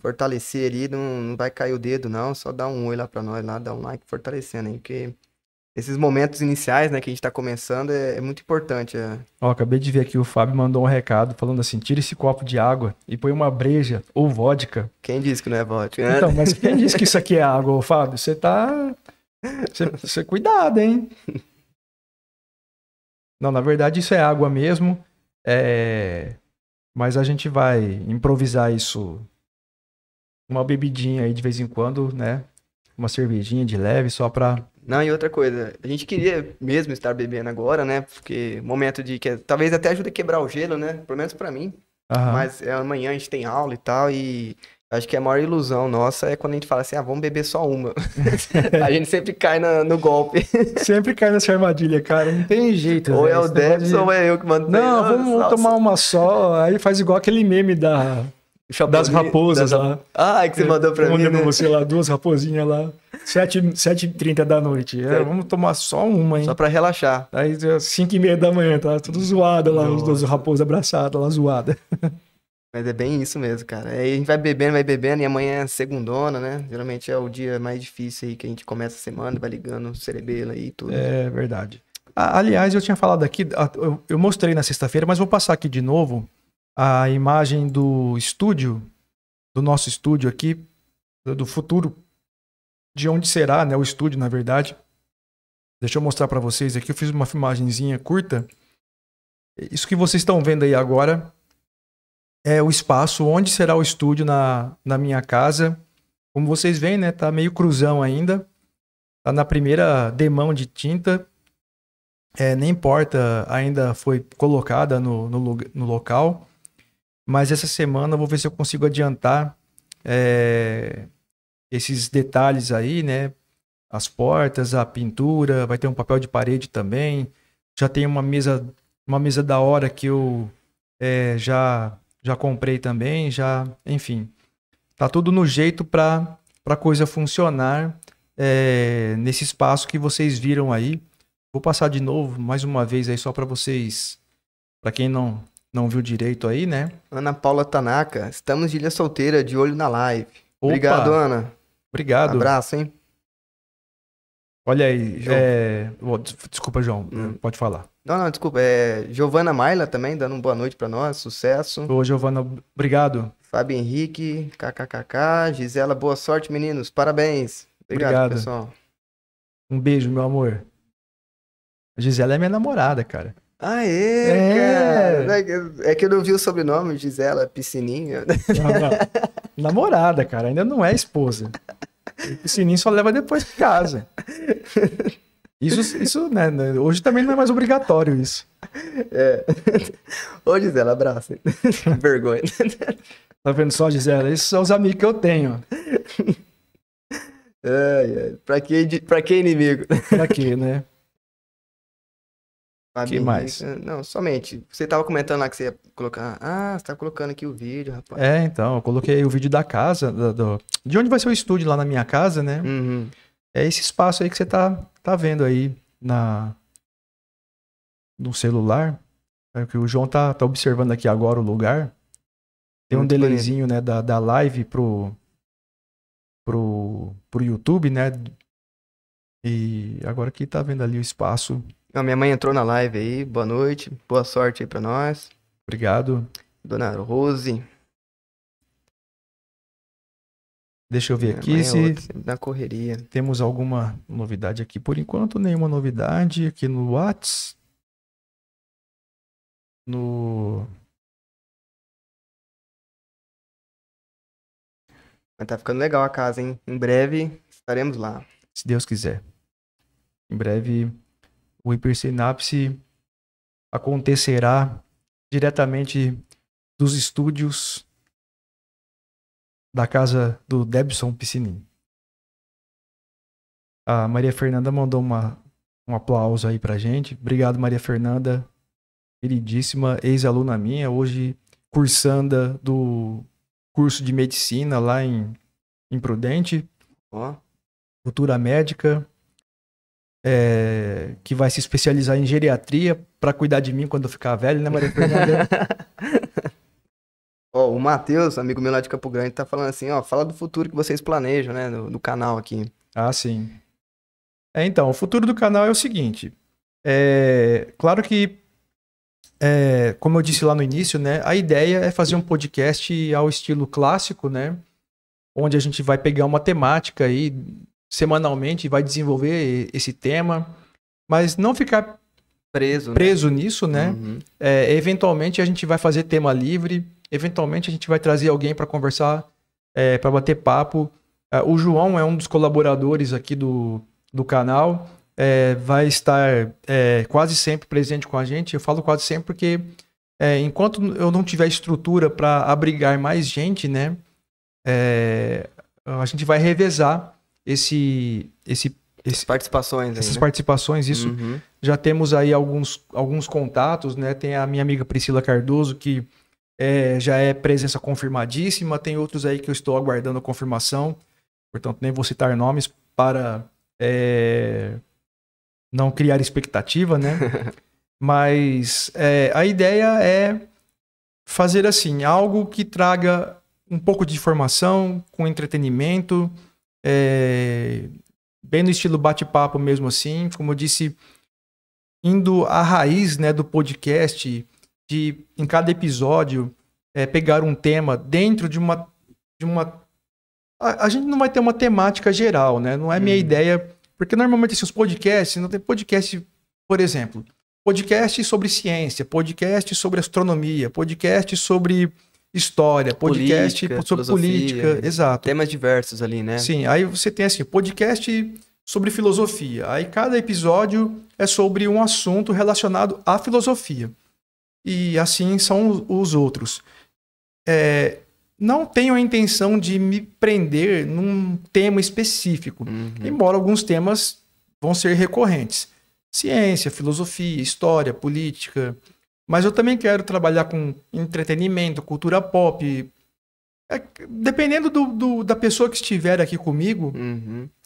fortalecer ali, não vai cair o dedo não, só dá um oi lá pra nós lá, dá um like fortalecendo aí, porque esses momentos iniciais, né, que a gente tá começando é muito importante. Acabei de ver aqui, o Fábio mandou um recado falando assim, tira esse copo de água e põe uma breja ou vodka. Quem disse que não é vodka? Então, mas quem disse que isso aqui é água, Fábio? Você cuidado, hein? Não, na verdade isso é água mesmo, mas a gente vai improvisar isso, uma bebidinha aí de vez em quando, né? Uma cervejinha de leve só pra Não, e outra coisa, a gente queria mesmo estar bebendo agora, né? Porque momento de que talvez até ajude a quebrar o gelo, né? Pelo menos pra mim. Aham. Mas amanhã a gente tem aula e tal, e acho que a maior ilusão nossa é quando a gente fala assim, ah, vamos beber só uma. A gente sempre cai no golpe. Sempre cai nessa armadilha, cara. Não tem jeito, Ou é velho. o Esse negócio Debs ou é eu que mando pra ele. Não, "Ô, vamos salsa." tomar uma só. Aí faz igual aquele meme das Chapolin, raposas lá. Ah, que você mandou pra Eu mim, mandei né? pra você lá, duas raposinhas lá. 7h30 da noite. Vamos tomar só uma, hein? Só pra relaxar. Aí 5h30 da manhã, tá tudo zoado lá, os dois Nossa. raposas abraçados lá, zoada. Mas é bem isso mesmo, cara. Aí a gente vai bebendo, e amanhã é segundona, né? Geralmente é o dia mais difícil aí que a gente começa a semana, vai ligando o cerebelo aí e tudo. É verdade. Aliás, eu tinha falado aqui, eu mostrei na sexta-feira, mas vou passar aqui de novo a imagem do estúdio, do nosso estúdio aqui, do futuro, de onde será, né, o estúdio, na verdade. Deixa eu mostrar para vocês aqui, eu fiz uma filmagenzinha curta. Isso que vocês estão vendo aí agora é o espaço onde será o estúdio na minha casa. Como vocês veem, né, tá meio cruzão ainda. Tá na primeira demão de tinta. Nem porta ainda foi colocada no local. Mas essa semana eu vou ver se eu consigo adiantar esses detalhes aí, né? As portas, a pintura, vai ter um papel de parede também. Já tem uma mesa da hora que eu já comprei também, enfim. Tá tudo no jeito para a coisa funcionar nesse espaço que vocês viram aí. Vou passar de novo, mais uma vez aí, só para vocês, para quem não viu direito aí, né? Ana Paula Tanaka, estamos de ilha solteira, de olho na live. Opa, obrigado, Ana. Obrigado. Abraço, hein? Olha aí, João. Desculpa, João, pode falar. Não, desculpa. Giovana Maila também, dando uma boa noite pra nós, sucesso. Ô, Giovana, obrigado. Fábio Henrique, kkkk. Gisela, boa sorte, meninos. Parabéns. Obrigado, pessoal. Um beijo, meu amor. A Gisela é minha namorada, cara. Cara. É que eu não vi o sobrenome, Gisela, Piscininha. Não. Namorada, cara, ainda não é esposa. O Piscininho só leva depois pra casa. Isso, né? Hoje também não é mais obrigatório isso. Ô, Gisela, abraço. Que vergonha. Tá vendo só, Gisela? Esses são os amigos que eu tenho. Pra que inimigo? Pra quê, né? O que mais? Não, somente. Você tava comentando lá que você ia colocar. Ah, você tá colocando aqui o vídeo, rapaz. Então, eu coloquei o vídeo da casa, de onde vai ser o estúdio lá na minha casa, né? Uhum. É esse espaço aí que você tá vendo aí no celular. É que o João tá observando aqui agora o lugar. Tem um delayzinho, né, da live pro YouTube, né? E agora aqui tá vendo ali o espaço. Minha mãe entrou na live aí, boa noite, boa sorte aí pra nós. Obrigado. Dona Rose. Deixa eu ver aqui se na correria. Temos alguma novidade aqui. Por enquanto, nenhuma novidade aqui no Whats. Mas tá ficando legal a casa, hein? Em breve estaremos lá. Se Deus quiser. Em breve o Hipersinapse acontecerá diretamente dos estúdios da casa do Debson Piscininho. A Maria Fernanda mandou um aplauso aí pra gente. Obrigado, Maria Fernanda. Queridíssima, ex-aluna minha, hoje cursanda do curso de medicina lá em Prudente. Futura médica. Que vai se especializar em geriatria para cuidar de mim quando eu ficar velho, né, Maria Fernanda? O Matheus, amigo meu lá de Campo Grande, tá falando assim, fala do futuro que vocês planejam, né, no canal aqui. Ah, sim. Então, o futuro do canal é o seguinte. Claro que, como eu disse lá no início, né, a ideia é fazer um podcast ao estilo clássico, né, onde a gente vai pegar uma temática aí semanalmente, vai desenvolver esse tema, mas não ficar preso nisso, né? Uhum. Eventualmente a gente vai fazer tema livre, eventualmente a gente vai trazer alguém para conversar, para bater papo. O João é um dos colaboradores aqui do do canal. Vai estar quase sempre presente com a gente. Eu falo quase sempre porque enquanto eu não tiver estrutura para abrigar mais gente, né, a gente vai revezar essas participações aí, essas né? participações. Isso Uhum. já temos aí alguns contatos, né? Tem a minha amiga Priscila Cardoso, que já é presença confirmadíssima. Tem outros aí que eu estou aguardando a confirmação. Portanto, nem vou citar nomes para não criar expectativa, né? Mas a ideia é fazer assim, algo que traga um pouco de informação, com entretenimento, bem no estilo bate-papo mesmo assim. Como eu disse, indo à raiz, né, do podcast, de em cada episódio pegar um tema dentro de uma a gente não vai ter uma temática geral, né? Não é minha ideia, porque normalmente assim, os podcasts, não tem podcast, por exemplo, podcast sobre ciência, podcast sobre astronomia, podcast sobre história, podcast sobre política, exato. Temas diversos ali, né? Sim, aí você tem assim, podcast sobre filosofia. Aí cada episódio é sobre um assunto relacionado à filosofia. E assim são os outros. Não tenho a intenção de me prender num tema específico, embora alguns temas vão ser recorrentes. Ciência, filosofia, história, política. Mas eu também quero trabalhar com entretenimento, cultura pop. Dependendo da pessoa que estiver aqui comigo,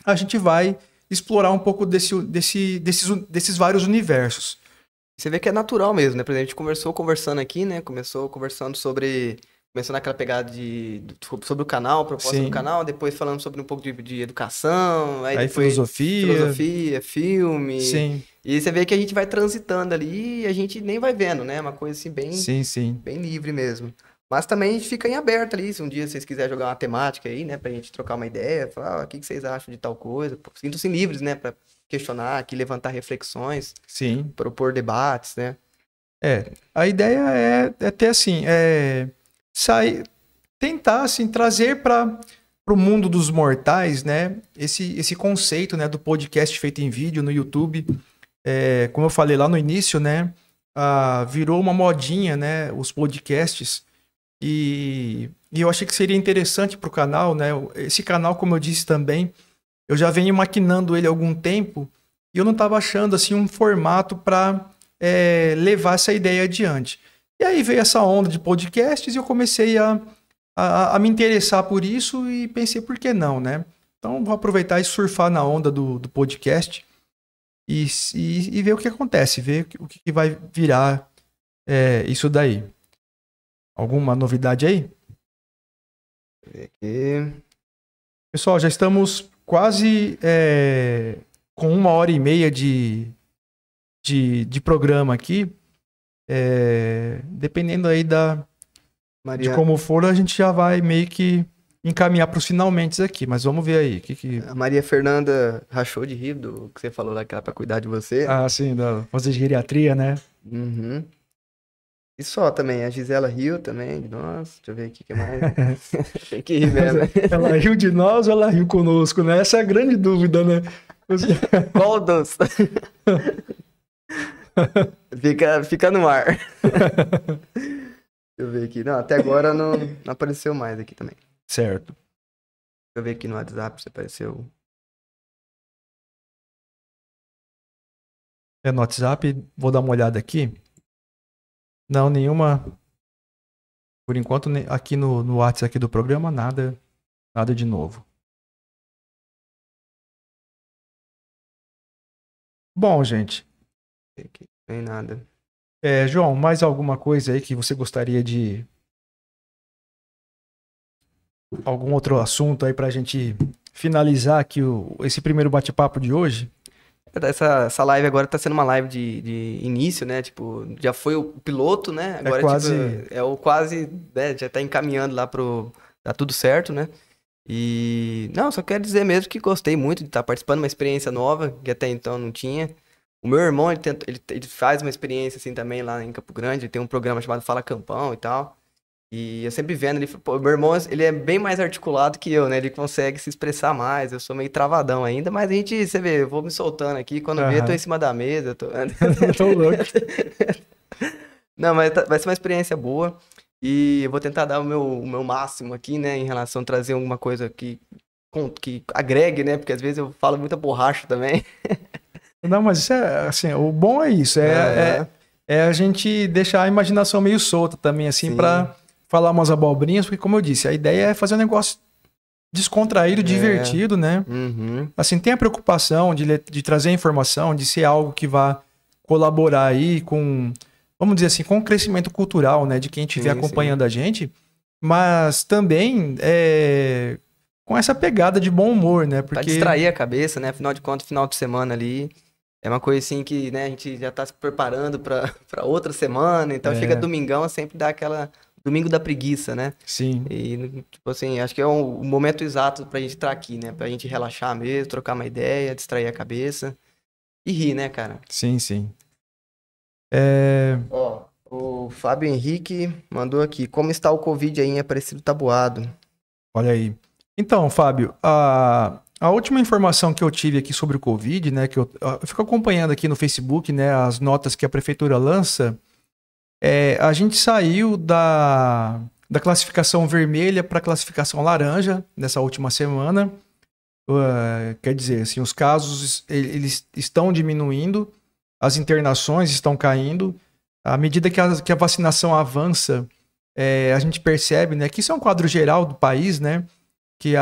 a gente vai explorar um pouco desses vários universos. Você vê que é natural mesmo, né? Por exemplo, a gente começou conversando aqui, né? Começou conversando Começou naquela pegada sobre o canal, proposta do canal, depois falando sobre um pouco de educação, aí depois filosofia, filme. Sim. E você vê que a gente vai transitando ali e a gente nem vai vendo, né? Uma coisa assim bem livre mesmo. Mas também a gente fica em aberto ali, se um dia vocês quiserem jogar uma temática aí, né? Pra gente trocar uma ideia, falar, o que vocês acham de tal coisa. Sintam-se livres, né? Pra questionar aqui, levantar reflexões. Sim. Propor debates, né? A ideia é ter assim, tentar assim, trazer para o mundo dos mortais, né, esse conceito, né, do podcast feito em vídeo no YouTube. Como eu falei lá no início, né, virou uma modinha, né, os podcasts, e eu achei que seria interessante para o canal, né, esse canal, como eu disse também, eu já venho maquinando ele há algum tempo e eu não estava achando assim um formato para levar essa ideia adiante. E aí veio essa onda de podcasts e eu comecei a me interessar por isso e pensei, por que não, né? Então vou aproveitar e surfar na onda do podcast e ver o que acontece, ver o que vai virar isso daí. Alguma novidade aí? Pessoal, já estamos quase com 1h30 de programa aqui. Dependendo aí de como for, a gente já vai meio que encaminhar para os finalmente aqui, mas vamos ver aí. A Maria Fernanda rachou de rir do que você falou lá, que era pra cuidar de você. Ah, sim, fazer geriatria, né? E só também, a Gisela riu também de nós. Deixa eu ver aqui o que mais. Tem que rir mesmo. Ela riu de nós ou ela riu conosco, né? Essa é a grande dúvida, né? Qual dos? Fica no ar. Deixa eu ver aqui. Não, até agora não apareceu mais aqui também. Certo. Deixa eu ver aqui no WhatsApp se apareceu. No WhatsApp, vou dar uma olhada aqui. Não, nenhuma. Por enquanto, aqui no WhatsApp aqui do programa, nada de novo. Bom, gente. Aqui, nem nada. João, mais alguma coisa aí que você gostaria de... Algum outro assunto aí pra gente finalizar aqui esse primeiro bate-papo de hoje? Essa live agora tá sendo uma live de início, né? Tipo, já foi o piloto, né? Agora é o quase, né? Já tá encaminhando lá tá tudo certo, né? E não, só quero dizer mesmo que gostei muito de estar participando de uma experiência nova, que até então não tinha. O meu irmão, ele faz uma experiência assim também lá em Campo Grande, ele tem um programa chamado Fala Campão e tal. E eu sempre vendo, ele, pô, meu irmão, ele é bem mais articulado que eu, né? Ele consegue se expressar mais, eu sou meio travadão ainda, mas a gente, você vê, eu vou me soltando aqui, quando vê, eu tô em Aham. cima da mesa, eu tô... Tô louco. Não, mas vai ser uma experiência boa e eu vou tentar dar o meu máximo aqui, né, em relação a trazer alguma coisa que agregue, né? Porque às vezes eu falo muita borracha também. Não, mas isso é, assim, o bom é isso, Aham, é a gente deixar a imaginação meio solta também, assim, sim. pra falar umas abobrinhas, porque como eu disse, a ideia é fazer um negócio descontraído, É. divertido, né? Uhum. Assim, tem a preocupação de trazer informação, de ser algo que vá colaborar aí com, vamos dizer assim, com o crescimento cultural, né, de quem estiver Sim, sim. acompanhando a gente, mas também com essa pegada de bom humor, né? Pra Porque, distrair a cabeça, né? Afinal de contas, final de semana ali é uma coisa assim que, né, a gente já tá se preparando pra, pra outra semana, então chega é, domingão, sempre dá aquela domingo da preguiça, né? sim, E, tipo assim, acho que é o momento exato pra gente estar aqui, né? Pra gente relaxar mesmo, trocar uma ideia, distrair a cabeça e rir, né, cara? sim, sim. É, Ó, o Fábio Henrique mandou aqui, como está o Covid aí em Aparecido Taboado? olha aí. Então, Fábio, a última informação que eu tive aqui sobre o Covid, né, que eu fico acompanhando aqui no Facebook, né, as notas que a prefeitura lança. A gente saiu da classificação vermelha para a classificação laranja nessa última semana. Quer dizer, assim, os casos eles estão diminuindo, as internações estão caindo. À medida que a vacinação avança, a gente percebe, né, que isso é um quadro geral do país, né, que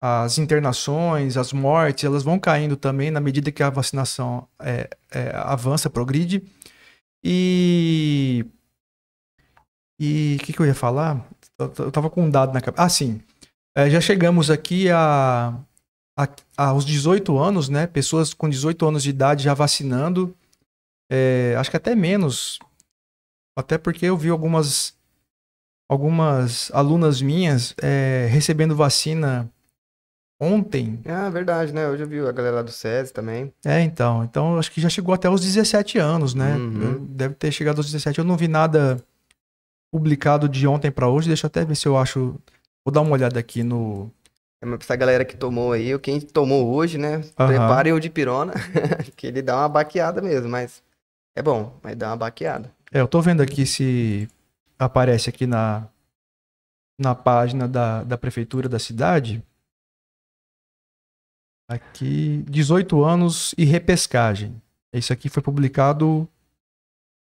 as internações, as mortes, elas vão caindo também na medida que a vacinação avança, progride. E o que eu ia falar? Eu tava com um dado na cabeça. Ah, sim. Já chegamos aqui aos 18 anos, né? Pessoas com 18 anos de idade já vacinando. Acho que até menos. Até porque eu vi algumas alunas minhas recebendo vacina ontem. Ah, verdade, né? Hoje eu vi a galera lá do SESI também. Então. Então, acho que já chegou até os 17 anos, né? Uhum. Deve ter chegado aos 17. Eu não vi nada publicado de ontem para hoje. Deixa eu até ver se eu acho. Vou dar uma olhada aqui no. É, mas pra essa galera que tomou aí, ou quem tomou hoje, né? Aham. Preparem o de pirona, que ele dá uma baqueada mesmo, mas é bom, mas dá uma baqueada. Eu tô vendo aqui se aparece aqui na página da prefeitura da cidade. Aqui, 18 anos e repescagem. Isso aqui foi publicado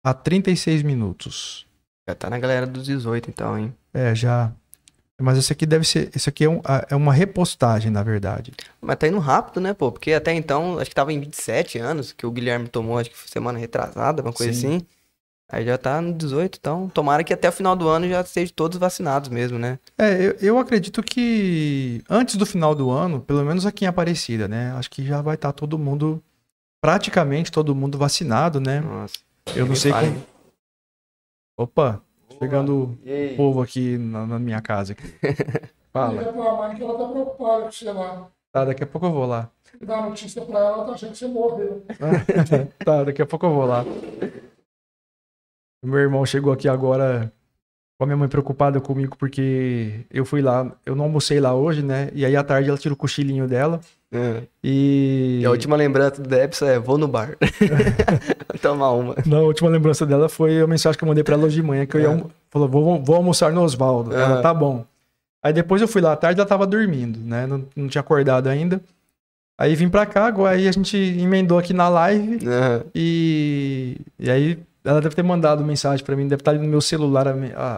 há 36 minutos. Já tá na galera dos 18, então, hein? Já. Mas esse aqui deve ser. Esse aqui é uma repostagem, na verdade. Mas tá indo rápido, né, pô? Porque até então, acho que tava em 27 anos, que o Guilherme tomou, acho que foi semana retrasada, uma coisa Sim. assim. Aí já tá no 18, então tomara que até o final do ano já estejam todos vacinados mesmo, né? Eu acredito que antes do final do ano, pelo menos aqui em Aparecida, né? Acho que já vai estar todo mundo, praticamente todo mundo vacinado, né? Nossa, Eu nem não me sei fale. como. Opa, Boa. chegando E aí? povo aqui na minha casa. Fala. Liga pra mãe que ela tá preocupada com você lá. Tá, daqui a pouco eu vou lá. Dá notícia pra ela, ela tá achando que você morreu. Tá, daqui a pouco eu vou lá. Meu irmão chegou aqui agora com a minha mãe preocupada comigo porque eu fui lá, eu não almocei lá hoje, né? E aí à tarde ela tira o cochilinho dela É. E a e última lembrança do Debson é: vou no bar. Tomar uma. na última lembrança dela foi a mensagem que eu mandei pra ela hoje de manhã que eu ia, É. falou, vou almoçar no Osvaldo. Ela, Aham. tá bom. Aí depois eu fui lá à tarde, ela tava dormindo, né? Não tinha acordado ainda. Aí vim pra cá, agora aí a gente emendou aqui na live Aham. e aí ela deve ter mandado mensagem pra mim, deve estar ali no meu celular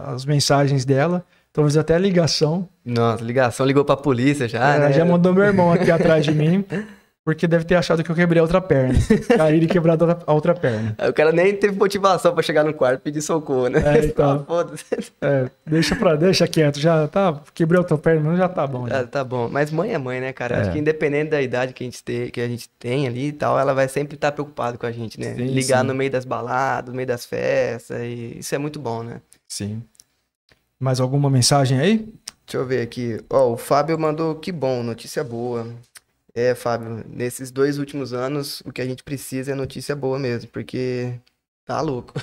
as mensagens dela, talvez até a ligação. Nossa, ligação ligou pra polícia já, Ela já né? mandou meu irmão aqui atrás de mim, porque deve ter achado que eu quebrei a outra perna. Caí e quebrado a outra perna. Aí o cara nem teve motivação pra chegar no quarto e pedir socorro, né? Ah, Então, foda-se. deixa quieto, já tá, quebrei a outra perna, mas já tá bom Ah, já. tá bom. Mas mãe é mãe, né, cara? Acho que É, independente da idade que a gente tem ali e tal, ela vai sempre estar preocupada com a gente, né? sim, Ligar no sim, meio das baladas, no meio das festas, e isso é muito bom, né? sim. Mais alguma mensagem aí? Deixa eu ver aqui. Ó, o Fábio mandou que bom, notícia boa. É, Fábio, nesses 2 últimos anos, o que a gente precisa é notícia boa mesmo, porque tá louco.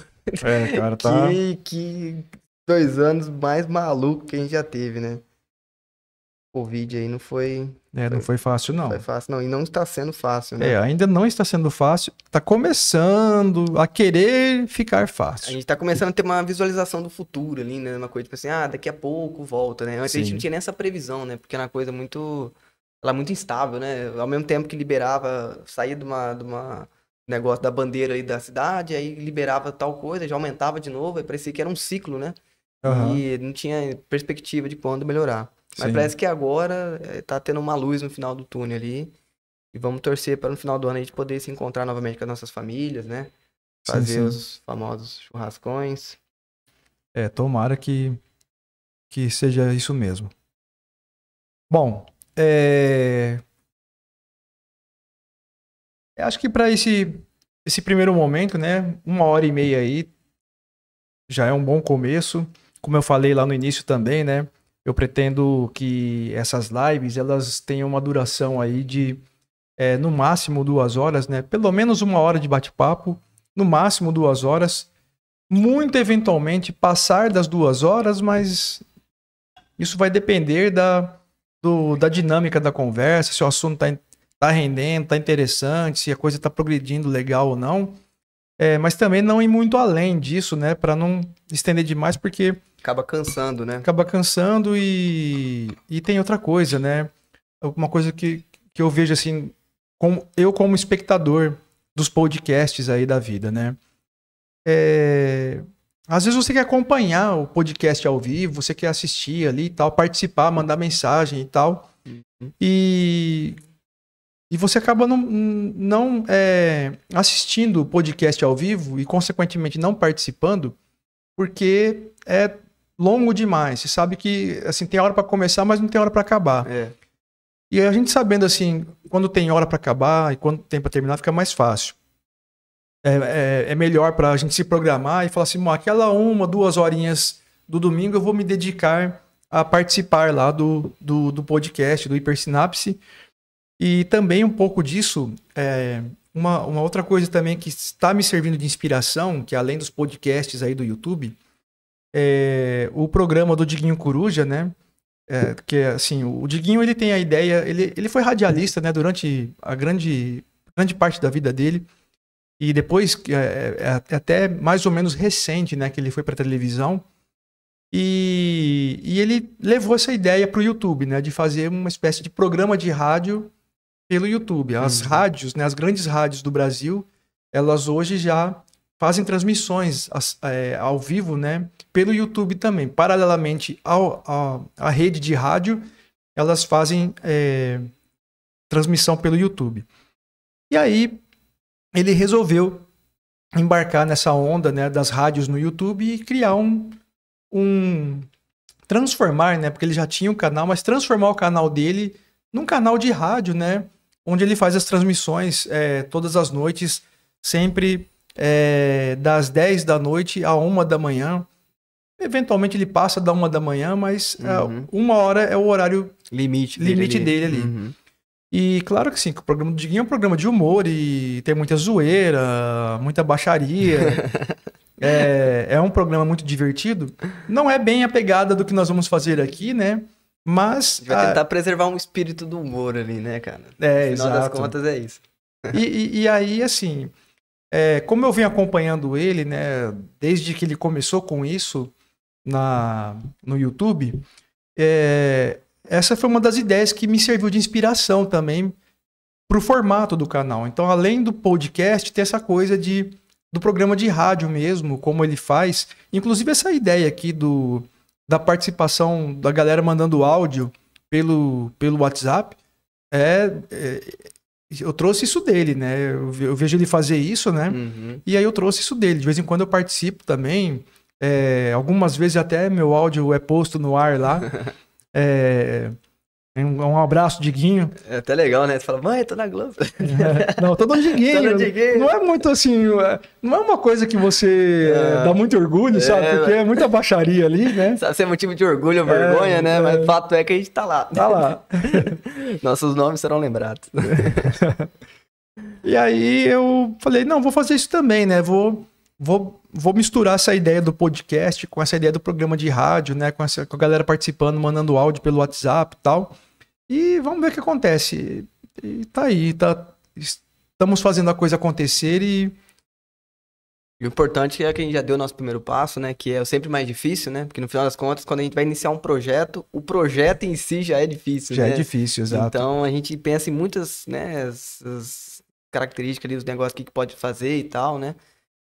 Cara, tá. Que 2 anos mais maluco que a gente já teve, né? Covid aí não foi Não foi fácil, não. foi fácil, não. E não está sendo fácil, né? Ainda não está sendo fácil. Está começando a querer ficar A fácil. gente tá começando a ter uma visualização do futuro ali, né? Uma coisa tipo assim, daqui a pouco volta, né? Antes a gente Sim. não tinha nem essa previsão, né? Porque era uma coisa muito. Ela é muito instável, né? Ao mesmo tempo que liberava, saía de uma negócio da bandeira aí da cidade, aí liberava tal coisa, já aumentava de novo, aí parecia que era um ciclo, né? Aham. E não tinha perspectiva de quando melhorar. Mas Sim. parece que agora tá tendo uma luz no final do túnel ali. E vamos torcer para no final do ano a gente poder se encontrar novamente com as nossas famílias, né? Fazer Sim. os famosos churrascões. Tomara que seja isso mesmo. Bom, acho que para esse primeiro momento, né, 1h30 aí já é um bom começo. Como eu falei lá no início também, né, eu pretendo que essas lives elas tenham uma duração aí de no máximo 2 horas, né, pelo menos 1 hora de bate-papo, no máximo 2 horas. Muito eventualmente passar das 2 horas, mas isso vai depender da dinâmica da conversa, se o assunto tá rendendo, tá interessante, se a coisa tá progredindo legal ou não. Mas também não ir muito além disso, né? Para não estender demais, porque Acaba cansando, né? acaba cansando e tem outra coisa, né? Uma coisa que eu vejo assim, como espectador dos podcasts aí da vida, né? Às vezes você quer acompanhar o podcast ao vivo, você quer assistir ali e tal, participar, mandar mensagem e tal. E você acaba não assistindo o podcast ao vivo e, consequentemente, não participando, porque é longo demais. Você sabe que assim, tem hora para começar, mas não tem hora para acabar. E a gente sabendo assim, quando tem hora para acabar e quando tem para terminar, fica mais fácil. É melhor para a gente se programar e falar assim, aquela 1-2 horinhas do domingo eu vou me dedicar a participar lá do podcast, do Hipersinapse. E também um pouco disso, uma outra coisa também que está me servindo de inspiração, que além dos podcasts aí do YouTube, o programa do Diguinho Coruja, né? Que assim, o Diguinho ele tem a ideia, ele foi radialista, né? Durante a grande parte da vida dele. E depois, até mais ou menos recente, né, que ele foi para televisão. E ele levou essa ideia para o YouTube, né, de fazer uma espécie de programa de rádio pelo YouTube. As rádios, né, as grandes rádios do Brasil, elas hoje já fazem transmissões ao vivo, né, pelo YouTube também. Paralelamente à rede de rádio, elas fazem transmissão pelo YouTube. E aí ele resolveu embarcar nessa onda, né, das rádios no YouTube e criar transformar, né, porque ele já tinha um canal, mas transformar o canal dele num canal de rádio, né, onde ele faz as transmissões todas as noites, sempre das 10 da noite a 1 da manhã. Eventualmente ele passa da 1 da manhã, mas 1 hora é o horário limite dele ali. E claro que sim, o programa do Diguinho é um programa de humor e tem muita zoeira, muita baixaria. É um programa muito divertido. Não é bem a pegada do que nós vamos fazer aqui, né? Mas... A gente vai tentar preservar um espírito do humor ali, né, cara? No final das contas é isso. E aí, assim, como eu venho acompanhando ele, né? Desde que ele começou com isso no YouTube... essa foi uma das ideias que me serviu de inspiração também para o formato do canal. Então, além do podcast, tem essa coisa do programa de rádio mesmo, como ele faz. Inclusive, essa ideia aqui da participação da galera mandando áudio pelo WhatsApp, eu trouxe isso dele, né? Eu vejo ele fazer isso, né? E aí eu trouxe isso dele. De vez em quando eu participo também. Algumas vezes até meu áudio é posto no ar lá. Um abraço, Diguinho. É até legal, né? Você fala, mãe, tô na Globo. Não, tô no Diguinho. Tô no Diguinho. Não é muito assim, não é uma coisa que você dá muito orgulho, sabe? Porque é muita baixaria ali, né? Sabe, ser motivo de orgulho ou vergonha, né? Mas o fato é que a gente tá lá. Tá lá. Nossos nomes serão lembrados. E aí eu falei, não, vou fazer isso também, né? Vou vou misturar essa ideia do podcast com essa ideia do programa de rádio, né? Com a galera participando, mandando áudio pelo WhatsApp e tal. E vamos ver o que acontece. E tá aí, estamos fazendo a coisa acontecer e o importante é que a gente já deu o nosso primeiro passo, né? Que é sempre mais difícil, né? Porque no final das contas, quando a gente vai iniciar um projeto, o projeto em si já é difícil, já né? é difícil, exato. Então a gente pensa em muitas, né, as características ali, os negócios que pode fazer e tal, né?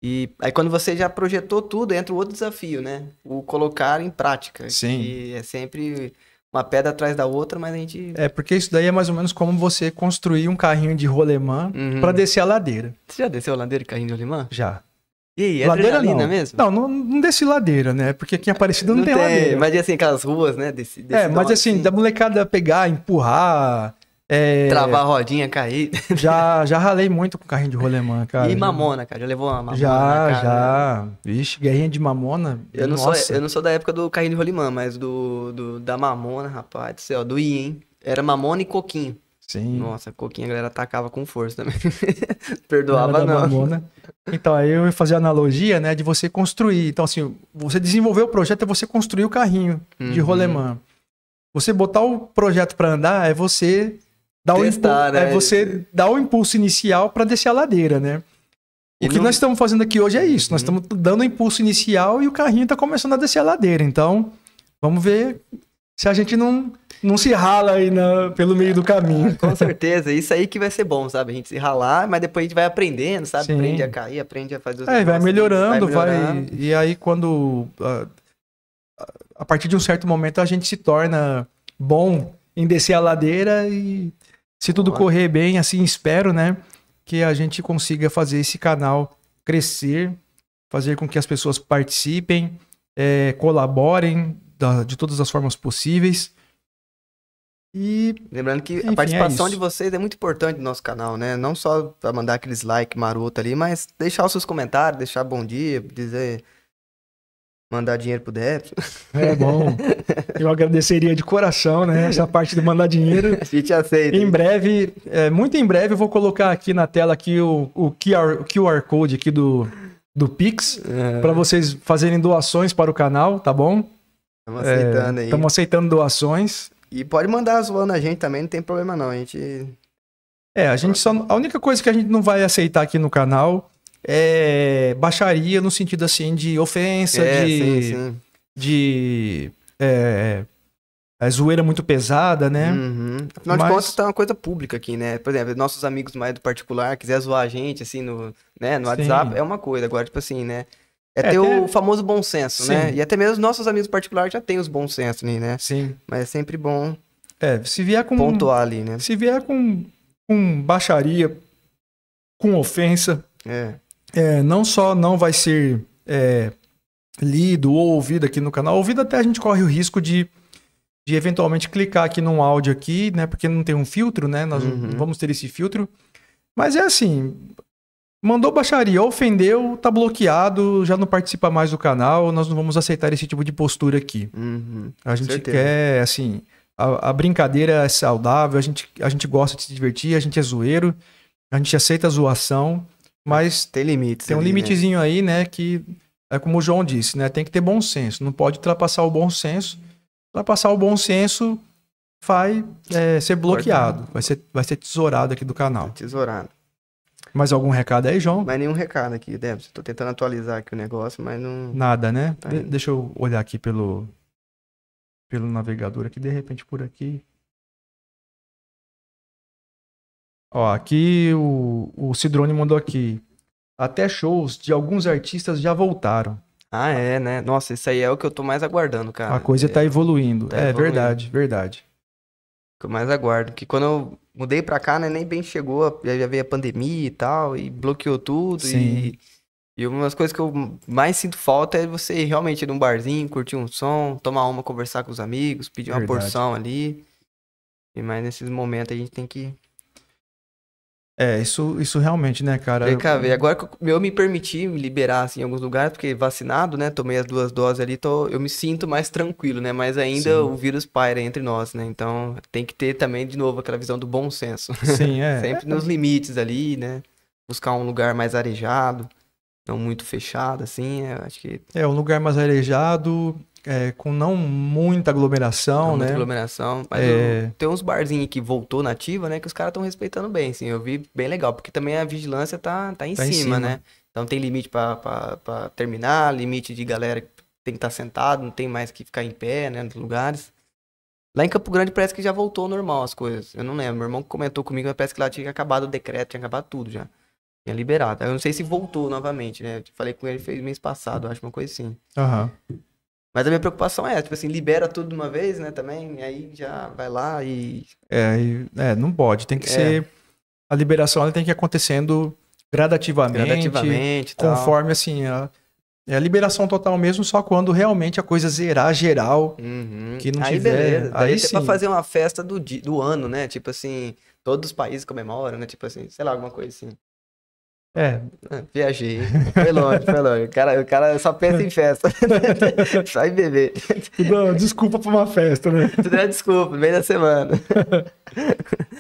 E aí quando você já projetou tudo, entra o outro desafio, né? O colocar em prática. Sim. Que é sempre uma pedra atrás da outra, mas a gente... É, porque isso daí é mais ou menos como você construir um carrinho de rolemã pra descer a ladeira. Você já desceu a ladeira de carrinho de rolimã? Já. E aí, é Ladeira adrenalina não. mesmo? Não desci ladeira, né? Porque aqui em Aparecida não tem ladeira. Mas assim, aquelas ruas, né? Mas assim, da molecada pegar, empurrar... travar a rodinha, cair. Já ralei muito com carrinho de rolemã, cara. E mamona, cara? Já levou uma mamona Já, na cara? já. Vixe, guerrinha de mamona. Eu não Nossa. sou da época do carrinho de rolimã, mas da mamona, rapaz do céu, do I, hein? Era mamona e coquinho. Sim. Nossa, coquinho a galera atacava com força também. Era Perdoava da não. mamona. Então, aí eu ia fazer a analogia, né, de você construir. Então, assim, você desenvolver o projeto é você construir o carrinho de rolemã. Você botar o projeto pra andar é você dar Testar, você dar o impulso inicial pra descer a ladeira, né? O que nós estamos fazendo aqui hoje é isso. Nós estamos dando o impulso inicial e o carrinho tá começando a descer a ladeira. Então, vamos ver se a gente não se rala aí pelo meio do caminho. Com certeza, isso aí que vai ser bom, sabe? A gente se ralar, mas depois a gente vai aprendendo, sabe? Sim. Aprende a cair, aprende a fazer os Vai negócios, melhorando, e aí quando a partir de um certo momento a gente se torna bom em descer a ladeira e se tudo correr bem, assim espero, né, que a gente consiga fazer esse canal crescer, fazer com que as pessoas participem, colaborem de todas as formas possíveis. E lembrando que enfim, a participação é de vocês é muito importante no nosso canal, né? Não só pra mandar aqueles like maroto ali, mas deixar os seus comentários, deixar bom dia, dizer, mandar dinheiro pro Debson. É bom. Eu agradeceria de coração, né? Essa parte de mandar dinheiro. A gente aceita. Em breve, muito em breve, eu vou colocar aqui na tela aqui o QR Code aqui do Pix, para vocês fazerem doações para o canal, tá bom? Estamos aceitando aí. Estamos aceitando doações. E pode mandar zoando a gente também, não tem problema não. A gente a única coisa que a gente não vai aceitar aqui no canal é baixaria no sentido assim de ofensa, de zoeira muito pesada, né? Afinal de contas, tá uma coisa pública aqui, né? Por exemplo, nossos amigos mais do particular, quiser zoar a gente, assim, no WhatsApp, é uma coisa. Agora, tipo assim, né? Ter o famoso bom senso, né? E até mesmo os nossos amigos particulares já têm os bons sensos ali, né? Sim. Mas é sempre bom se vier com pontuar ali, né? Se vier com baixaria, com ofensa, não só não vai ser lido ou ouvido aqui no canal, ouvido até a gente corre o risco de eventualmente clicar aqui num áudio aqui, né? Porque não tem um filtro, né? Nós não vamos ter esse filtro. Mas é assim, mandou baixaria, ofendeu, tá bloqueado, já não participa mais do canal, nós não vamos aceitar esse tipo de postura aqui. A gente quer, assim, a brincadeira é saudável, a gente gosta de se divertir, a gente é zoeiro, a gente aceita a zoação, mas tem limites. Tem um limitezinho aí, né, que é como o João disse, né, tem que ter bom senso, não pode ultrapassar o bom senso. Ultrapassar o bom senso vai ser bloqueado, vai ser tesourado aqui do canal. Tesourado. Mais algum recado aí, João? Mais nenhum recado aqui, Debs. Tô tentando atualizar aqui o negócio, mas não... Nada, né? Deixa eu olhar aqui pelo navegador aqui, de repente por aqui. Ó, aqui o Cidrone mandou aqui. Até shows de alguns artistas já voltaram. Ah, né? Nossa, isso aí é o que eu tô mais aguardando, cara. A coisa tá evoluindo. Verdade. O que eu mais aguardo. Que quando eu mudei pra cá, né, nem bem chegou, já veio a pandemia e tal, e bloqueou tudo. Sim. E uma das coisas que eu mais sinto falta é você realmente ir num barzinho, curtir um som, tomar uma, conversar com os amigos, pedir uma porção ali. E mais nesses momentos a gente tem que... Isso realmente, né, cara? Agora que eu me permiti me liberar, assim, em alguns lugares, porque vacinado, né, tomei as 2 doses ali, eu me sinto mais tranquilo, né, mas ainda o vírus paira entre nós, né, então tem que ter também, de novo, aquela visão do bom senso. Sim, Sempre nos limites ali, né, buscar um lugar mais arejado. não muito fechado, assim, acho que É um lugar mais arejado, com não muita aglomeração, não né? muita aglomeração. Mas tem uns barzinhos que voltou na ativa, né? Que os caras estão respeitando bem, assim. Eu vi bem legal, porque também a vigilância tá em Tá em cima, cima. né? Então tem limite pra terminar, limite de galera que tem que estar sentado, não tem mais que ficar em pé, né? Nos lugares. Lá em Campo Grande parece que já voltou ao normal as coisas. Eu não lembro. Meu irmão comentou comigo, mas parece que lá tinha acabado o decreto, tinha acabado tudo já. Tinha liberado. Eu não sei se voltou novamente, né? Eu falei com ele fez mês passado, eu acho uma coisa assim. Aham. Mas a minha preocupação é, tipo assim, libera tudo de uma vez, né, também, e aí já vai lá e... Não pode. Tem que ser... A liberação ela tem que ir acontecendo gradativamente e tal. conforme, assim, a liberação total mesmo, só quando realmente a coisa zerar geral, que não aí tiver... beleza, daí Aí tem sim. pra fazer uma festa do ano, né, tipo assim, todos os países comemoram, né, tipo assim, sei lá, alguma coisa assim. Viajei, foi longe. O cara só pensa em festa, só em beber. Não, desculpa pra uma festa, né? Tudo é desculpa, no meio da semana.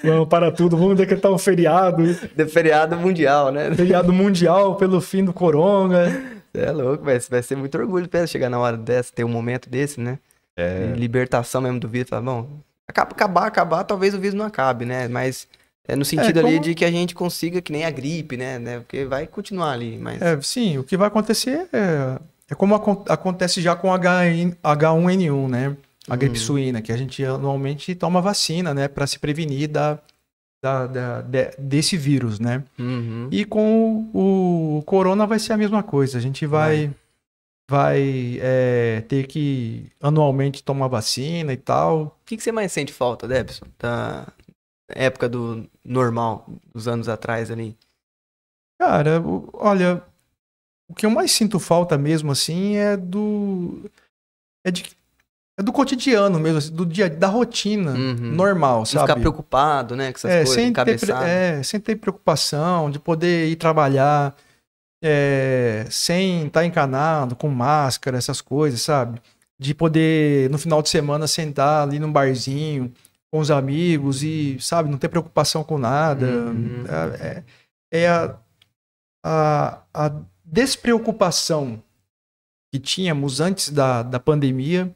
Vamos para tudo, vamos decretar um feriado. De feriado mundial, né? Feriado mundial pelo fim do corona. Você é louco, vai ser muito orgulho pra chegar na hora dessa, ter um momento desse, né? De libertação mesmo do vírus. Falar, bom, acabar, talvez o vírus não acabe, né? Mas é no sentido ali de que a gente consiga, que nem a gripe, né? Porque vai continuar ali, mas... Sim, o que vai acontecer é como acontece já com H1N1, né? A gripe suína, que a gente anualmente toma vacina, né? Para se prevenir desse vírus, né? E com o corona vai ser a mesma coisa. A gente vai ter que anualmente tomar vacina e tal. O que você mais sente falta, Debson? Da época do normal, dos anos atrás ali? Cara, olha, o que eu mais sinto falta mesmo, assim, é do cotidiano mesmo, assim, do dia, da rotina normal, Não sabe? ficar preocupado, né, com essas coisas, encabeçado. Sem ter preocupação de poder ir trabalhar sem estar encanado, com máscara, essas coisas, sabe? De poder, no final de semana, sentar ali num barzinho com os amigos e, sabe, não ter preocupação com nada. A despreocupação que tínhamos antes da pandemia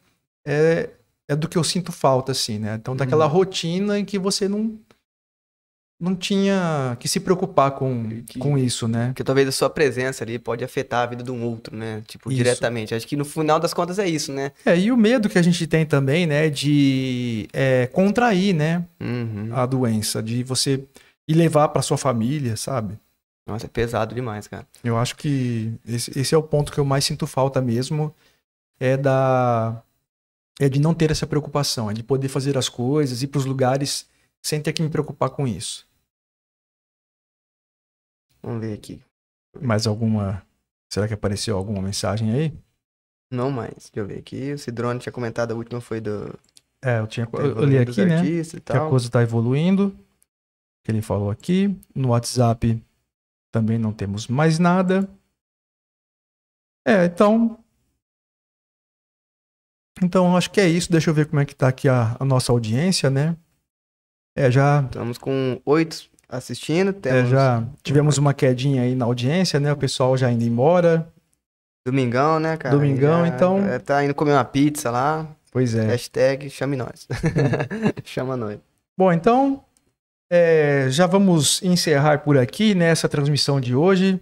é do que eu sinto falta, assim, né? Então, daquela rotina em que você não tinha que se preocupar com isso, né? Porque talvez a sua presença ali pode afetar a vida de um outro, né? Tipo, Isso. diretamente. Acho que no final das contas é isso, né? E o medo que a gente tem também, né, de contrair, né, a doença, de você ir levar para sua família, sabe? Nossa, é pesado demais, cara. Eu acho que esse é o ponto que eu mais sinto falta mesmo, de não ter essa preocupação, de poder fazer as coisas, ir para os lugares sem ter que me preocupar com isso. Vamos ver aqui. Mais alguma... Será que apareceu alguma mensagem aí? Não mais. Deixa eu ver aqui. O Cidrone tinha comentado, a última foi do... Eu li aqui, né, que a coisa está evoluindo, que ele falou aqui. No WhatsApp também não temos mais nada. Então acho que é isso. Deixa eu ver como é que tá aqui a nossa audiência, né? Já... Estamos com 8 assistindo. Já tivemos uma quedinha aí na audiência, né? O pessoal já indo embora. Domingão, né, cara? Domingão, então... Tá indo comer uma pizza lá. Pois é. Hashtag chame nós. Chama nós. Bom, então... já vamos encerrar por aqui nessa transmissão de hoje.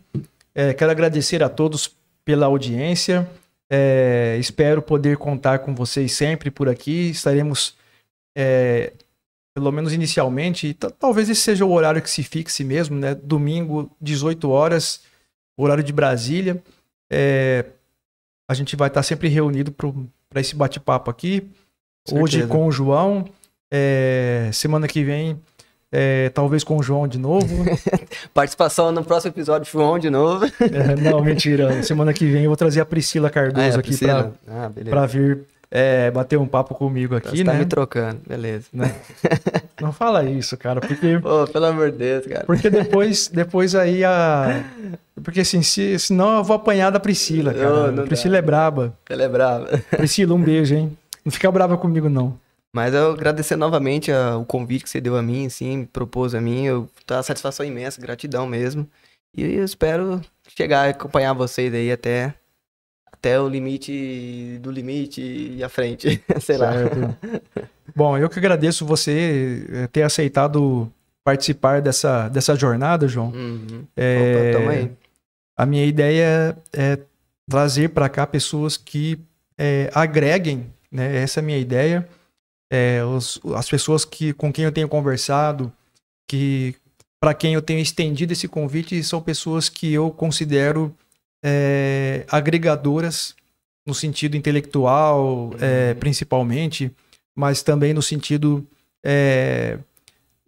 Quero agradecer a todos pela audiência. Espero poder contar com vocês sempre por aqui. Estaremos, pelo menos inicialmente, talvez esse seja o horário que se fixe mesmo, né? Domingo, 18 horas, horário de Brasília. A gente vai estar sempre reunido para esse bate-papo aqui. Hoje com o João. Semana que vem... talvez com o João de novo. Participação no próximo episódio, João de novo. Não, mentira. Semana que vem eu vou trazer a Priscila Cardoso aqui para vir bater um papo comigo aqui, você né? Tá me trocando, beleza. Não fala isso, cara, porque... Pô, pelo amor de Deus, cara. Porque depois aí Porque assim, senão eu vou apanhar da Priscila, cara. A Priscila é braba. Ela é braba. Priscila, um beijo, hein? Não fica brava comigo, não. Mas eu agradecer novamente o convite que você deu a mim, assim, me propôs a mim. Tá uma satisfação imensa, gratidão mesmo. E eu espero chegar e acompanhar vocês aí até o limite do limite e à frente, sei lá. Certo. Bom, eu que agradeço você ter aceitado participar dessa jornada, João. Uhum. É, Opa, tamo aí. A minha ideia é trazer para cá pessoas que agreguem, né? Essa é a minha ideia. As pessoas com quem eu tenho conversado, para quem eu tenho estendido esse convite, são pessoas que eu considero agregadoras no sentido intelectual, principalmente, mas também no sentido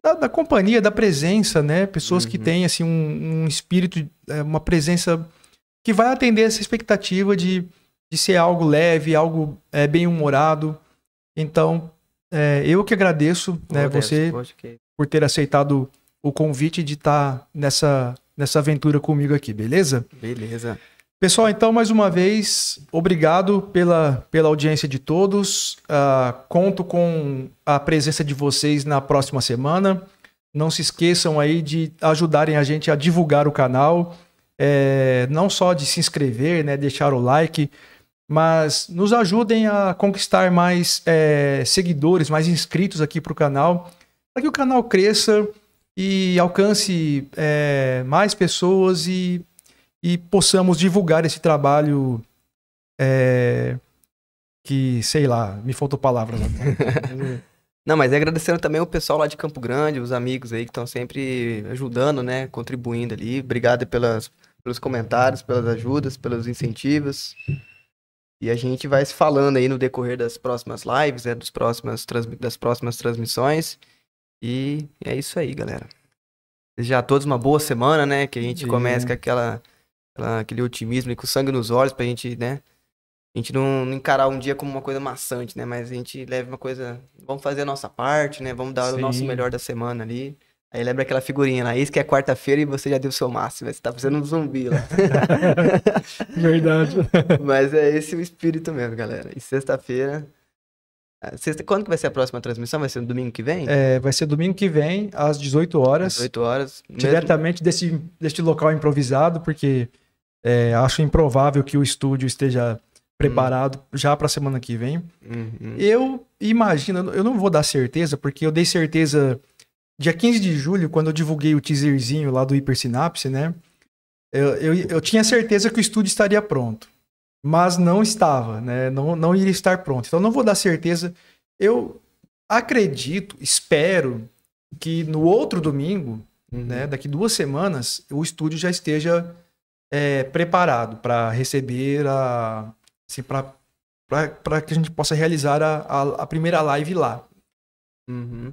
da companhia, da presença, né? Pessoas que têm assim, um espírito, uma presença que vai atender essa expectativa de ser algo leve, algo bem-humorado. Então, eu que agradeço, né, você por ter aceitado o convite de estar nessa aventura comigo aqui, beleza? Beleza. Pessoal, então, mais uma vez, obrigado pela audiência de todos. Conto com a presença de vocês na próxima semana. Não se esqueçam aí de ajudarem a gente a divulgar o canal. Não só de se inscrever, né, deixar o like, mas nos ajudem a conquistar mais seguidores, mais inscritos aqui para o canal, para que o canal cresça e alcance mais pessoas e possamos divulgar esse trabalho que, sei lá, me faltou palavras. Não, mas agradecendo também o pessoal lá de Campo Grande, os amigos aí que estão sempre ajudando, né, contribuindo ali. Obrigado pelos comentários, pelas ajudas, pelos incentivos. E a gente vai se falando aí no decorrer das próximas lives, das próximas transmissões. E é isso aí, galera. Desejar a todos uma boa semana, né? Que a gente comece com aquele otimismo e com sangue nos olhos pra gente, né? A gente não encarar um dia como uma coisa maçante, né? Mas a gente leve uma coisa... Vamos fazer a nossa parte, né? Vamos dar o nosso melhor da semana ali. Aí lembra aquela figurinha lá, isso que é quarta-feira e você já deu o seu máximo, você tá fazendo um zumbi lá. Verdade. Mas é esse o espírito mesmo, galera. E sexta-feira... Quando que vai ser a próxima transmissão? Vai ser no domingo que vem? Vai ser domingo que vem, às 18 horas. 18 horas. Diretamente deste local improvisado, porque acho improvável que o estúdio esteja preparado já para a semana que vem. Eu imagino, eu não vou dar certeza, porque eu dei certeza dia 15 de julho, quando eu divulguei o teaserzinho lá do Hipersinapse, né? Eu tinha certeza que o estúdio estaria pronto. Mas não estava, né? Não iria estar pronto. Então não vou dar certeza. Eu acredito, espero que no outro domingo, né, daqui 2 semanas, o estúdio já esteja preparado para receber assim, para que a gente possa realizar a primeira live lá.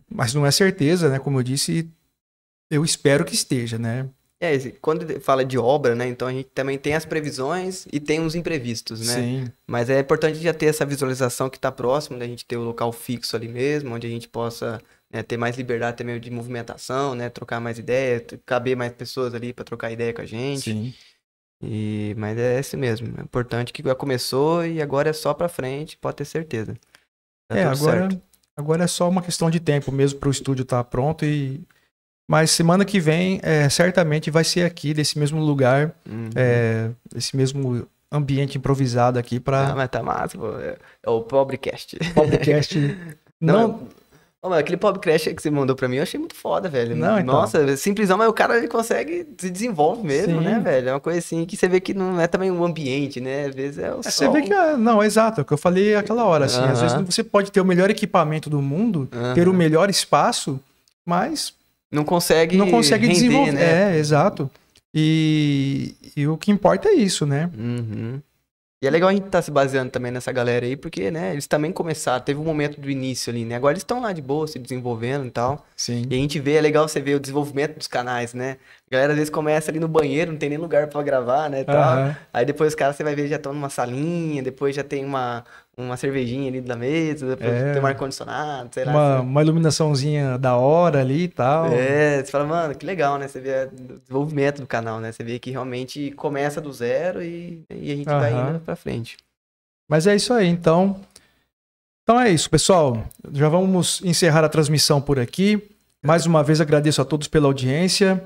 Mas não é certeza, né? Como eu disse, eu espero que esteja, né? Quando fala de obra, né? Então a gente também tem as previsões e tem os imprevistos, né? Sim. Mas é importante já ter essa visualização que está próximo, da gente ter o local fixo ali mesmo, onde a gente possa, né, ter mais liberdade também de movimentação, né? Trocar mais ideia, caber mais pessoas ali para trocar ideia com a gente. Sim. Mas é esse mesmo. É importante que já começou e agora é só para frente, pode ter certeza. Tá tudo certo. Agora é só uma questão de tempo mesmo para o estúdio estar pronto Mas semana que vem, certamente vai ser aqui, desse mesmo lugar, esse mesmo ambiente improvisado aqui para... mas tá massa, pô. É o Pobrecast. Pobrecast. Aquele Pobrecast que você mandou pra mim, eu achei muito foda, velho. Não, então. Nossa, simplesão, mas o cara ele consegue, se desenvolve mesmo, Sim. né, velho? É uma coisa assim que você vê que não é também o ambiente, né? Às vezes é o som. Você vê que... Não, exato, é o que eu falei aquela hora, assim. Às vezes você pode ter o melhor equipamento do mundo, ter o melhor espaço, mas... Não consegue render, desenvolver, né? Exato. E o que importa é isso, né? E é legal a gente estar se baseando também nessa galera aí, porque, né, eles também começaram, teve um momento do início ali, né? Agora eles estão lá de boa, se desenvolvendo e tal. Sim. E a gente vê, é legal você ver o desenvolvimento dos canais, né? A galera às vezes começa ali no banheiro, não tem nem lugar pra gravar, né, tal. Aí depois os caras, você vai ver, já estão numa salinha, depois já tem uma cervejinha ali na mesa, depois tem um ar-condicionado, sei lá. Uma iluminaçãozinha da hora ali e tal. Você fala, mano, que legal, né? Você vê o desenvolvimento do canal, né? Você vê que realmente começa do zero e a gente vai indo pra frente. Mas é isso aí, então. Então é isso, pessoal. Já vamos encerrar a transmissão por aqui. Mais uma vez agradeço a todos pela audiência.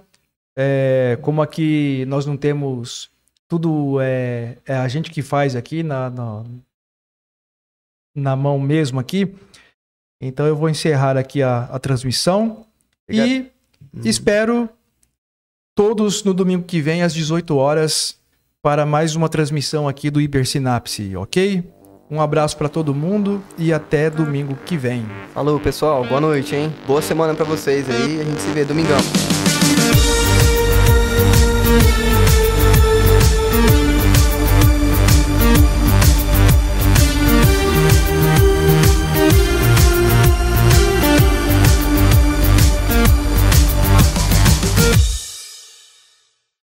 Como aqui nós não temos... Tudo é a gente que faz aqui na mão mesmo aqui. Então eu vou encerrar aqui a transmissão. E espero todos no domingo que vem, às 18 horas, para mais uma transmissão aqui do Hipersinapse, ok? Um abraço para todo mundo e até domingo que vem. Falou, pessoal. Boa noite, hein? Boa semana pra vocês aí. A gente se vê domingão.